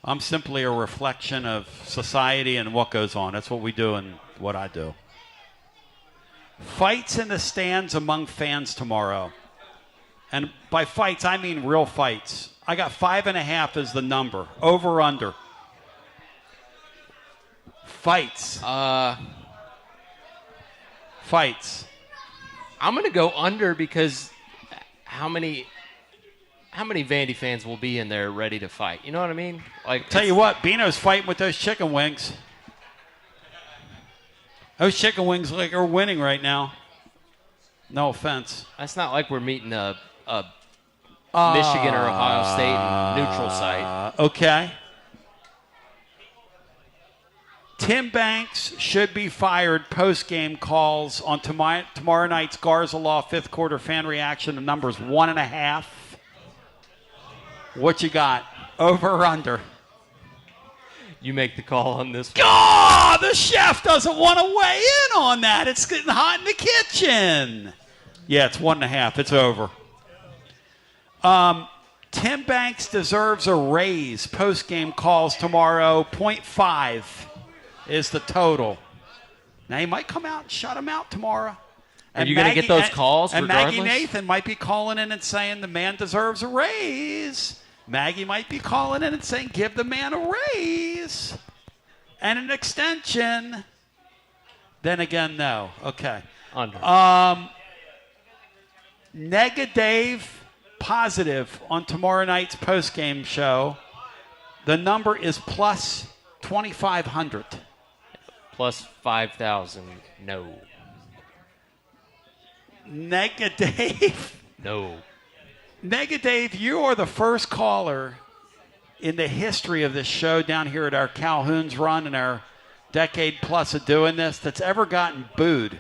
I'm simply a reflection of society and what goes on. That's what we do and what I do. Fights in the stands among fans tomorrow. And by fights, I mean real fights. I got 5.5 as the number. Over, under. Fights. Fights. I'm going to go under because how many Vandy fans will be in there ready to fight? You know what I mean? Like, tell you what, Bino's fighting with those chicken wings. Those chicken wings are winning right now. No offense. That's not like we're meeting a Michigan or Ohio State neutral site. Okay. Tim Banks should be fired post-game calls on tomorrow night's Garza Law fifth quarter fan reaction. The number's 1.5. What you got? Over or under? You make the call on this one. God, the chef doesn't want to weigh in on that. It's getting hot in the kitchen. Yeah, it's 1.5. It's over. Tim Banks deserves a raise. Post-game calls tomorrow. 0.5 is the total. Now, he might come out and shut him out tomorrow. Are you going to get those calls and regardless? Maggie Nathan might be calling in and saying the man deserves a raise. Maggie might be calling in and saying, give the man a raise and an extension. Then again, no. Okay. Under. Negative, positive on tomorrow night's postgame show. The number is plus 2,500. Plus 5,000. No. Negative. No. Dave, you are the first caller in the history of this show down here at our Calhoun's run and our decade plus of doing this that's ever gotten booed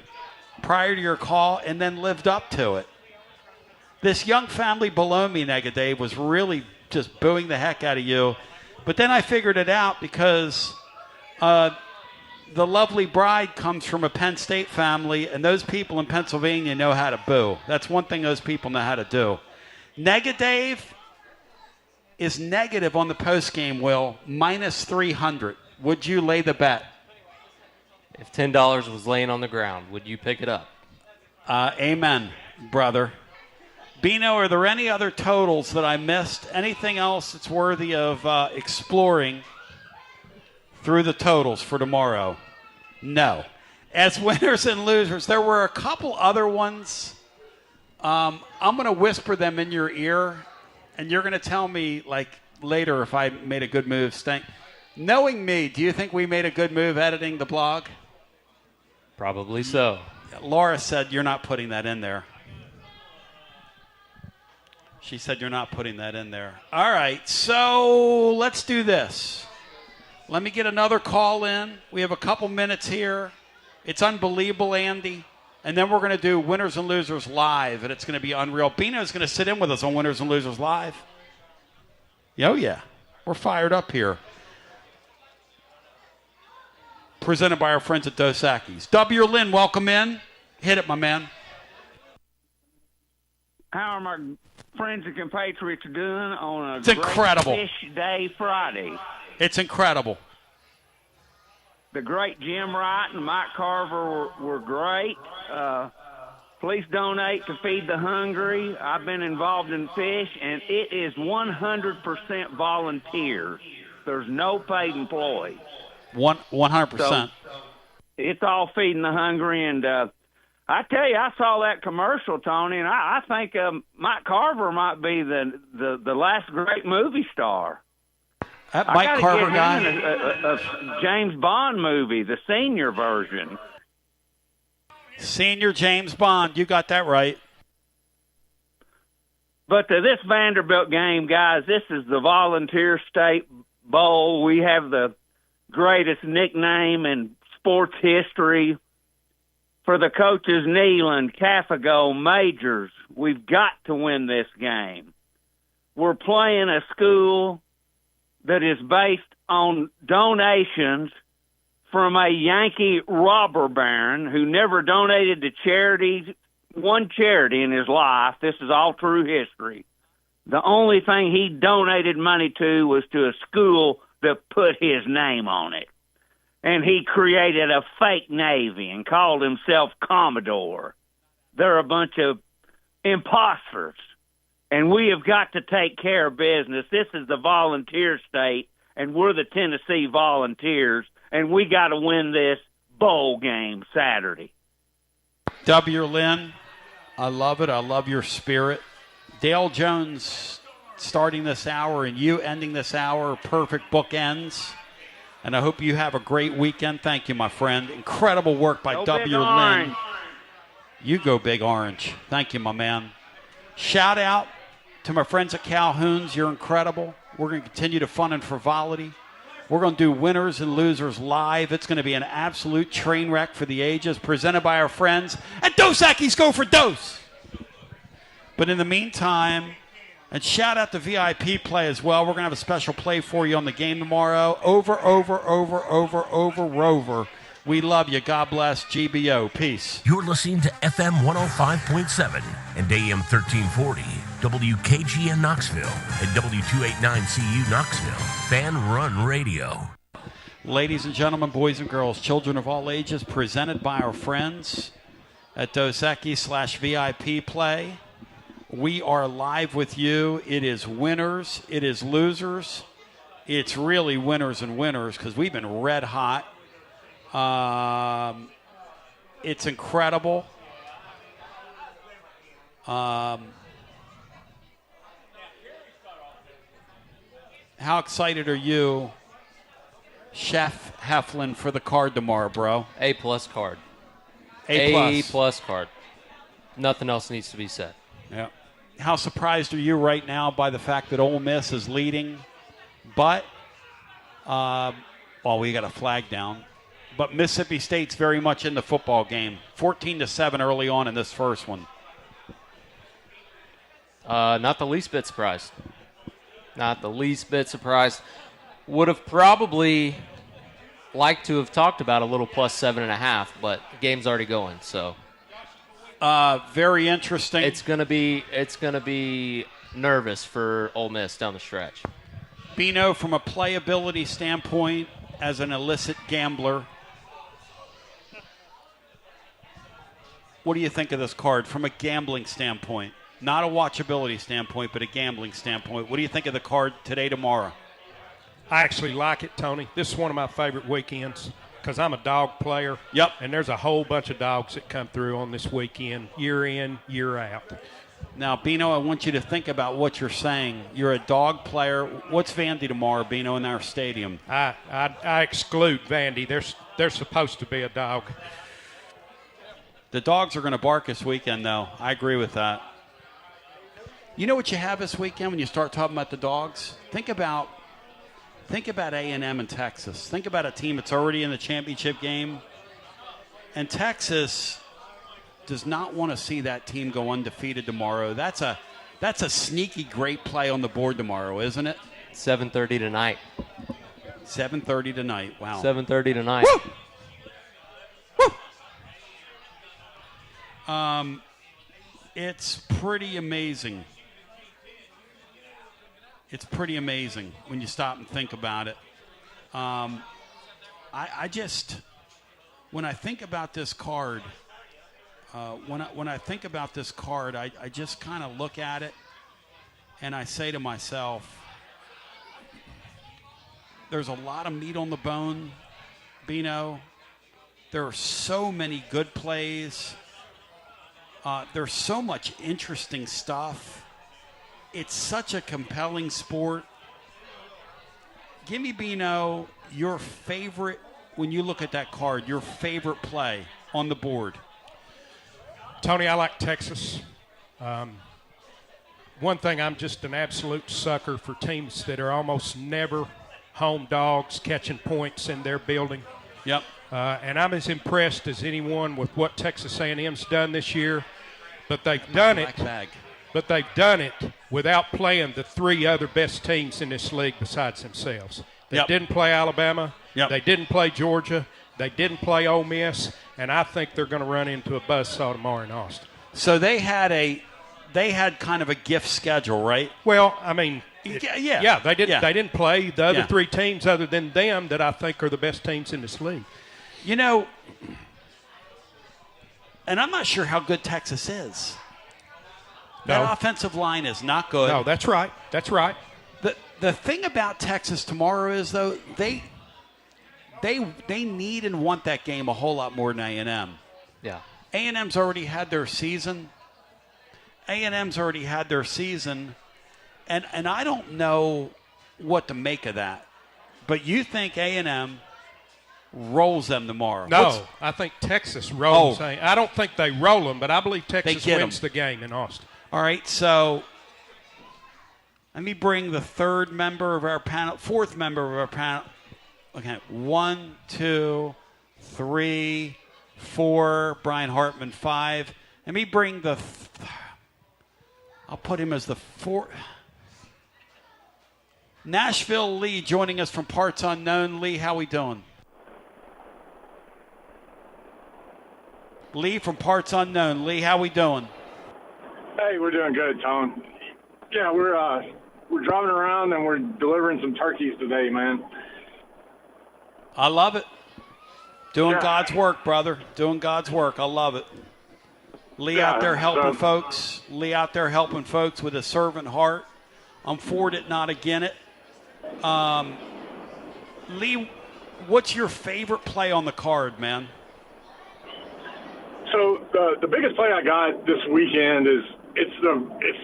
prior to your call and then lived up to it. This young family below me, Dave, was really just booing the heck out of you. But then I figured it out because the lovely bride comes from a Penn State family, and those people in Pennsylvania know how to boo. That's one thing those people know how to do. Dave is negative on the postgame, Will, minus 300. Would you lay the bet? If $10 was laying on the ground, would you pick it up? Amen, brother. Bino, are there any other totals that I missed? Anything else that's worthy of exploring through the totals for tomorrow? No. As winners and losers, there were a couple other ones. I'm going to whisper them in your ear, and you're going to tell me like later if I made a good move. Knowing me, do you think we made a good move editing the blog? Probably so. Laura said you're not putting that in there. She said you're not putting that in there. All right, so let's do this. Let me get another call in. We have a couple minutes here. It's unbelievable, Andy. And then we're going to do Winners and Losers Live, and it's going to be unreal. Bino's going to sit in with us on Winners and Losers Live. Oh, yeah. We're fired up here. Presented by our friends at Dos Equis. W. Lynn, welcome in. Hit it, my man. How are my friends and compatriots doing on a It's incredible. Great Fish Day Friday? It's incredible. The great Jim Wright and Mike Carver were great. Please donate to Feed the Hungry. I've been involved in fish, and it is 100% volunteers. There's no paid employees. 100%. So it's all Feeding the Hungry, and I tell you, I saw that commercial, Tony, and I think Mike Carver might be the last great movie star. That Mike Carver guy. A James Bond movie, the senior version. Senior James Bond, you got that right. But to this Vanderbilt game, guys, this is the Volunteer State Bowl. We have the greatest nickname in sports history. For the coaches, Nealon, Cafago, Majors, we've got to win this game. We're playing a school that is based on donations from a Yankee robber baron who never donated to charities, one charity in his life. This is all true history. The only thing he donated money to was to a school that put his name on it. and he created a fake Navy and called himself Commodore. They're a bunch of imposters, and we have got to take care of business. This is the volunteer state, and we're the Tennessee Volunteers, and we got to win this bowl game Saturday. W. Lynn, I love it. I love your spirit. Dale Jones starting this hour and you ending this hour, perfect bookends. And I hope you have a great weekend. Thank you, my friend. Incredible work by W. Lynn. You go Big Orange. Thank you, my man. Shout out to my friends at Calhoun's. You're incredible. We're going to continue to fun and frivolity. We're going to do winners and losers live. It's going to be an absolute train wreck for the ages, presented by our friends at Dos Equis. Go for Dos. But in the meantime, and shout out to VIP play as well. We're going to have a special play for you on the game tomorrow. Over, Rover. We love you. God bless. GBO. Peace. You're listening to FM 105.7 and AM 1340. WKGN Knoxville and W289CU Knoxville. Fan Run Radio. Ladies and gentlemen, boys and girls, children of all ages, presented by our friends at Dos Equis /VIP play. We are live with you. It is winners. It is losers. It's really winners and winners because we've been red hot. It's incredible. How excited are you, Chef Heflin, for the card tomorrow, bro? A+ card. A+. A+ card. Nothing else needs to be said. Yeah. How surprised are you right now by the fact that Ole Miss is leading? But, we got a flag down. But Mississippi State's very much in the football game. 14-7 early on in this first one. Not the least bit surprised. Not the least bit surprised. Would have probably liked to have talked about a little +7.5, but the game's already going, so. Very interesting. It's gonna be nervous for Ole Miss down the stretch. Bino, from a playability standpoint, as an illicit gambler, what do you think of this card from a gambling standpoint? Not a watchability standpoint, but a gambling standpoint. What do you think of the card today, tomorrow? I actually like it, Tony. This is one of my favorite weekends because I'm a dog player. Yep. And there's a whole bunch of dogs that come through on this weekend, year in, year out. Now, Bino, I want you to think about what you're saying. You're a dog player. What's Vandy tomorrow, Bino, in our stadium? I exclude Vandy. They're supposed to be a dog. The dogs are going to bark this weekend, though. I agree with that. You know what you have this weekend when you start talking about the dogs? Think about A&M and Texas. Think about a team that's already in the championship game. And Texas does not want to see that team go undefeated tomorrow. That's a sneaky great play on the board tomorrow, isn't it? 7:30 tonight. 7:30 tonight. Wow. 7:30 tonight. Woo! It's pretty amazing. It's pretty amazing when you stop and think about it. I just, when I think about this card, when I think about this card, I just kind of look at it and I say to myself, there's a lot of meat on the bone, Bino. There are so many good plays. There's so much interesting stuff. It's such a compelling sport. Give me, Bino, your favorite, when you look at that card, your favorite play on the board. Tony, I like Texas. One thing, I'm just an absolute sucker for teams that are almost never home dogs catching points in their building. Yep. And I'm as impressed as anyone with what Texas A&M's done this year. But they've done it. But they've done it without playing the three other best teams in this league besides themselves. They didn't play Alabama. They didn't play Georgia. They didn't play Ole Miss. And I think they're going to run into a buzzsaw tomorrow in Austin. So they had kind of a gift schedule, right? Well, I mean, Yeah. They didn't. Yeah. They didn't play the other Yeah. three teams other than them that I think are the best teams in this league. You know, and I'm not sure how good Texas is. That No. offensive line is not good. No, that's right. That's right. The thing about Texas tomorrow is, though, they need and want that game a whole lot more than A&M. Yeah. A&M's already had their season. A&M's already had their season, and I don't know what to make of that. But you think A&M rolls them tomorrow? No, I think Texas rolls. Oh. I don't think they roll them, but I believe Texas get wins 'em. the game in Austin. All right, so let me bring the fourth member of our panel. Okay, 1, 2, 3, 4. Brian Hartman, 5. Let me bring I'll put him as the 4th. Nashville Lee joining us from Parts Unknown. Lee, how we doing? Lee from Parts Unknown. Lee, how we doing? Hey, we're doing good, Tom. Yeah, we're driving around and we're delivering some turkeys today, man. I love it. Doing Yeah. God's work, brother. Doing God's work. I love it. Lee out there helping folks. Lee out there helping folks with a servant heart. I'm for it, not against it. Lee, what's your favorite play on the card, man? So the biggest play I got this weekend is it's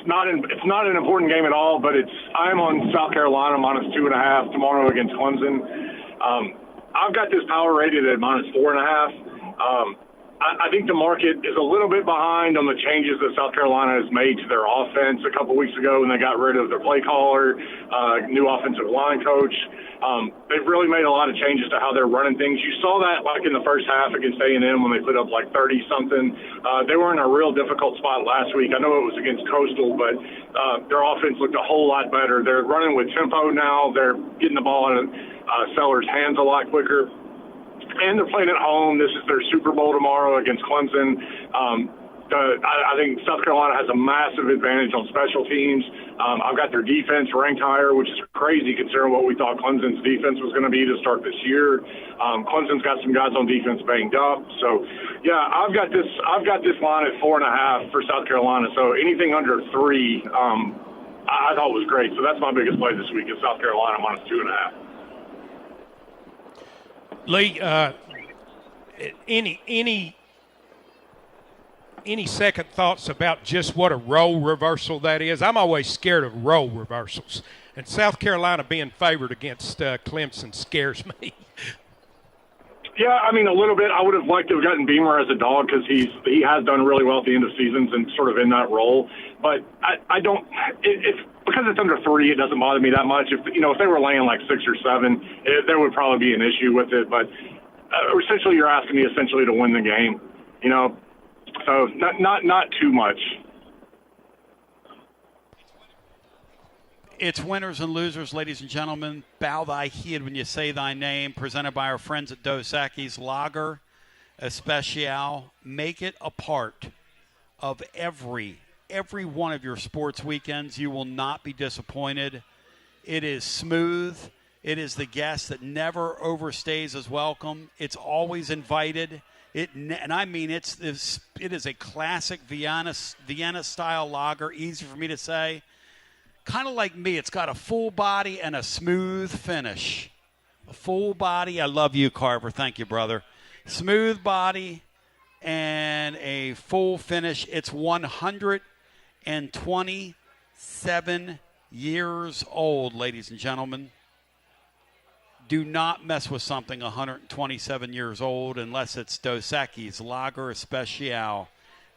not an important game at all, but I'm on South Carolina -2.5 tomorrow against Clemson. I've got this power rated at -4.5. I think the market is a little bit behind on the changes that South Carolina has made to their offense a couple weeks ago when they got rid of their play caller, new offensive line coach. They've really made a lot of changes to how they're running things. You saw that like in the first half against A&M when they put up like 30-something. They were in a real difficult spot last week. I know it was against Coastal, but their offense looked a whole lot better. They're running with tempo now. They're getting the ball in Sellers' hands a lot quicker. And they're playing at home. This is their Super Bowl tomorrow against Clemson. I think South Carolina has a massive advantage on special teams. I've got their defense ranked higher, which is crazy considering what we thought Clemson's defense was going to be to start this year. Clemson's got some guys on defense banged up. So, yeah, I've got this line at 4.5 for South Carolina. So anything under 3, I thought was great. So that's my biggest play this week is South Carolina -2.5. Lee, any second thoughts about just what a role reversal that is? I'm always scared of role reversals, and South Carolina being favored against Clemson scares me. Yeah, I mean, a little bit. I would have liked to have gotten Beamer as a dog because he has done really well at the end of seasons and sort of in that role. But I don't. It's because it's under 3. It doesn't bother me that much. If they were laying like 6 or 7, there would probably be an issue with it. But essentially, you're asking me essentially to win the game. So not too much. It's winners and losers, ladies and gentlemen. Bow thy head when you say thy name. Presented by our friends at Dos Equis Lager Especial. Make it a part of every one of your sports weekends. You will not be disappointed. It is smooth. It is the guest that never overstays his welcome. It's always invited. It is a classic Vienna style lager. Easy for me to say. Kind of like me, it's got a full body and a smooth finish. A full body. I love you, Carver. Thank you, brother. Smooth body and a full finish. It's 127 years old, ladies and gentlemen. Do not mess with something 127 years old unless it's Dos Equis Lager Especial.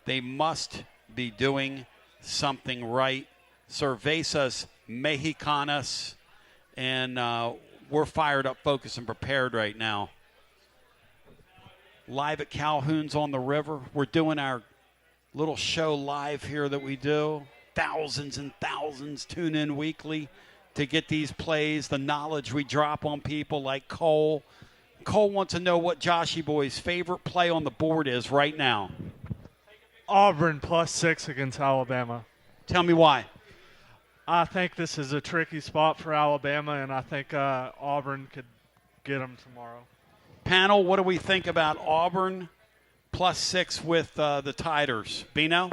They must be doing something right. Cervezas Mexicanas, and we're fired up, focused, and prepared right now. Live at Calhoun's on the river. We're doing our little show live here that we do. Thousands and thousands tune in weekly to get these plays, the knowledge we drop on people like Cole. Cole wants to know what Joshy Boy's favorite play on the board is right now. Auburn +6 against Alabama. Tell me why. I think this is a tricky spot for Alabama, and I think Auburn could get them tomorrow. Panel, what do we think about Auburn +6 with the Tiders? Bino?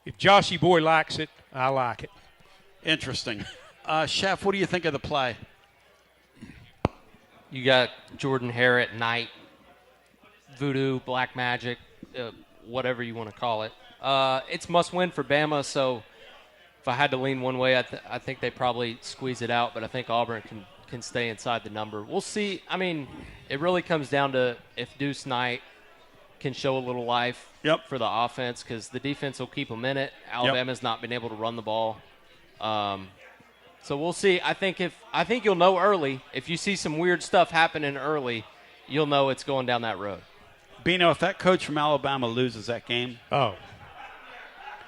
If Joshy Boy likes it, I like it. Interesting. Chef, what do you think of the play? You got Jordan Hare at night, voodoo, black magic, whatever you want to call it. It's must-win for Bama, so if I had to lean one way, I think they probably squeeze it out, but I think Auburn can stay inside the number. We'll see. I mean, it really comes down to if Deuce Knight can show a little life for the offense, because the defense will keep them in it. Alabama's not been able to run the ball. So we'll see. I think you'll know early. If you see some weird stuff happening early, you'll know it's going down that road. Bino, if that coach from Alabama loses that game,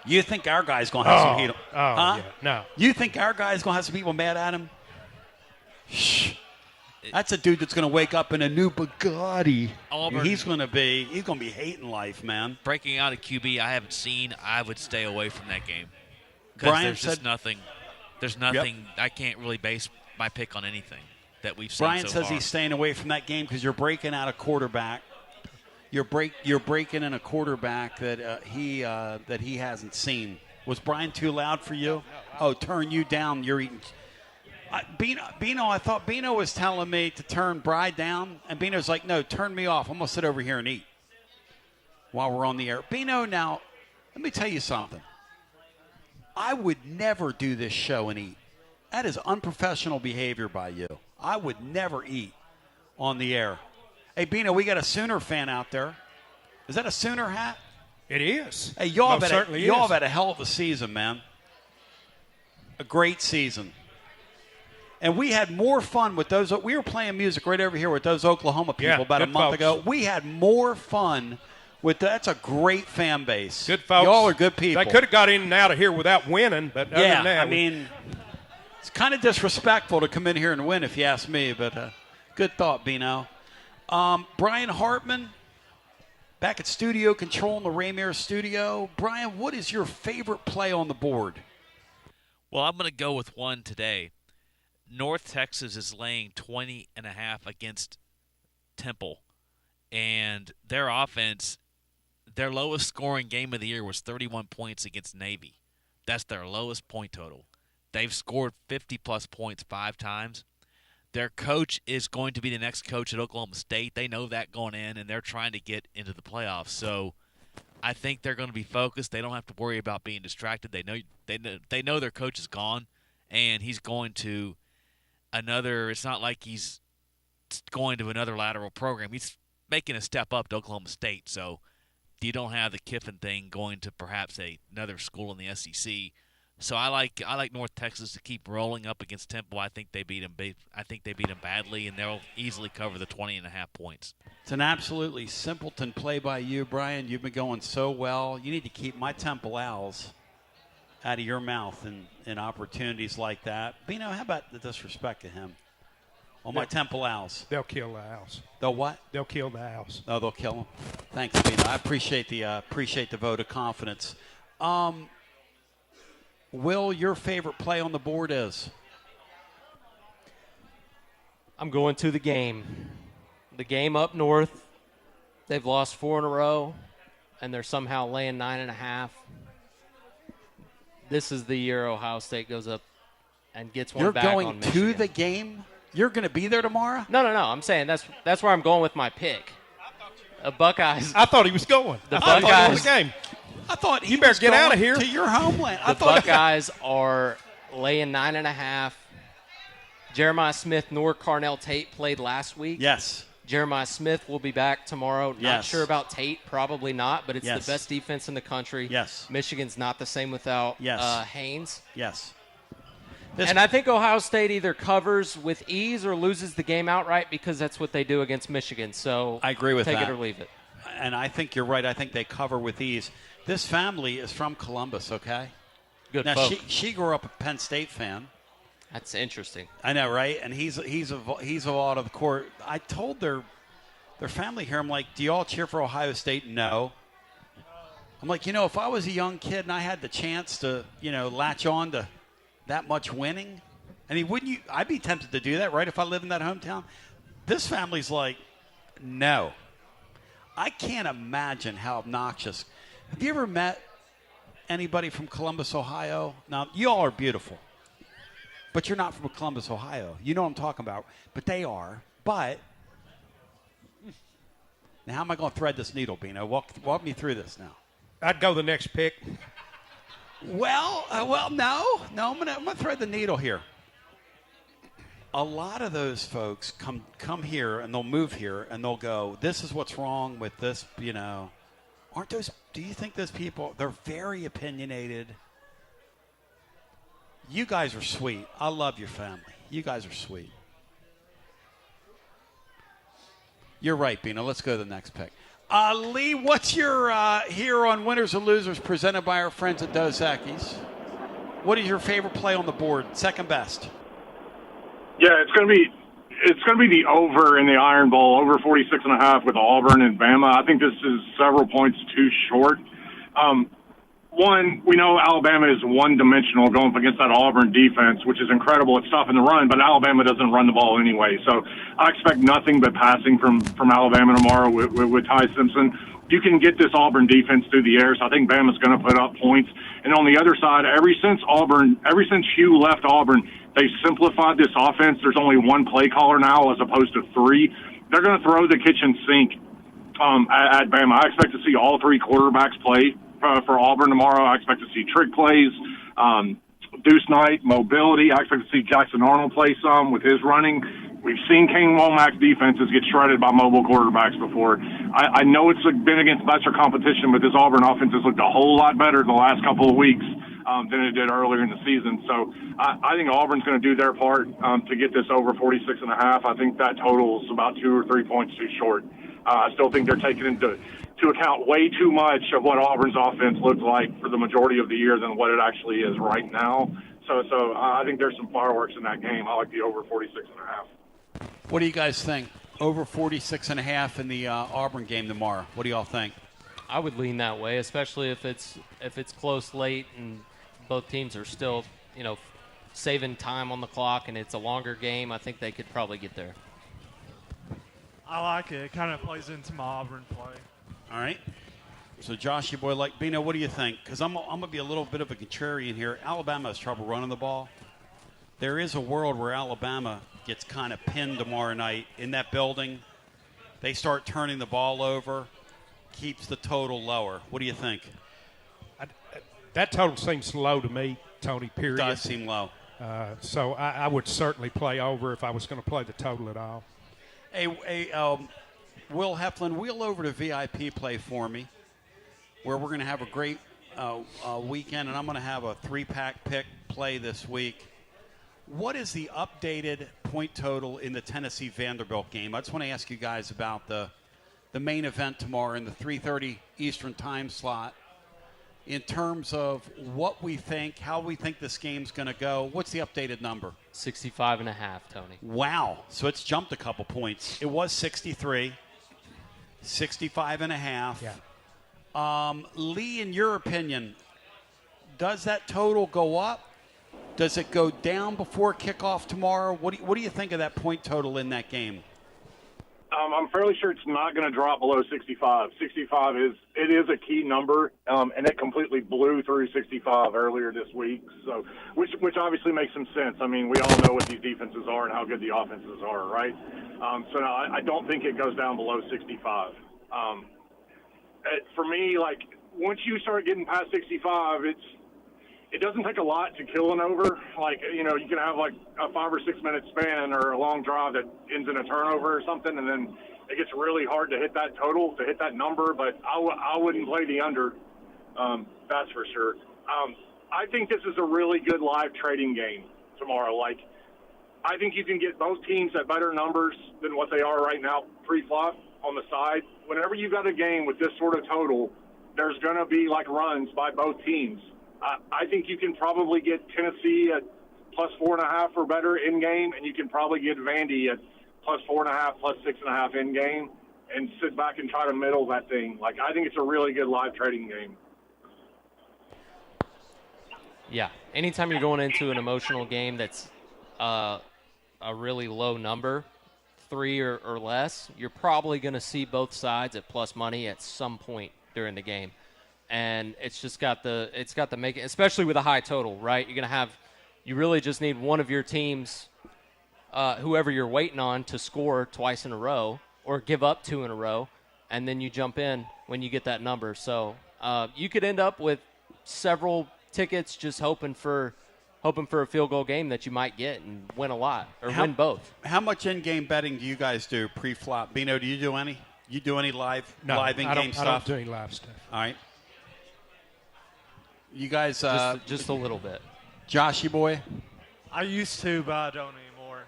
you think our guy's going to have some heat? Yeah, no. You think our guy's going to have some people mad at him? Shh. That's a dude that's going to wake up in a new Bugatti. Auburn. He's going to be hating life, man. Breaking out a QB I haven't seen, I would stay away from that game. Brian Because there's said- just nothing. There's nothing. I can't really base my pick on anything that we've seen Brian so says far. he's staying away from that game because you're breaking out a quarterback. You're breaking in a quarterback that he hasn't seen. Was Brian too loud for you? Oh, turn you down. You're eating. Bino, I thought Bino was telling me to turn Bry down, and Bino's like, no, turn me off. I'm going to sit over here and eat while we're on the air. Bino, now, let me tell you something. I would never do this show and eat. That is unprofessional behavior by you. I would never eat on the air. Hey, Bino, we got a Sooner fan out there. Is that a Sooner hat? It is. Hey, y'all Most certainly y'all is. have had a hell of a season, man. A great season. And we had more fun with those. We were playing music right over here with those Oklahoma people about a good month folks. ago. We had more fun with that's a great fan base. Good folks. Y'all are good people. They could have got in and out of here without winning, but other than that, I mean, it's kind of disrespectful to come in here and win, if you ask me. But good thought, Bino. Brian Hartman, back at Studio Control in the Rainier Studio. Brian, what is your favorite play on the board? Well, I'm going to go with one today. North Texas is laying 20.5 against Temple, and their offense, their lowest scoring game of the year was 31 points against Navy. That's their lowest point total. They've scored 50-plus points 5 times. Their coach is going to be the next coach at Oklahoma State. They know that going in, and they're trying to get into the playoffs. So I think they're going to be focused. They don't have to worry about being distracted. They know their coach is gone, and he's going to another. It's not like he's going to another lateral program. He's making a step up to Oklahoma State. So you don't have the Kiffin thing going to perhaps another school in the SEC. So I like North Texas to keep rolling up against Temple. I think they beat them. I think they beat them badly, and they'll easily cover the 20.5 points. It's an absolutely simpleton play by you, Brian. You've been going so well. You need to keep my Temple Owls out of your mouth in opportunities like that. Bino, how about the disrespect to him? On my Temple Owls. They'll kill the Owls. They'll what? They'll kill the Owls. Oh, they'll kill them. Thanks, Bino. I appreciate the vote of confidence. Will, your favorite play on the board is? I'm going to the game. The game up north. They've lost 4 in a row, and they're somehow laying 9.5. This is the year Ohio State goes up and gets one back on Michigan. You're going to the game? You're going to be there tomorrow? No. I'm saying that's where I'm going with my pick. Buckeyes. I thought he was going. The I thought he Buckeyes. was the game. I thought he you better was get out of going here to your homeland. The Buckeyes are laying 9.5. Jeremiah Smith nor Carnell Tate played last week. Yes. Jeremiah Smith will be back tomorrow. Not Yes. sure about Tate, probably not, but it's Yes. the best defense in the country. Yes. Michigan's not the same without Haynes. Yes. And I think Ohio State either covers with ease or loses the game outright because that's what they do against Michigan. So I agree with take that. it or leave it. And I think you're right. I think they cover with ease. This family is from Columbus, okay? Good now, folk. she grew up a Penn State fan. That's interesting. I know, right? And he's a lot of the court. I told their family here, I'm like, do you all cheer for Ohio State? No. I'm like, if I was a young kid and I had the chance to, latch on to that much winning? I mean, wouldn't you? I'd be tempted to do that, right, if I lived in that hometown. This family's like, no. I can't imagine how obnoxious. Have you ever met anybody from Columbus, Ohio? Now, you all are beautiful, but you're not from Columbus, Ohio. You know what I'm talking about, but they are. But now how am I going to thread this needle, Bino? Walk me through this now. I'd go the next pick. Well, no. I'm gonna thread the needle here. A lot of those folks come here and they'll move here and they'll go, this is what's wrong with this, Aren't those, do you think those people, they're very opinionated. You guys are sweet. I love your family. You guys are sweet. You're right, Bino. Let's go to the next pick. Lee, what's your here on Winners and Losers presented by our friends at Dos Equis? What is your favorite play on the board? Second best. Yeah, it's going to be the over in the Iron Bowl, over 46.5 with Auburn and Bama. I think this is several points too short. One, we know Alabama is one-dimensional going up against that Auburn defense, which is incredible at stopping the run, but Alabama doesn't run the ball anyway. So I expect nothing but passing from Alabama tomorrow with Ty Simpson. You can get this Auburn defense through the air, so I think Bama's going to put up points. And on the other side, ever since Hugh left Auburn, they simplified this offense. There's only one play caller now as opposed to three. They're going to throw the kitchen sink at Bama. I expect to see all three quarterbacks play for Auburn tomorrow. I expect to see trick plays, deuce night, mobility. I expect to see Jackson Arnold play some with his running. We've seen Kane Womack's defenses get shredded by mobile quarterbacks before. I know it's been against lesser competition, but this Auburn offense has looked a whole lot better the last couple of weeks than it did earlier in the season. So I think Auburn's going to do their part to get this over 46.5. I think that total is about 2 or 3 points too short. I still think they're taking into account way too much of what Auburn's offense looked like for the majority of the year than what it actually is right now. So I think there's some fireworks in that game. I like the over 46.5. What do you guys think? Over 46.5 in the Auburn game tomorrow. What do y'all think? I would lean that way, especially if it's close late and both teams are still, saving time on the clock and it's a longer game. I think they could probably get there. I like it. It kind of plays into my Auburn play. All right. So, Josh, you boy, like Bino, what do you think? Because I'm going to be a little bit of a contrarian here. Alabama has trouble running the ball. There is a world where Alabama gets kind of pinned tomorrow night in that building. They start turning the ball over, keeps the total lower. What do you think? That total seems low to me, Tony, period. It does seem low. So I would certainly play over if I was going to play the total at all. Hey, Will Heflin, wheel over to VIP play for me, where we're going to have a great weekend, and I'm going to have a 3-pack pick play this week. What is the updated point total in the Tennessee-Vanderbilt game? I just want to ask you guys about the main event tomorrow in the 3:30 Eastern time slot. In terms of what we think, how we think this game's going to go, what's the updated number? 65.5, Tony. Wow. So it's jumped a couple points. It was 63, 65.5. Yeah. Lee, in your opinion, does that total go up? Does it go down before kickoff tomorrow? What do you think of that point total in that game? I'm fairly sure it's not going to drop below 65. 65 is a key number, and it completely blew through 65 earlier this week. So, which obviously makes some sense. I mean, we all know what these defenses are and how good the offenses are, right? So no, I don't think it goes down below 65. For me, like once you start getting past 65, it doesn't take a lot to kill an over. Like, you can have like a 5 or 6 minute span or a long drive that ends in a turnover or something, and then it gets really hard to hit that total, to hit that number. But I wouldn't play the under, that's for sure. I think this is a really good live trading game tomorrow. Like, I think you can get both teams at better numbers than what they are right now pre-flop on the side. Whenever you've got a game with this sort of total, there's going to be like runs by both teams. I think you can probably get Tennessee at plus 4.5 or better in game, and you can probably get Vandy at plus 4.5, plus 6.5 in game, and sit back and try to middle that thing. Like, I think it's a really good live trading game. Yeah. Anytime you're going into an emotional game that's a really low number, 3 or less, you're probably going to see both sides at plus money at some point during the game. And it's just got the make it, especially with a high total, right? You're going to have, you really just need one of your teams, whoever you're waiting on, to score twice in a row or give up 2 in a row, and then you jump in when you get that number. So you could end up with several tickets just hoping for a field goal game that you might get and win a lot or win both. How much in-game betting do you guys do pre-flop? Bino, do you do any? You do any live in-game stuff? I don't do any live stuff. All right. You guys just a little bit. Joshy boy? I used to, but I don't anymore.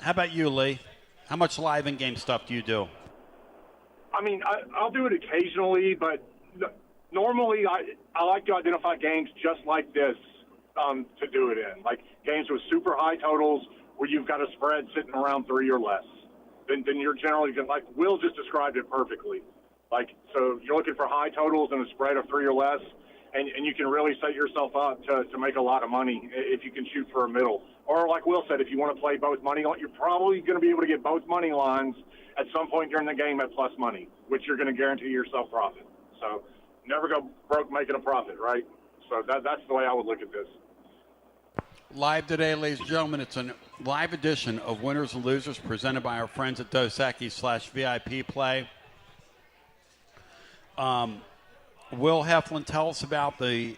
How about you, Lee? How much live in-game stuff do you do? I mean, I'll do it occasionally, but normally I like to identify games just like this to do it in. Like games with super high totals where you've got a spread sitting around 3 or less. Then you're generally going to, like Will just described it perfectly. Like, so you're looking for high totals and a spread of 3 or less, and you can really set yourself up to make a lot of money if you can shoot for a middle. Or like Will said, if you want to play both money lines, you're probably going to be able to get both money lines at some point during the game at plus money, which you're going to guarantee yourself profit. So never go broke making a profit, right? So that's the way I would look at this. Live today, ladies and gentlemen, it's a live edition of Winners and Losers presented by our friends at Dos Equis /VIP Play. Will Heflin, tell us about the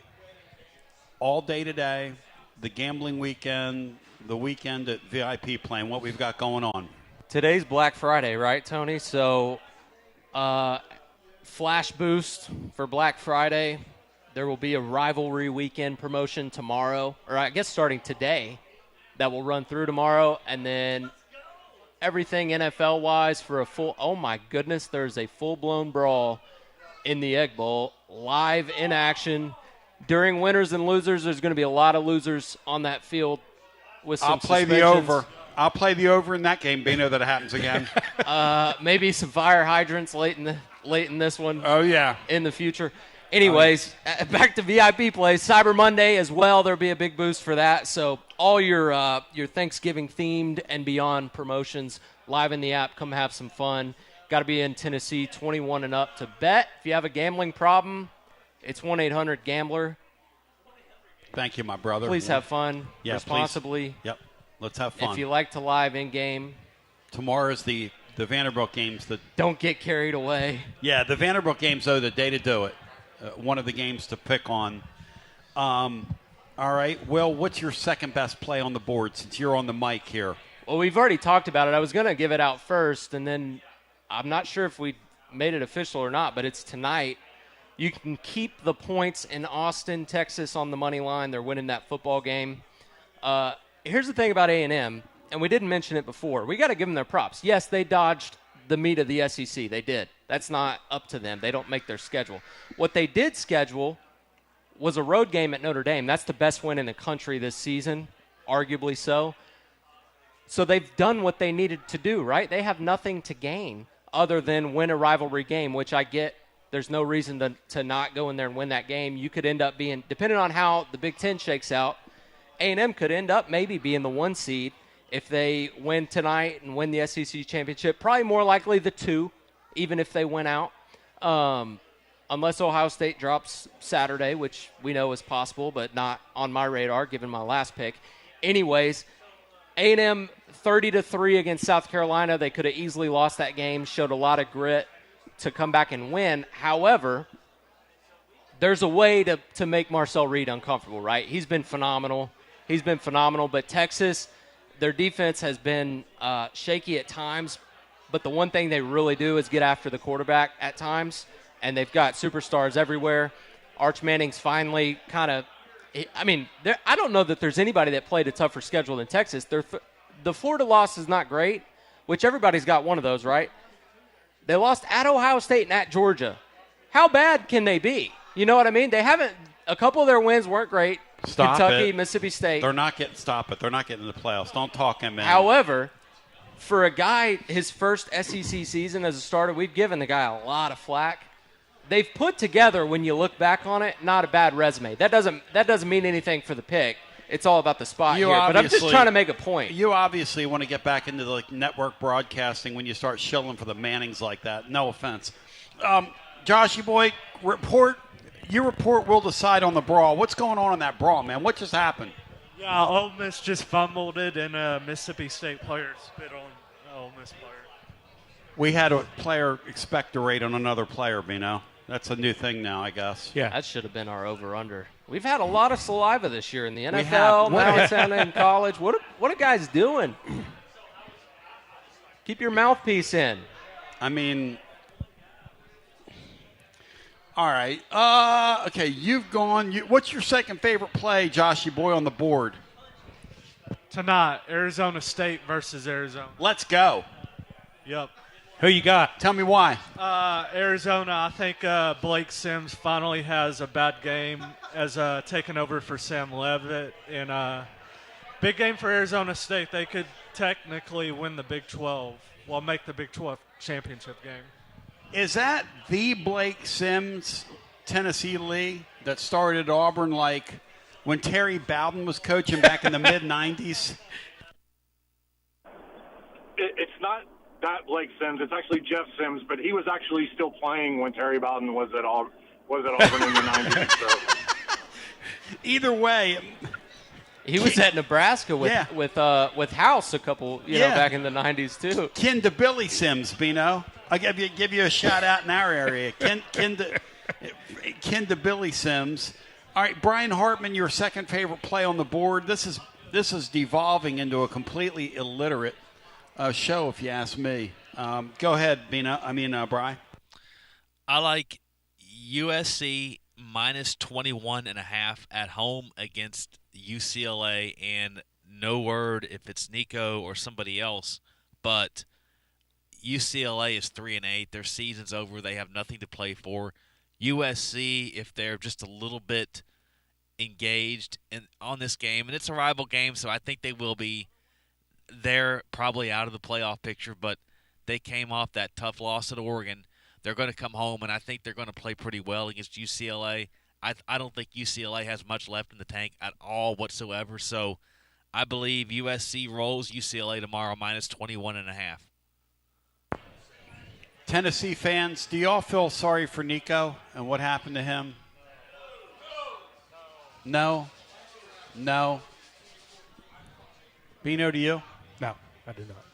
all day today, the gambling weekend, the weekend at VIP Play, and what we've got going on. Today's Black Friday, right, Tony? So flash boost for Black Friday. There will be a rivalry weekend promotion tomorrow, or I guess starting today, that will run through tomorrow. And then everything NFL-wise for a full – oh, my goodness, there's a full-blown brawl in the Egg Bowl, live in action. During Winners and Losers, there's going to be a lot of losers on that field with some suspensions. I'll play the over in that game, Bino, that it happens again. Maybe some fire hydrants late in this one. Oh, yeah. In the future. Anyways, back to VIP Play. Cyber Monday as well. There'll be a big boost for that. So all your Thanksgiving-themed and beyond promotions live in the app. Come have some fun. Got to be in Tennessee, 21 and up to bet. If you have a gambling problem, it's 1-800-GAMBLER. Thank you, my brother. Please have fun Please. responsibly. Yep, let's have fun. If you like to live in-game. Tomorrow's the Vanderbilt games. Don't get carried away. Yeah, the Vanderbilt games, though, the day to do it. One of the games to pick on. All right, Will, what's your second best play on the board since you're on the mic here? Well, we've already talked about it. I was going to give it out first, and then I'm not sure if we made it official or not, but it's tonight. You can keep the points in Austin, Texas on the money line. They're winning that football game. Here's the thing about A&M, and we didn't mention it before. We got to give them their props. Yes, they dodged the meat of the SEC. They did. That's not up to them. They don't make their schedule. What they did schedule was a road game at Notre Dame. That's the best win in the country this season, arguably so. So they've done what they needed to do, right? They have nothing to gain other than win a rivalry game, which I get. There's no reason to not go in there and win that game. You could end up being, depending on how the Big Ten shakes out, A&M could end up maybe being the 1 seed if they win tonight and win the SEC championship. Probably more likely the 2, even if they win out. Unless Ohio State drops Saturday, which we know is possible, but not on my radar given my last pick. Anyways, A&M 30-3 against South Carolina. They could have easily lost that game, showed a lot of grit to come back and win. However, there's a way to make Marcel Reed uncomfortable, right? He's been phenomenal. But Texas, their defense has been shaky at times, but the one thing they really do is get after the quarterback at times, and they've got superstars everywhere. Arch Manning's finally kind of – I don't know that there's anybody that played a tougher schedule than Texas. The Florida loss is not great, which everybody's got one of those, right? They lost at Ohio State and at Georgia. How bad can they be? You know what I mean? They haven't – a couple of their wins weren't great. Kentucky, Mississippi State. They're not getting – stop it. They're not getting in the playoffs. Don't talk him in. However, for a guy, his first SEC season as a starter, we've given the guy a lot of flack. they've put together, when you look back on it, not a bad resume. That doesn't mean anything for the pick. It's all about the spot here. But I'm just trying to make a point. You obviously want to get back into the network broadcasting when you start shilling for the Mannings like that. No offense. Joshy boy, you report will decide on the brawl. What's going on in that brawl, man? What just happened? Yeah, Ole Miss just fumbled it, and a Mississippi State player spit on Ole Miss player. We had a player expectorate on another player, Bino. That's a new thing now, I guess. Yeah, that should have been our over/under. We've had a lot of saliva this year in the NFL. Now it's down in college. What are guys doing? Keep your mouthpiece in. I mean, all right. Okay, you've gone. What's your second favorite play, Joshy boy, on the board? Tonight, Arizona State versus Arizona. Let's go. Yep. Who you got? Tell me why. Arizona, I think Blake Sims finally has a bad game as taking over for Sam Leavitt. And big game for Arizona State. They could technically win the Big 12. Well, make the Big 12 championship game. Is that the Blake Sims, Tennessee Lee, that started at Auburn like when Terry Bowden was coaching back in the mid-'90s? It's not that Blake Sims. It's actually Jeff Sims, but he was actually still playing when Terry Bowden was at Auburn in the 90s. So. Either way, he was at Nebraska with House a couple, you know, back in the 90s too. Kin to Billy Sims, Bino. I'll give you a shout out in our area. Kin to Billy Sims. All right, Brian Hartman, your second favorite play on the board. This is devolving into a completely illiterate show, if you ask me. Go ahead, Brian. I like USC minus 21.5 at home against UCLA, and no word if it's Nico or somebody else, but UCLA is 3-8. Their season's over. They have nothing to play for. USC, if they're just a little bit engaged on this game, and it's a rival game, so I think they will be. They're probably out of the playoff picture, but they came off that tough loss at Oregon. They're going to come home, and I think they're going to play pretty well against UCLA. I don't think UCLA has much left in the tank at all whatsoever, so I believe USC rolls UCLA tomorrow minus 21.5. Tennessee fans, do y'all feel sorry for Nico and what happened to him? No? Bino, do you? No, I do not.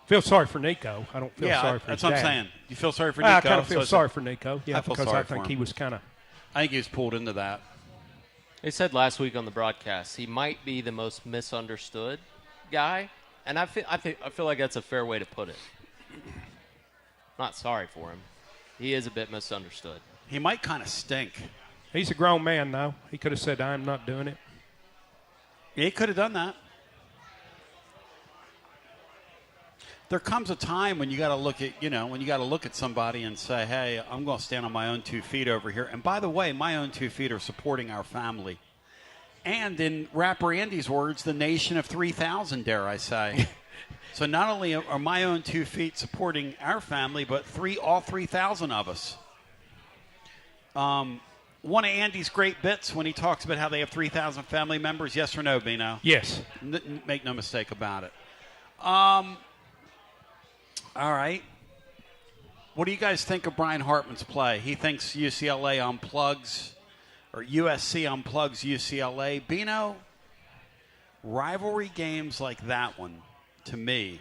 Feel sorry for Nico. I don't feel sorry for that's his what I'm dad. saying. You feel sorry for Nico? I kind of feel sorry for Nico. Yeah, I feel because sorry I think for he him. was kind of. I think he was pulled into that. They said last week on the broadcast he might be the most misunderstood guy, and I feel like that's a fair way to put it. Not sorry for him. He is a bit misunderstood. He might kind of stink. He's a grown man, though. He could have said, "I'm not doing it." Yeah, he could have done that. There comes a time when you got to look at somebody and say, "Hey, I'm going to stand on my own 2 feet over here." And by the way, my own 2 feet are supporting our family. And in Rapper Andy's words, the nation of 3,000, dare I say. So not only are my own 2 feet supporting our family, but all 3,000 of us. One of Andy's great bits when he talks about how they have 3,000 family members, yes or no, Bino? Yes. Make no mistake about it. All right. What do you guys think of Brian Hartman's play? He thinks UCLA unplugs, or USC unplugs UCLA. Bino, rivalry games like that one, to me,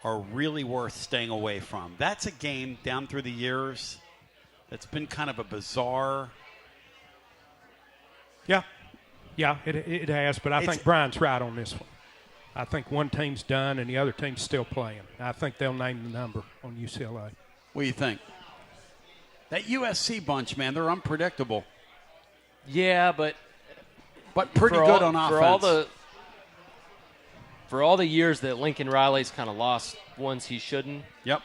are really worth staying away from. That's a game down through the years that's been kind of a bizarre. Yeah, it has, but I think Brian's right on this one. I think one team's done and the other team's still playing. I think they'll name the number on UCLA. What do you think? That USC bunch, man, they're unpredictable. Yeah, but pretty good on offense. For all the years that Lincoln Riley's kind of lost ones he shouldn't. Yep.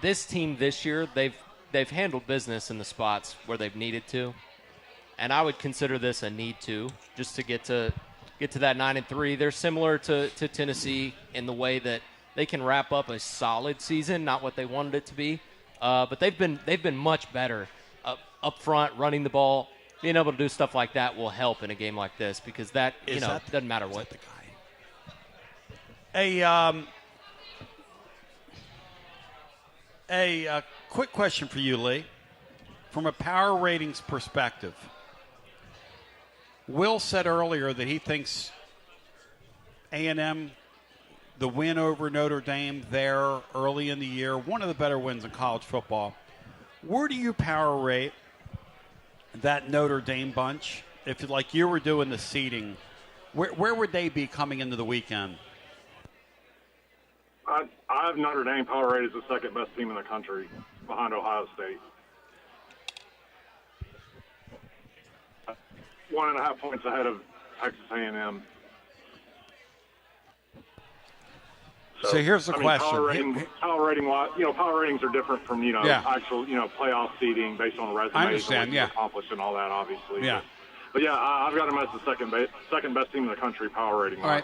This team this year, they've handled business in the spots where they've needed to, and I would consider this a need to, just to get to that 9-3. They're similar to Tennessee in the way that they can wrap up a solid season, not what they wanted it to be, but they've been much better up front, running the ball. Being able to do stuff like that will help in a game like this because doesn't matter what. A quick question for you, Lee. From a power ratings perspective, Will said earlier that he thinks A&M, the win over Notre Dame there early in the year, one of the better wins in college football. Where do you power rate that Notre Dame bunch? If you were doing the seeding, where would they be coming into the weekend? I have Notre Dame power rated as the second best team in the country, behind Ohio State. 1.5 points ahead of Texas A&M. So here's the question. Power ratings are different from actual playoff seeding based on resumes and what you accomplished and all that, obviously. Yeah. But I've got them as the second best team in the country power rating. All right.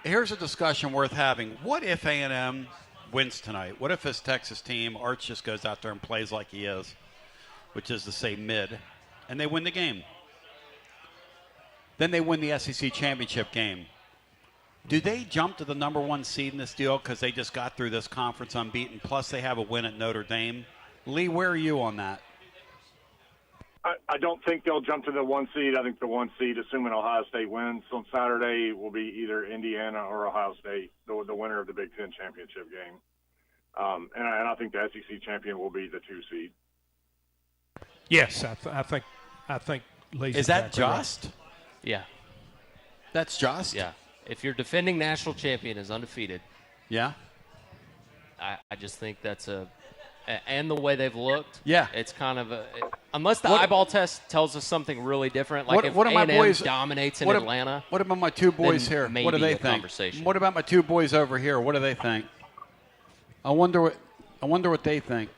Here's a discussion worth having. What if A&M wins tonight? What if this Texas team, Arch just goes out there and plays like he is, which is to say mid, and they win the game? Then they win the SEC championship game. Do they jump to the number one seed in this deal because they just got through this conference unbeaten, plus they have a win at Notre Dame? Lee, where are you on that? I don't think they'll jump to the one seed. I think the one seed, assuming Ohio State wins on Saturday, will be either Indiana or Ohio State, the winner of the Big Ten championship game. And I think the SEC champion will be the 2 seed. Yes, I think Lee's Is that exactly right. just? Yeah. That's just? Yeah. If your defending national champion is undefeated. Yeah. I just think that's and the way they've looked. Yeah. It's kind of unless the eyeball test tells us something really different, like if A&M dominates in Atlanta. What about my two boys here? Maybe What do they a think? Conversation. What about my two boys over here? What do they think? I wonder what they think.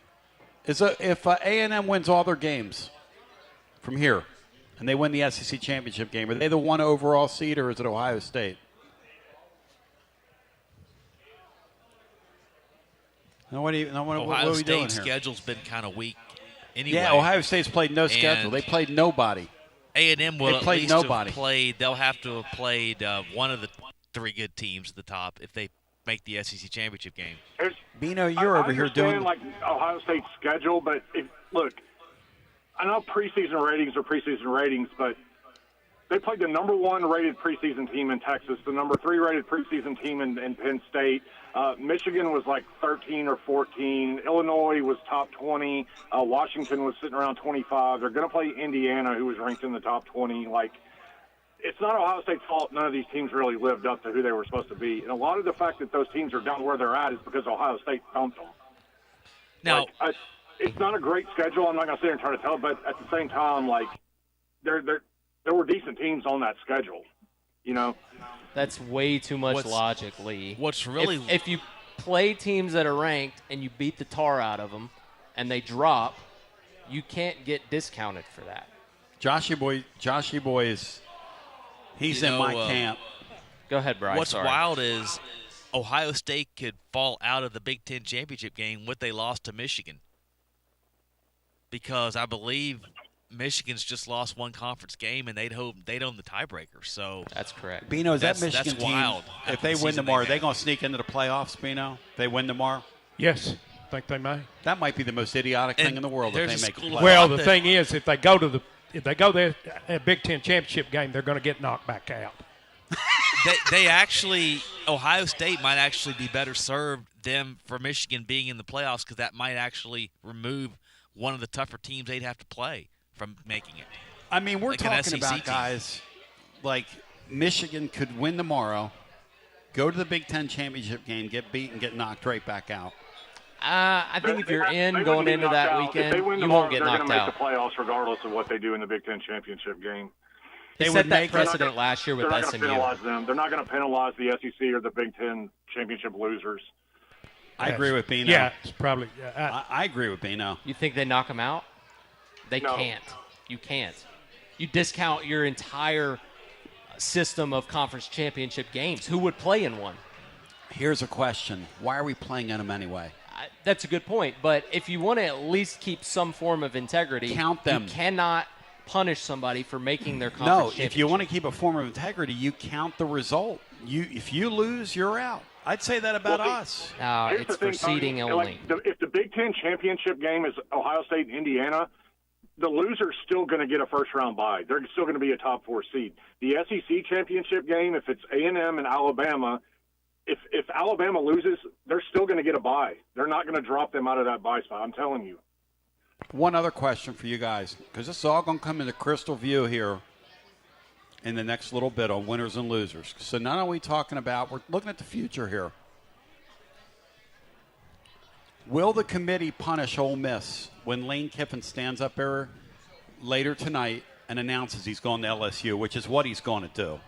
If A&M wins all their games from here and they win the SEC championship game, are they the one overall seed or is it Ohio State? Ohio State's schedule's been kind of weak anyway. Yeah, Ohio State's played no schedule. They played nobody. A&M will at least nobody. have played. They'll have to have played one of the 3 good teams at the top if they make the SEC championship game. Bino, you're over here doing like Ohio State's schedule, but look, I know preseason ratings are preseason ratings, but they played the number 1 rated preseason team in Texas, the number 3 rated preseason team in Penn State. Michigan was like 13 or 14. Illinois was top 20. Washington was sitting around 25. They're going to play Indiana, who was ranked in the top 20. It's not Ohio State's fault. None of these teams really lived up to who they were supposed to be. And a lot of the fact that those teams are down where they're at is because Ohio State thumped them. Now, it's not a great schedule. I'm not going to sit here and try to tell, but at the same time, there were decent teams on that schedule. That's way too much logic, Lee. What's really if you play teams that are ranked and you beat the tar out of them and they drop, you can't get discounted for that. Joshy boy is he's in my camp. Go ahead, Bryce. What's wild is Ohio State could fall out of the Big Ten championship game with they lost to Michigan, because I believe Michigan's just lost one conference game, and they'd own the tiebreaker. So that's correct. Bino, is that Michigan that's team, wild. If they win tomorrow, are they going to sneak into the playoffs, Bino? If they win tomorrow? Yes, I think they may. That might be the most idiotic thing in the world if they make the playoffs. Well, the thing is, if they go to the Big Ten championship game, they're going to get knocked back out. they actually, Ohio State might actually be better served for Michigan being in the playoffs, because that might actually remove one of the tougher teams they'd have to play from making it. I mean, we're talking about team. guys like Michigan could win tomorrow, go to the Big Ten championship game, get beat, and get knocked right back out. I think if you're going into that weekend, you won't get knocked out. They're going to make the playoffs regardless of what they do in the Big Ten championship game. They set that precedent last year with SMU. They're not going to penalize them. They're not going to penalize the SEC or the Big Ten championship losers. I agree with Bino. Yeah, it's probably. I agree with Bino. You think they knock them out? They can't. You can't. You discount your entire system of conference championship games. Who would play in one? Here's a question. Why are we playing in them anyway? That's a good point. But if you want to at least keep some form of integrity, count them. You cannot punish somebody for making their conference No, championship. if you want to keep a form of integrity, you count the result. If you lose, you're out. I'd say that about us. Here's It's the thing, for seeding Tony, only. if the Big Ten championship game is Ohio State and Indiana, the loser's still going to get a first-round bye. They're still going to be a top 4 seed. The SEC championship game, if it's A&M and Alabama, if Alabama loses, they're still going to get a bye. They're not going to drop them out of that bye spot. I'm telling you. One other question for you guys, because this is all going to come into crystal view here in the next little bit on winners and losers. So not only are we talking about, we're looking at the future here. Will the committee punish Ole Miss when Lane Kiffin stands up there later tonight and announces he's going to LSU, which is what he's going to do?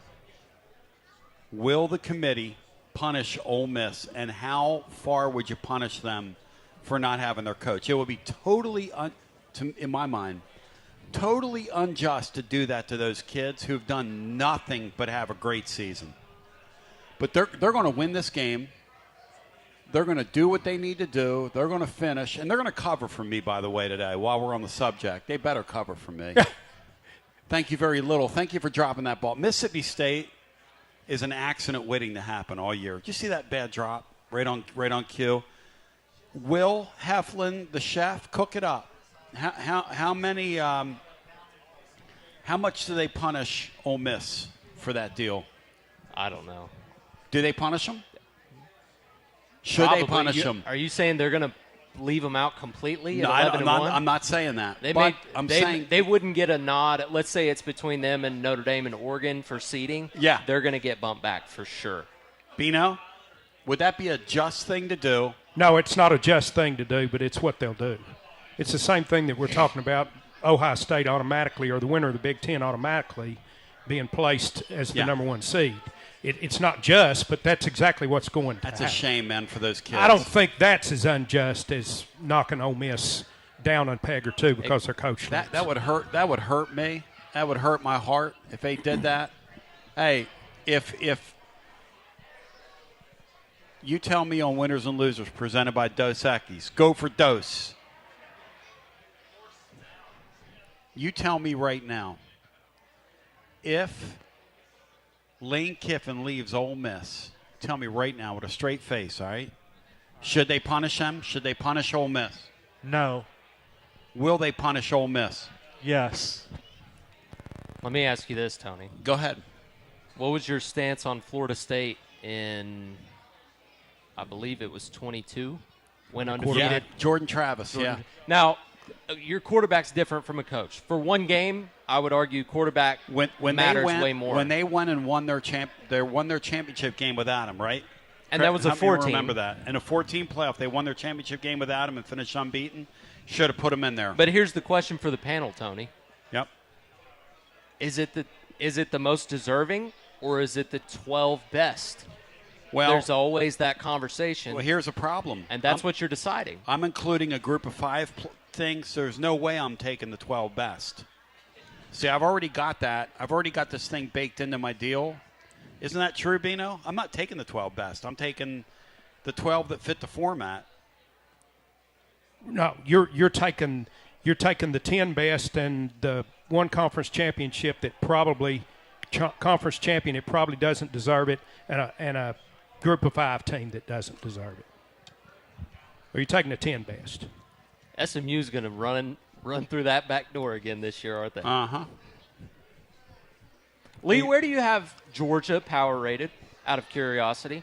Will the committee punish Ole Miss, and how far would you punish them for not having their coach? It would be totally, in my mind, totally unjust to do that to those kids who've done nothing but have a great season. But they're going to win this game. They're going to do what they need to do. They're going to finish. And they're going to cover for me, by the way, today, while we're on the subject. They better cover for me. Thank you very little. Thank you for dropping that ball. Mississippi State is an accident waiting to happen all year. Did you see that bad drop right on cue? Will Heflin, the chef, cook it up? How many? How much do they punish Ole Miss for that deal? I don't know. Do they punish them? Should Probably. they punish them? Are you saying they're going to leave them out completely? No, at 11-1? I'm not saying that. I'm saying they wouldn't get a nod. Let's say it's between them and Notre Dame and Oregon for seeding. Yeah, they're going to get bumped back for sure. Bino, would that be a just thing to do? No, it's not a just thing to do, but it's what they'll do. It's the same thing that we're talking about. Ohio State automatically, or the winner of the Big Ten automatically, being placed as the number 1 seed. It's not just, but that's exactly what's going to That's happen. a shame, man, for those kids. I don't think that's as unjust as knocking Ole Miss down a peg or two because their coach leaves. That would hurt. That would hurt me. That would hurt my heart if they did that. Hey, if you tell me on Winners and Losers presented by Dos Equis, go for Dos. You tell me right now, if Lane Kiffin leaves Ole Miss, tell me right now with a straight face, all right? Should they punish him? Should they punish Ole Miss? No. Will they punish Ole Miss? Yes. Let me ask you this, Tony. Go ahead. What was your stance on Florida State in, I believe it was 22, when undefeated? Yeah, Jordan Travis, yeah. Now, your quarterback's different from a coach. For one game, I would argue quarterback matters way more. When they went and won their championship game without him, right? And that was a 14. Remember that. In a 14 playoff, they won their championship game without him and finished unbeaten. Should have put him in there. But here's the question for the panel, Tony. Yep. Is it the most deserving, or is it the 12 best? Well, there's always that conversation. Well, here's a problem. And that's what you're deciding. I'm including a group of 5 things. There's no way I'm taking the 12 best. See, I've already got that. I've already got this thing baked into my deal. Isn't that true, Bino? I'm not taking the 12 best. I'm taking the 12 that fit the format. No, you're taking the 10 best and the one conference championship that probably conference champion it probably doesn't deserve it, and a group of 5 team that doesn't deserve it. Or you're taking the 10 best. SMU's going to run through that back door again this year, aren't they? Uh-huh. Lee, where do you have Georgia power rated, out of curiosity?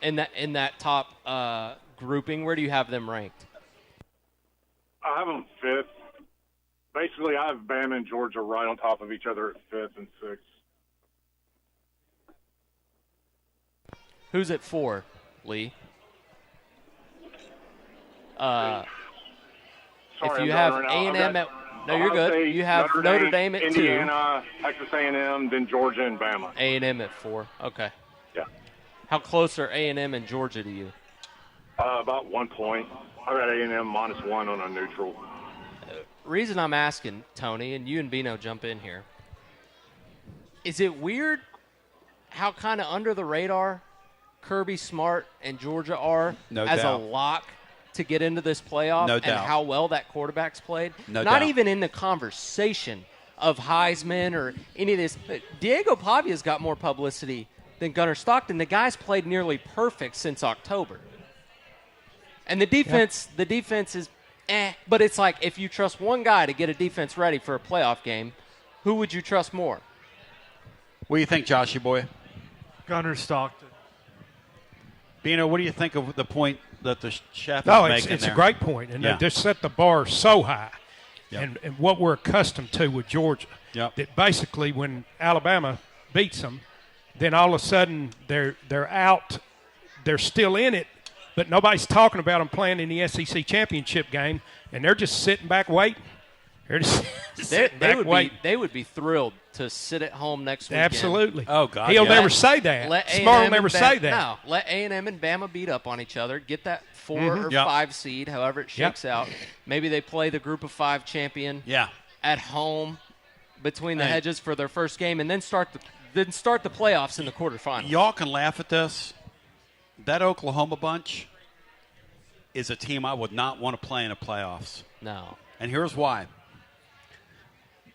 In that top grouping, where do you have them ranked? I have them 5th. Basically, I have Bama and Georgia right on top of each other at 5th and 6th. Who's at 4, Lee? Sorry, if you I'm have going right now. A&M at – no, you're good. State, You have Notre Dame at 2. Indiana, Texas A&M, then Georgia and Bama. A&M at 4. Okay. Yeah. How close are A&M and Georgia to you? About 1 point. I got A&M -1 on a neutral. Reason I'm asking, Tony, and you and Bino jump in here, is it weird how kind of under the radar Kirby Smart and Georgia are No as doubt. a lock to get into this playoff No and doubt. how well that quarterback's played. No Not doubt. even in the conversation of Heisman or any of this. Diego Pavia's got more publicity than Gunnar Stockton. The guy's played nearly perfect since October. And the defense is but it's like if you trust one guy to get a defense ready for a playoff game, who would you trust more? What do you think, Joshy boy? Gunnar Stockton. Bino, what do you think of the point that the chef No, is it's making there? a great point, and Yeah. they just set the bar so high. Yep. And what we're accustomed to with Georgia, that basically when Alabama beats them, then all of a sudden they're out, they're still in it, but nobody's talking about them playing in the SEC championship game, and they're just sitting back waiting. They're just sitting back waiting. They would be thrilled to sit at home next weekend. Absolutely. Oh, God. He'll never say that. Let Smart will A&M never and say that. No, let A&M and Bama beat up on each other, get that 4 or 5 seed, however it shakes out. Maybe they play the group of 5 champion at home between the hedges for their first game, and then start the playoffs in the quarterfinals. Y'all can laugh at this. That Oklahoma bunch is a team I would not want to play in the playoffs. No. And here's why.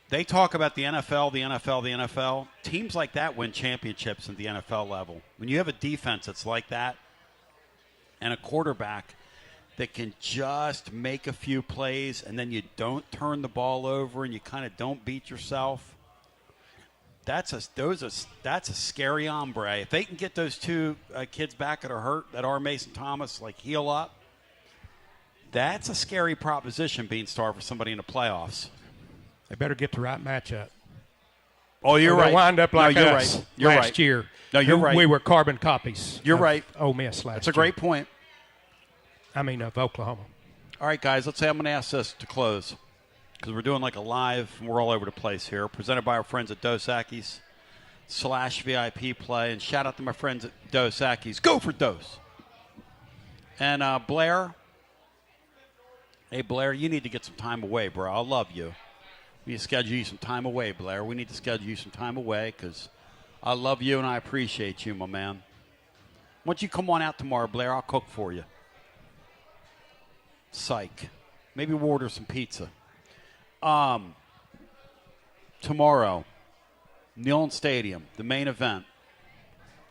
They talk about the NFL, the NFL, the NFL. Teams like that win championships at the NFL level. When you have a defense that's like that and a quarterback that can just make a few plays and then you don't turn the ball over and you kind of don't beat yourself, that's a scary hombre. If they can get those two kids back that are hurt, that are Mason Thomas, like heal up, that's a scary proposition being started for somebody in the playoffs. They better get the right matchup. Oh, you're right. They'll wind up like you're us right. You're last right. year. No, you're right. We were carbon copies. You're right. Ole Miss last year. That's a great point. Of Oklahoma. All right, guys, let's say I'm going to ask this to close because we're doing like a live, and we're all over the place here. Presented by our friends at Dos Equis /VIP play. And shout out to my friends at Dos Equis. Go for Dos. And Blair. Hey, Blair, you need to get some time away, bro. I love you. We need to schedule you some time away, Blair. We need to schedule you some time away because I love you and I appreciate you, my man. Why don't you come on out tomorrow, Blair? I'll cook for you. Psych. Maybe we'll order some pizza. Tomorrow, Neyland Stadium, the main event,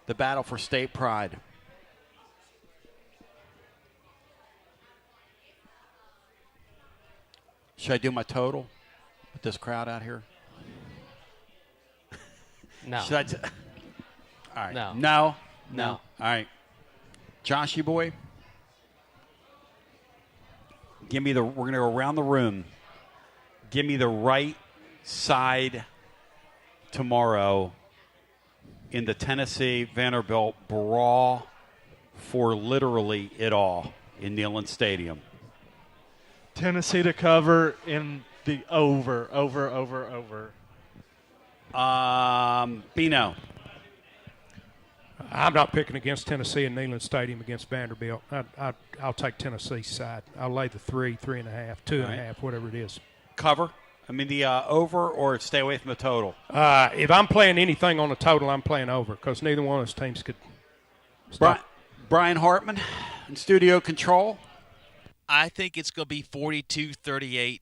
the battle for state pride. Should I do my total with this crowd out here? No. Should I all right. No. No? No. All right. Joshy boy, we're going to go around the room. Give me the right side tomorrow in the Tennessee-Vanderbilt brawl for literally it all in Neyland Stadium. Tennessee to cover in the over. Bino. I'm not picking against Tennessee in Neyland Stadium against Vanderbilt. I'll take Tennessee's side. I'll lay the 3.5, 2.5, whatever it is. Cover? I mean the over or stay away from the total? If I'm playing anything on the total, I'm playing over because neither one of those teams could stop. Brian Hartman in studio control. I think it's going to be 42-38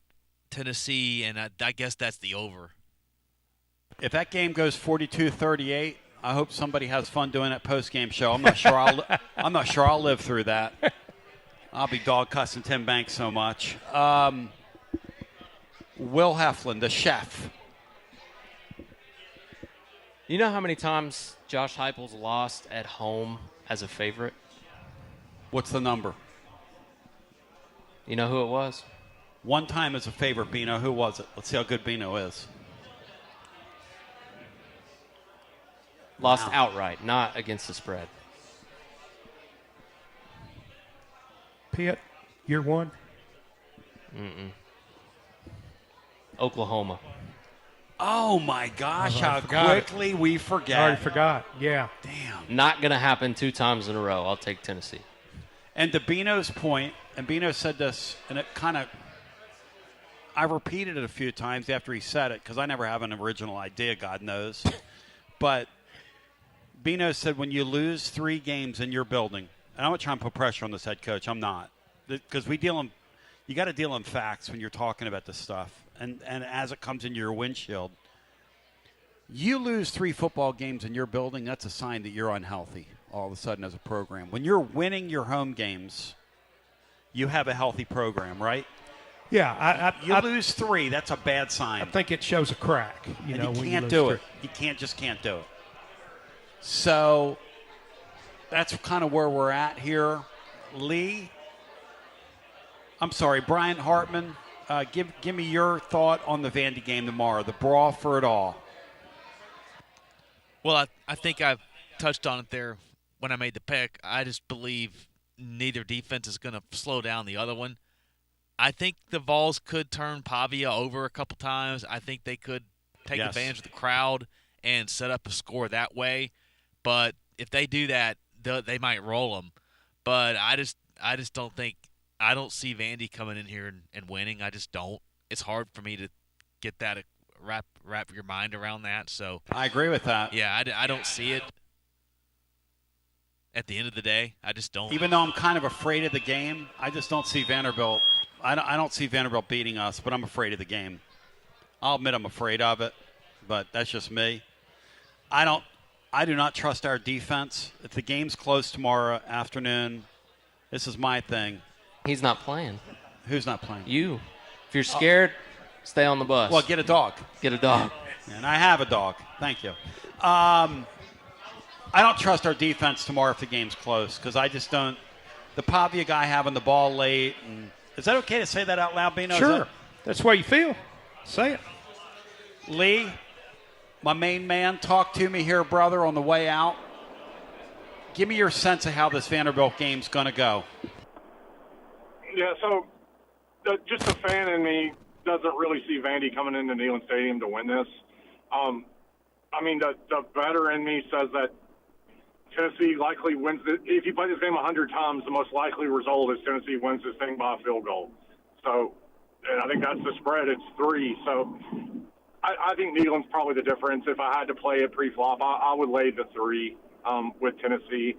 Tennessee, and I guess that's the over. If that game goes 42-38, I hope somebody has fun doing that post-game show. I'm not sure I'll live through that. I'll be dog cussing Tim Banks so much. Will Heflin, the chef. You know how many times Josh Heupel's lost at home as a favorite? What's the number? You know who it was? One time as a favorite, Bino. Who was it? Let's see how good Bino is. Lost outright, not against the spread. Pitt, year one? Oklahoma. Oh, my gosh, how forgot quickly we forget. I already forgot, yeah. Damn. Not going to happen 2 times in a row. I'll take Tennessee. And to Bino's point, and Bino said this, and it kind of, I repeated it a few times after he said it, because I never have an original idea, God knows. But Bino said when you lose 3 games in your building, and I'm not trying to put pressure on this head coach, I'm not. because you got to deal in facts when you're talking about this stuff, and as it comes into your windshield. You lose 3 football games in your building, that's a sign that you're unhealthy all of a sudden as a program. When you're winning your home games, you have a healthy program, right? Yeah, you lose 3, that's a bad sign. I think it shows a crack. You can't do it. You can't do it. So that's kind of where we're at here. Lee, I'm sorry, Brian Hartman, give me your thought on the Vandy game tomorrow, the brawl for it all. Well, I think I've touched on it there when I made the pick. I just believe neither defense is going to slow down the other one. I think the Vols could turn Pavia over a couple times. I think they could take advantage of the crowd and set up a score that way. But if they do that, they might roll them. But I just don't think – I don't see Vandy coming in here and winning. I just don't. It's hard for me to get that wrap your mind around that. So I agree with that. Yeah, I don't see it. At the end of the day, I just don't. Even though I'm kind of afraid of the game, I just don't see Vanderbilt. I don't see Vanderbilt beating us, but I'm afraid of the game. I'll admit I'm afraid of it, but that's just me. I do not trust our defense. If the game's close tomorrow afternoon, this is my thing. He's not playing. Who's not playing? You. If you're scared, stay on the bus. Well, get a dog. Get a dog. And I have a dog. Thank you. I don't trust our defense tomorrow if the game's close because I just don't. The Pavia guy having the ball late. And is that okay to say that out loud, Bino? Sure. That's the way you feel. Say it. Lee, my main man, talk to me here, brother, on the way out. Give me your sense of how this Vanderbilt game's going to go. Yeah, so just a fan in me doesn't really see Vandy coming into Neyland Stadium to win this. I mean, the better in me says that Tennessee likely wins it. If you play this game 100 times, the most likely result is Tennessee wins this thing by a field goal. So, and I think that's the spread. It's 3. So I think Neyland's probably the difference. If I had to play it pre-flop, I would lay the 3 with Tennessee.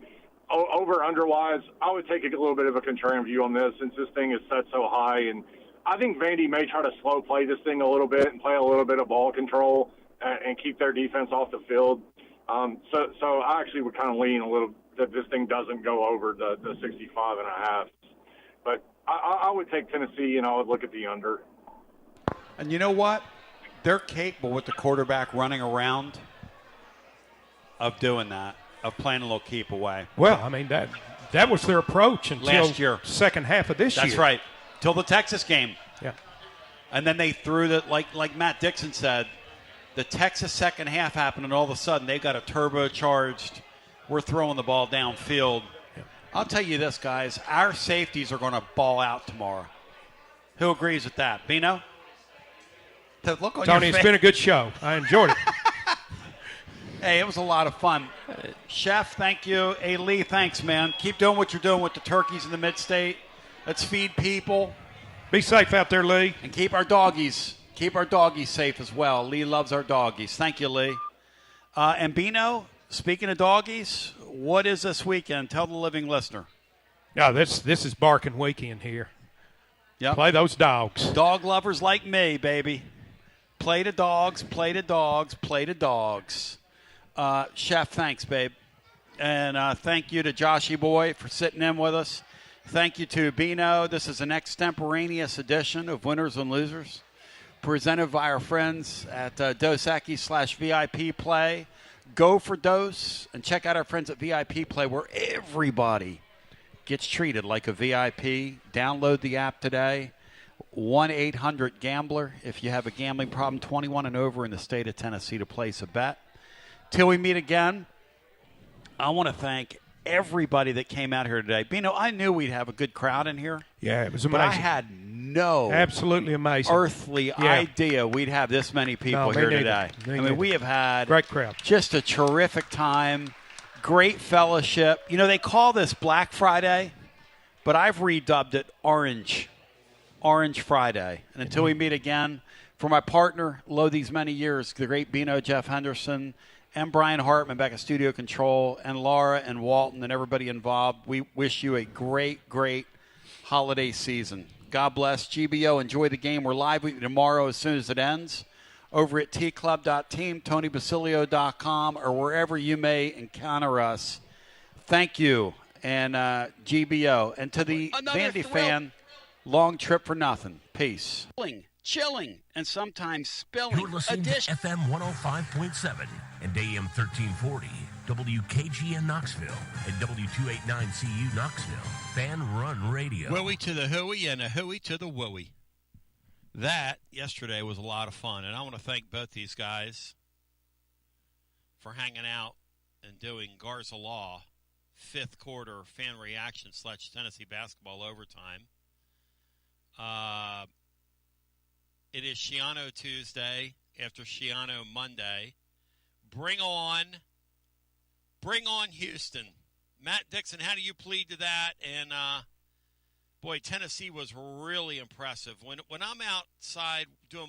Over-under-wise, I would take a little bit of a contrarian view on this since this thing is set so high. And I think Vandy may try to slow play this thing a little bit and play a little bit of ball control and keep their defense off the field. So I actually would kind of lean a little that this thing doesn't go over the 65.5. But I would take Tennessee, and I would look at the under. And you know what? They're capable with the quarterback running around of doing that, of playing a little keep away. Well, I mean, that was their approach until last year. Second half of this year. That's right. Till the Texas game. Yeah. And then they threw the like Matt Dixon said, the Texas second half happened, and all of a sudden they got a turbocharged, we're throwing the ball downfield. Yeah. I'll tell you this, guys, our safeties are going to ball out tomorrow. Who agrees with that? Bino? The look on Tony, your it's been a good show. I enjoyed it. Hey, it was a lot of fun. Chef, thank you. Hey, Lee, thanks, man. Keep doing what you're doing with the turkeys in the mid-state. Let's feed people. Be safe out there, Lee. And keep our doggies safe as well. Lee loves our doggies. Thank you, Lee. And Bino, speaking of doggies, what is this weekend? Tell the living listener. Yeah, this is barking weekend here. Yep. Play those dogs. Dog lovers like me, baby. Play the dogs, play the dogs, play the dogs. Chef, thanks, babe. And thank you to Joshy Boy for sitting in with us. Thank you to Bino. This is an extemporaneous edition of Winners and Losers, presented by our friends at Dos Equis /VIP Play. Go for Dos and check out our friends at VIP Play, where everybody gets treated like a VIP. Download the app today. 1-800-GAMBLER if you have a gambling problem, 21 and over in the state of Tennessee to place a bet. Till we meet again, I want to thank everybody that came out here today. Bino, I knew we'd have a good crowd in here. Yeah, it was amazing. But I had no absolutely amazing earthly idea we'd have this many people here today. I mean, we have had great crowd. Just a terrific time, great fellowship. You know, they call this Black Friday, but I've redubbed it Orange Friday. And until we meet again, for my partner, lo these many years, the great Bino Jeff Henderson, and Brian Hartman back at Studio Control, and Laura and Walton and everybody involved, we wish you a great, great holiday season. God bless. GBO, enjoy the game. We're live with you tomorrow as soon as it ends over at tclub.team, TonyBasilio.com, or wherever you may encounter us. Thank you, and GBO. And to the Vandy fan, long trip for nothing. Peace. Chilling, and sometimes spilling. You're listening to FM 105.7 and AM 1340, WKGN Knoxville, and W289CU Knoxville. Fan Run Radio. Wooey to the hooey and a hooey to the wooey. That, yesterday, was a lot of fun, and I want to thank both these guys for hanging out and doing Garza Law fifth quarter fan reaction / Tennessee basketball overtime. It is Schiano Tuesday after Schiano Monday. Bring on Houston. Matt Dixon, how do you plead to that? And, boy, Tennessee was really impressive. When I'm outside doing